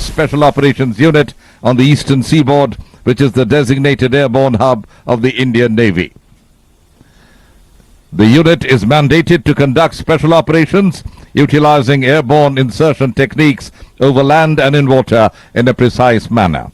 Special Operations Unit on the eastern seaboard, which is the designated airborne hub of the Indian Navy. The unit is mandated to conduct special operations utilizing airborne insertion techniques over land and in water in a precise manner.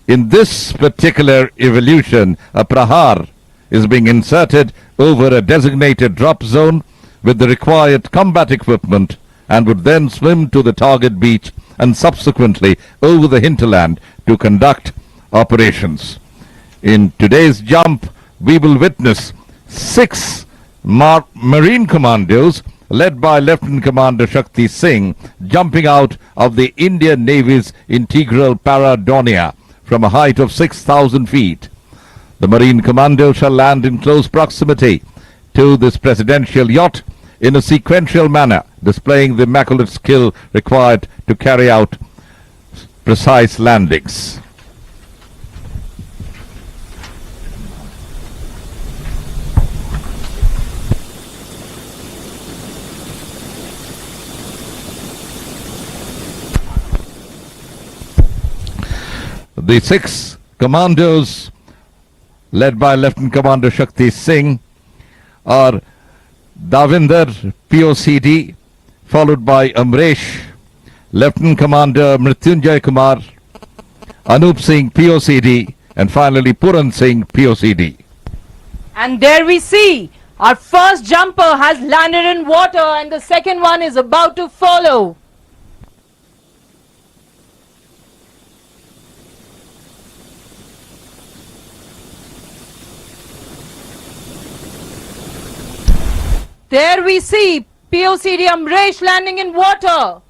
In this particular evolution, a prahar is being inserted over a designated drop zone with the required combat equipment and would then swim to the target beach and subsequently over the hinterland to conduct operations. In today's jump, we will witness 6 Marine Commandos led by Lieutenant Commander Shakti Singh jumping out of the Indian Navy's integral Paradonia from a height of 6,000 feet. The Marine Commando shall land in close proximity to this presidential yacht in a sequential manner, displaying the immaculate skill required to carry out precise landings. The 6 commandos led by Lieutenant Commander Shakti Singh are Davinder POCD, followed by Amresh, Lieutenant Commander Mrityunjay Kumar, Anup Singh POCD, and finally Puran Singh POCD. And there we see our first jumper has landed in water and the second one is about to follow. There we see POCD Amresh landing in water.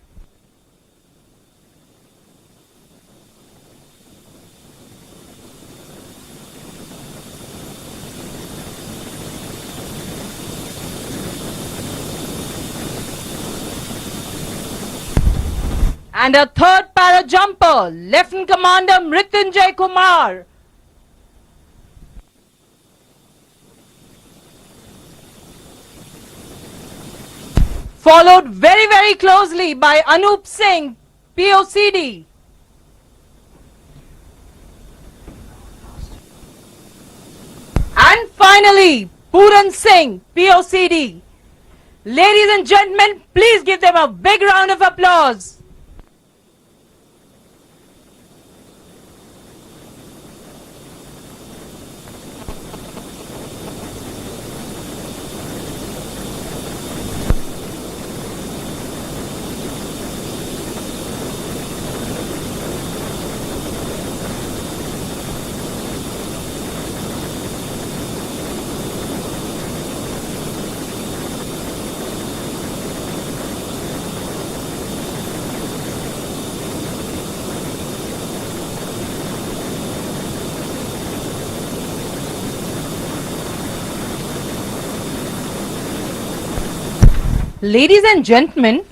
And a third para jumper, Lieutenant Commander Mrityunjay Kumar. Followed very closely by Anup Singh, POCD. And finally, Puran Singh, POCD. Ladies and gentlemen, please give them a big round of applause. Ladies and gentlemen,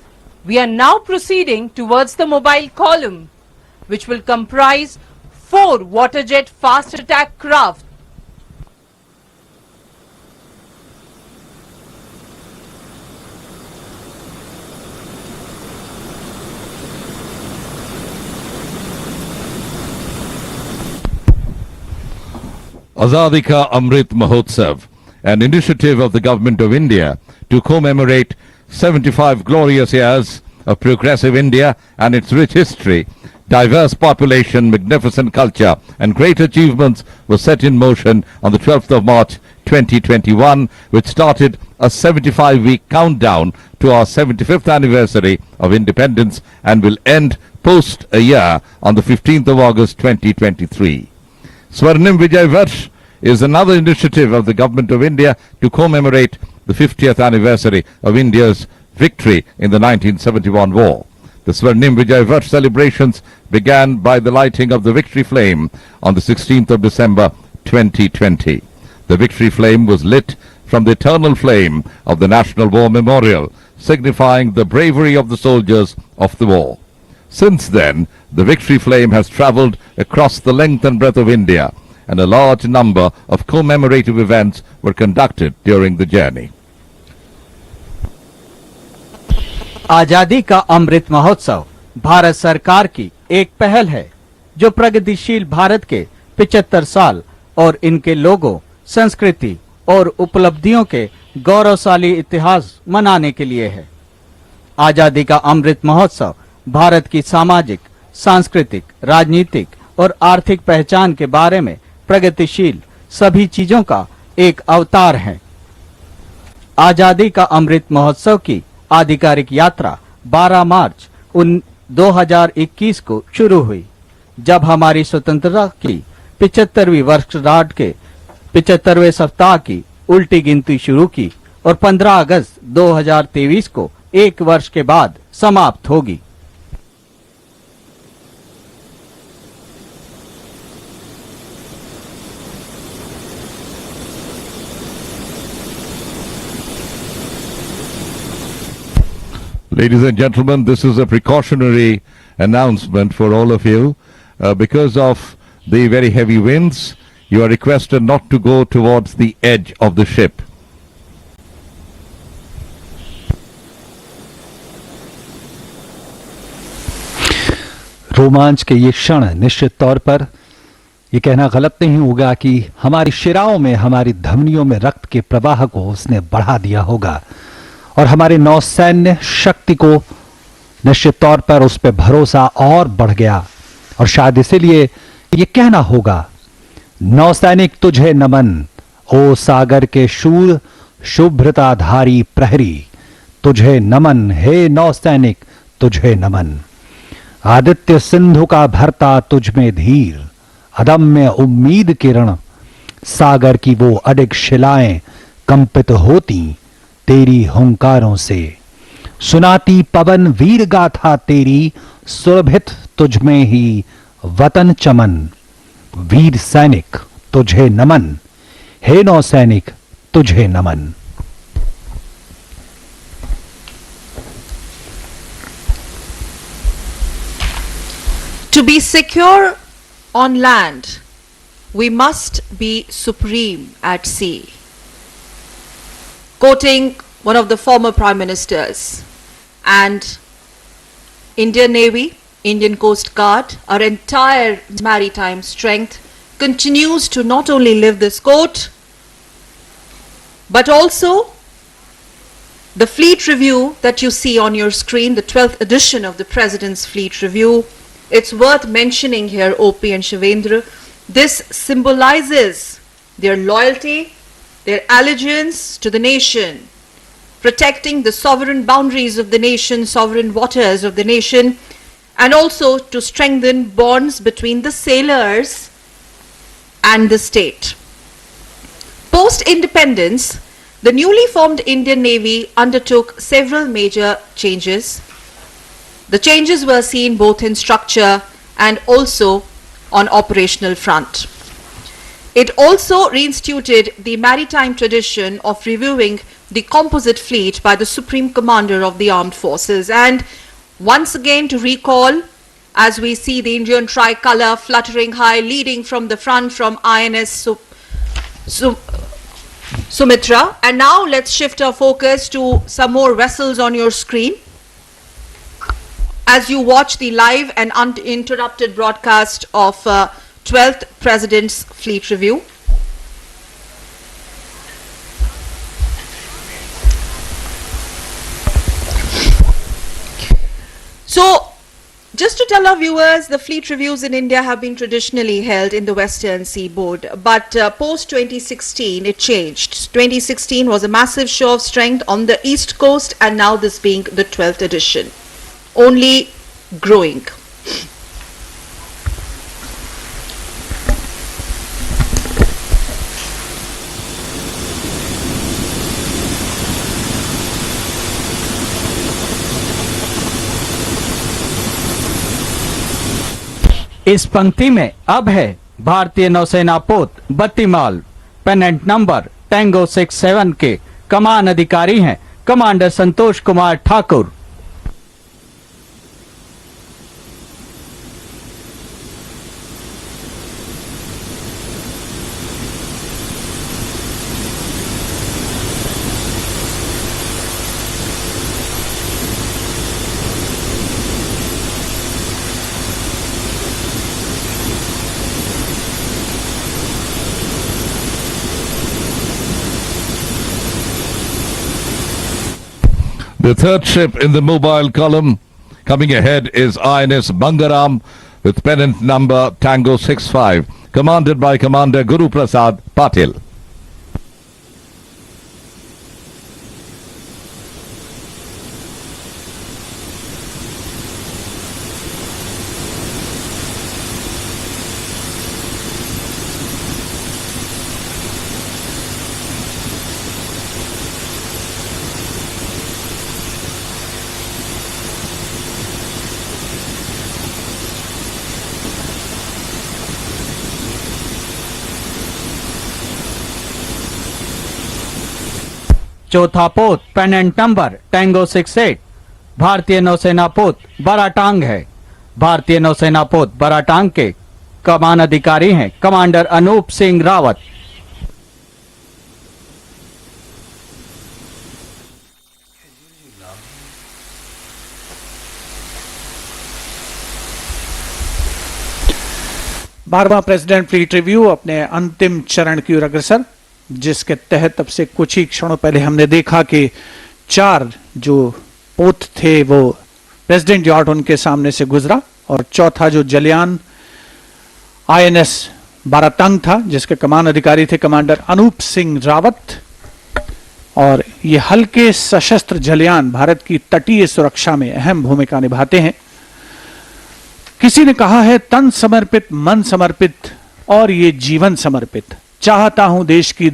we are now proceeding towards the mobile column, which will comprise 4 waterjet fast attack craft. Azadi Ka Amrit Mahotsav, an initiative of the Government of India to commemorate 75 glorious years of progressive India and its rich history, diverse population, magnificent culture and great achievements were set in motion on the 12th of March 2021, which started a 75-week countdown to our 75th anniversary of independence and will end post a year on the 15th of August 2023. Swarnim Vijay Varsh is another initiative of the Government of India to commemorate the 50th anniversary of India's victory in the 1971 war. The Swarnim Vijay Varsh celebrations began by the lighting of the victory flame on the 16th of December 2020. The victory flame was lit from the eternal flame of the National War Memorial, signifying the bravery of the soldiers of the war. Since then, the victory flame has travelled across the length and breadth of India, and a large number of commemorative events were conducted during the journey. आजादी का अमृत महोत्सव भारत सरकार की एक पहल है जो प्रगतिशील भारत के 75 साल और इनके लोगों, संस्कृति और उपलब्धियों के गौरवशाली इतिहास मनाने के लिए है। आजादी का अमृत महोत्सव भारत की सामाजिक, सांस्कृतिक, राजनीतिक और आर्थिक पहचान के बारे में प्रगतिशील सभी चीजों का एक अवतार है। आजादी का अमृत महोत्सव की आधिकारिक यात्रा 12 मार्च 2021 को शुरू हुई, जब हमारी स्वतंत्रता की 75वीं वर्षगांठ के 75वें सप्ताह की उल्टी गिनती शुरू की और 15 अगस्त 2023 को एक वर्ष के बाद समाप्त होगी। Ladies and gentlemen, this is a precautionary announcement for all of you. Because of the very heavy winds, you are requested not to go towards the edge of the ship. रोमांच के ये क्षण निश्चित तौर पर ये कहना गलत नहीं होगा कि हमारी शिराओं में, हमारी धमनियों में रक्त के प्रवाह को उसने बढ़ा दिया होगा और हमारे नौसैन्य शक्ति को निश्चित तौर पर उस पर भरोसा और बढ़ गया। और शायद इसीलिए ये कहना होगा, नौसैनिक तुझे नमन, ओ सागर के शूर शुभ्रताधारी प्रहरी, तुझे नमन, हे नौसैनिक तुझे नमन। आदित्य सिंधु का भरता तुझ में धीर, अदम्य उम्मीद किरण, सागर की वो अडिग शिलाएं कंपित होती तेरी हुंकारों से, सुनाती पवन वीर गाथा तेरी, सुरभित तुझ में ही वतन चमन। वीर सैनिक तुझे नमन, हे नौसैनिक तुझे नमन। To be secure on land, we must be supreme at sea. Quoting one of the former prime ministers, and Indian Navy, Indian Coast Guard, our entire maritime strength continues to not only live this quote, but also the fleet review that you see on your screen, the 12th edition of the President's Fleet Review. It's worth mentioning here, OP and Shivendra, this symbolizes their loyalty, their allegiance to the nation, protecting the sovereign boundaries of the nation, sovereign waters of the nation, and also to strengthen bonds between the sailors and the state. Post-independence, the newly formed Indian Navy undertook several major changes. The changes were seen both in structure and also on operational front. It also reinstituted the maritime tradition of reviewing the composite fleet by the Supreme Commander of the Armed Forces. And once again, to recall, as we see the Indian tricolour fluttering high, leading from the front from INS Sumitra. And now let's shift our focus to some more vessels on your screen as you watch the live and uninterrupted broadcast of 12th President's Fleet Review. So, just to tell our viewers, the fleet reviews in India have been traditionally held in the Western Seaboard, but post-2016 it changed. 2016 was a massive show of strength on the East Coast, and now this being the 12th edition, only growing. इस पंक्ति में अब है भारतीय नौसेना पोत बत्तीमाल pennant number tango 67 के कमान अधिकारी हैं commander Santosh Kumar Thakur. The third ship in the mobile column coming ahead is INS Bangaram with pennant number Tango 65, commanded by Commander Guru Prasad Patil. चौथा पोत पेनेंट नंबर टैंगो 68 भारतीय नौसेना पोत बराटांग है। भारतीय नौसेना पोत बराटांग के कमान अधिकारी हैं कमांडर अनूप सिंह रावत। बारहवां प्रेसिडेंट फ्लीट रिव्यू अपने अंतिम चरण की ओर अग्रसर, जिसके तहत अब से कुछ ही क्षणों पहले हमने देखा कि 4 जो पोत थे वो प्रेसिडेंट यॉर्ड उनके सामने से गुजरा, और चौथा जो जलियान आईएनएस बारातंग था जिसके कमान अधिकारी थे कमांडर अनूप सिंह रावत। और ये हल्के सशस्त्र जलियान भारत की तटीय सुरक्षा में अहम भूमिका निभाते हैं। किसी ने कहा है तन समर्पित, मन समर्पित और ये जीवन समर्पित। चाहता हूं देश की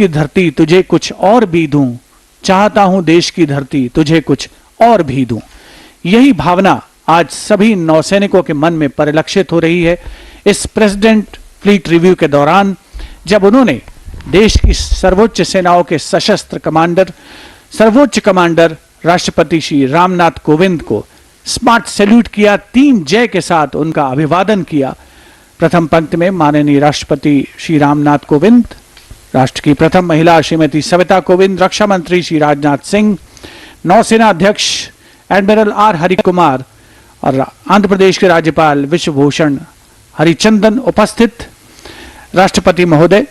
धरती तुझे कुछ और भी दूं, चाहता हूं देश की धरती तुझे कुछ और भी दूं। यही भावना आज सभी नौसैनिकों के मन में परिलक्षित हो रही है इस प्रेसिडेंट फ्लीट रिव्यू के दौरान, जब उन्होंने देश की सर्वोच्च सेनाओं के सशस्त्र कमांडर, सर्वोच्च कमांडर राष्ट्रपति श्री रामनाथ कोविंद को स्मार्ट सैल्यूट किया, 3 जय के साथ उनका अभिवादन किया। प्रथम पंक्ति में माननीय राष्ट्रपति श्री रामनाथ कोविंद, राष्ट्र की प्रथम महिला श्रीमती सविता कोविंद, रक्षा मंत्री श्री राजनाथ सिंह, नौसेना अध्यक्ष एडमिरल आर हरि कुमार और आंध्र प्रदेश के राज्यपाल विश्वभूषण हरिचंदन उपस्थित। राष्ट्रपति महोदय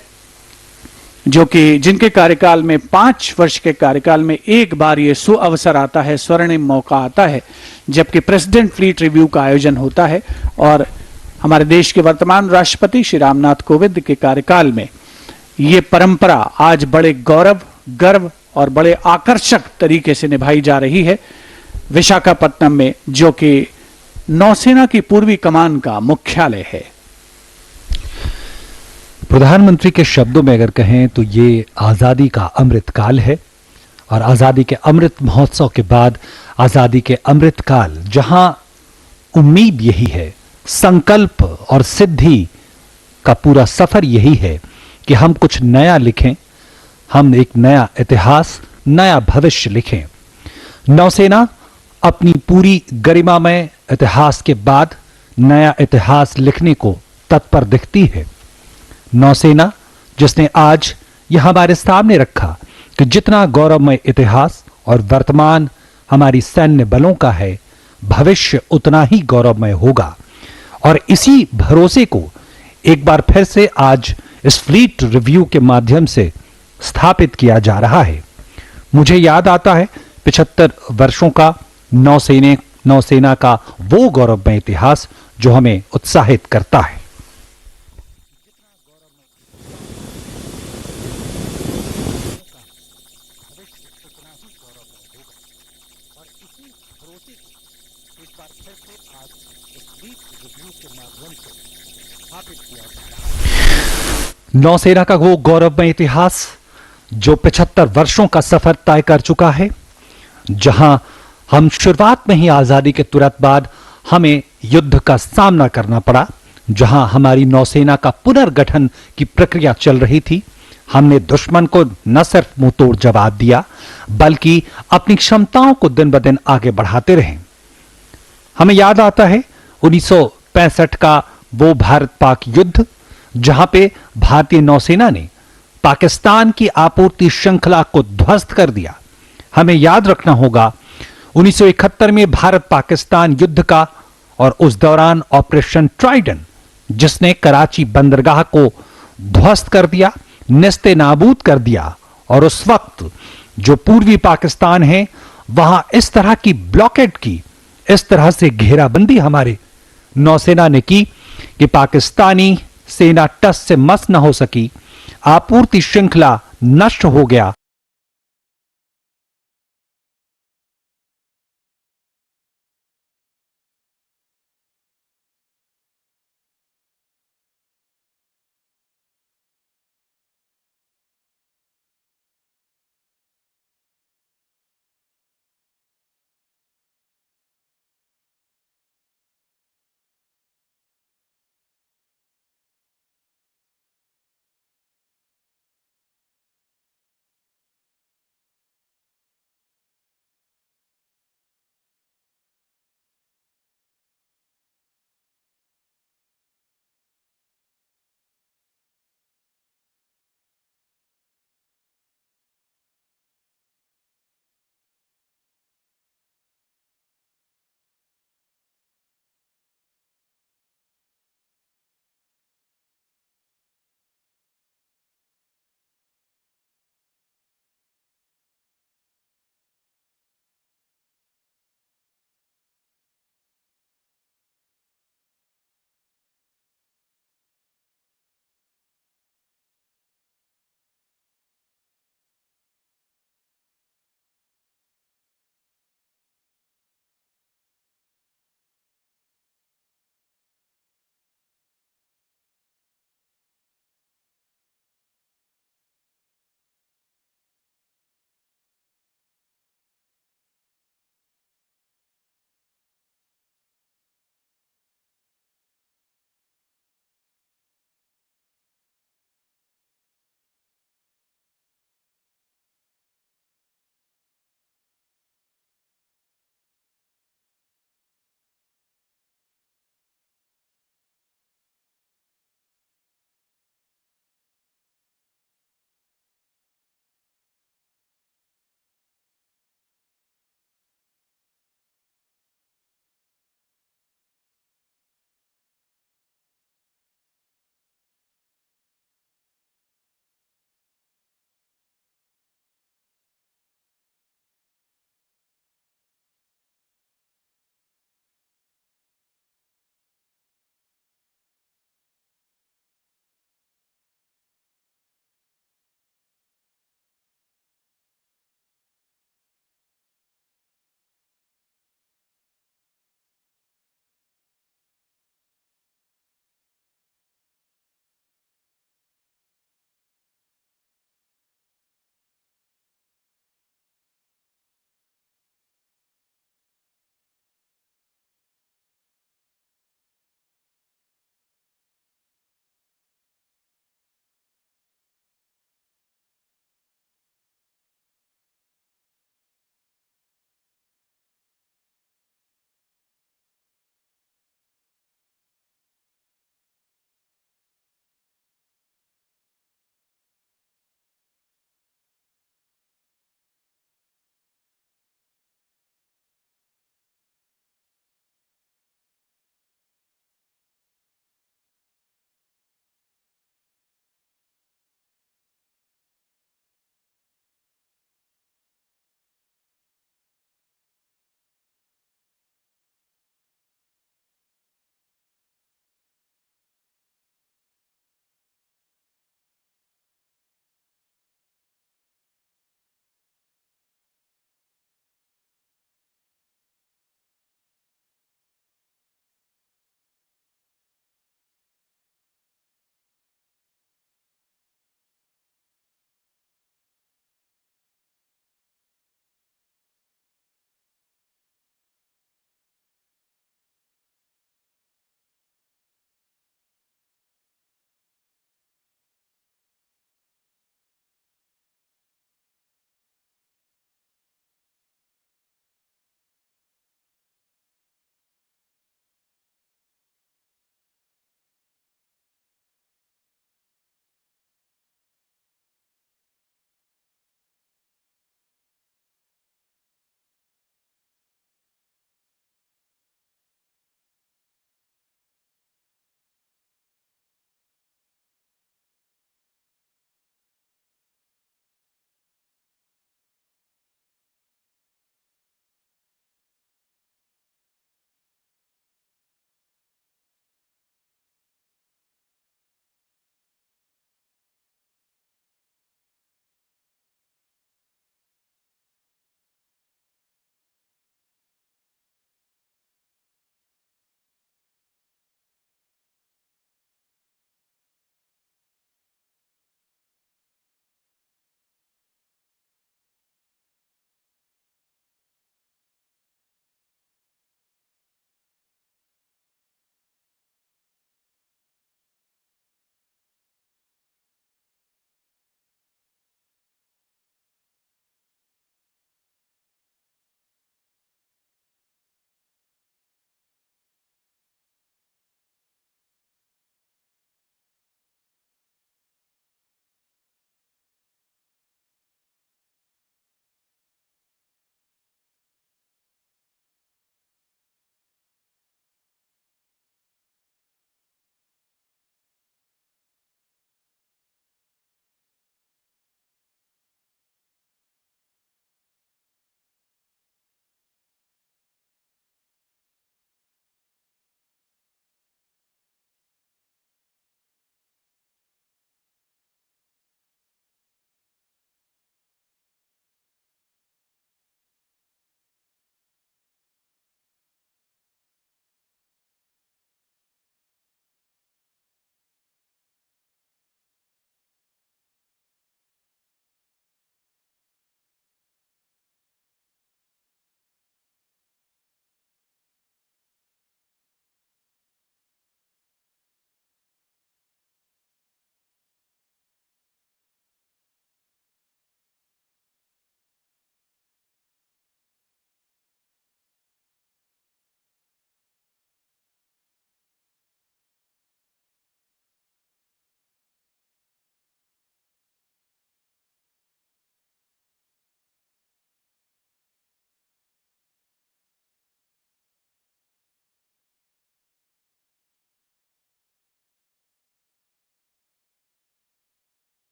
जो कि जिनके कार्यकाल में 5 वर्ष के कार्यकाल में एक बार ये सुअवसर आता है, स्वर्णिम मौका आता है, जबकि प्रेसिडेंट फ्लीट रिव्यू का आयोजन होता है। और हमारे देश के वर्तमान राष्ट्रपति श्री रामनाथ कोविंद के कार्यकाल में ये परंपरा आज बड़े गौरव, गर्व और बड़े आकर्षक तरीके से निभाई जा रही है विशाखापट्टनम में, जो कि नौसेना की पूर्वी कमान का मुख्यालय है। प्रधानमंत्री के शब्दों में अगर कहें तो ये आजादी का अमृत काल है, और आजादी के अमृत महोत्सव के बाद आजादी के अमृत काल, जहां उम्मीद यही है, संकल्प और सिद्धि का पूरा सफर यही है कि हम कुछ नया लिखें, हम एक नया इतिहास, नया भविष्य लिखें। नौसेना अपनी पूरी गरिमामय इतिहास के बाद नया इतिहास लिखने को तत्पर दिखती है। नौसेना जिसने आज यह हमारे सामने रखा कि जितना गौरवमय इतिहास और वर्तमान हमारी सैन्य बलों का है, भविष्य उतना ही गौरवमय होगा। और इसी भरोसे को एक बार फिर से आज इस फ्लीट रिव्यू के माध्यम से स्थापित किया जा रहा है। मुझे याद आता है 75 वर्षों का नौसेना का वो गौरवमय इतिहास जो हमें उत्साहित करता है। नौसेना का वो गौरवमय इतिहास जो 75 वर्षों का सफर तय कर चुका है, जहां हम शुरुआत में ही आजादी के तुरंत बाद हमें युद्ध का सामना करना पड़ा, जहां हमारी नौसेना का पुनर्गठन की प्रक्रिया चल रही थी। हमने दुश्मन को न सिर्फ मुंहतोड़ जवाब दिया, बल्कि अपनी क्षमताओं को दिन ब दिन आगे बढ़ाते रहे। हमें याद आता है 1965 का वो भारत पाक युद्ध, जहां पे भारतीय नौसेना ने पाकिस्तान की आपूर्ति श्रृंखला को ध्वस्त कर दिया। हमें याद रखना होगा 1971 में भारत पाकिस्तान युद्ध का, और उस दौरान ऑपरेशन ट्राइडन, जिसने कराची बंदरगाह को ध्वस्त कर दिया, नेस्ते नाबूद कर दिया। और उस वक्त जो पूर्वी पाकिस्तान है, वहां इस तरह की ब्लॉकेड की, इस तरह से घेराबंदी हमारे नौसेना ने की कि पाकिस्तानी सेना टस से मस न हो सकी, आपूर्ति श्रृंखला नष्ट हो गया।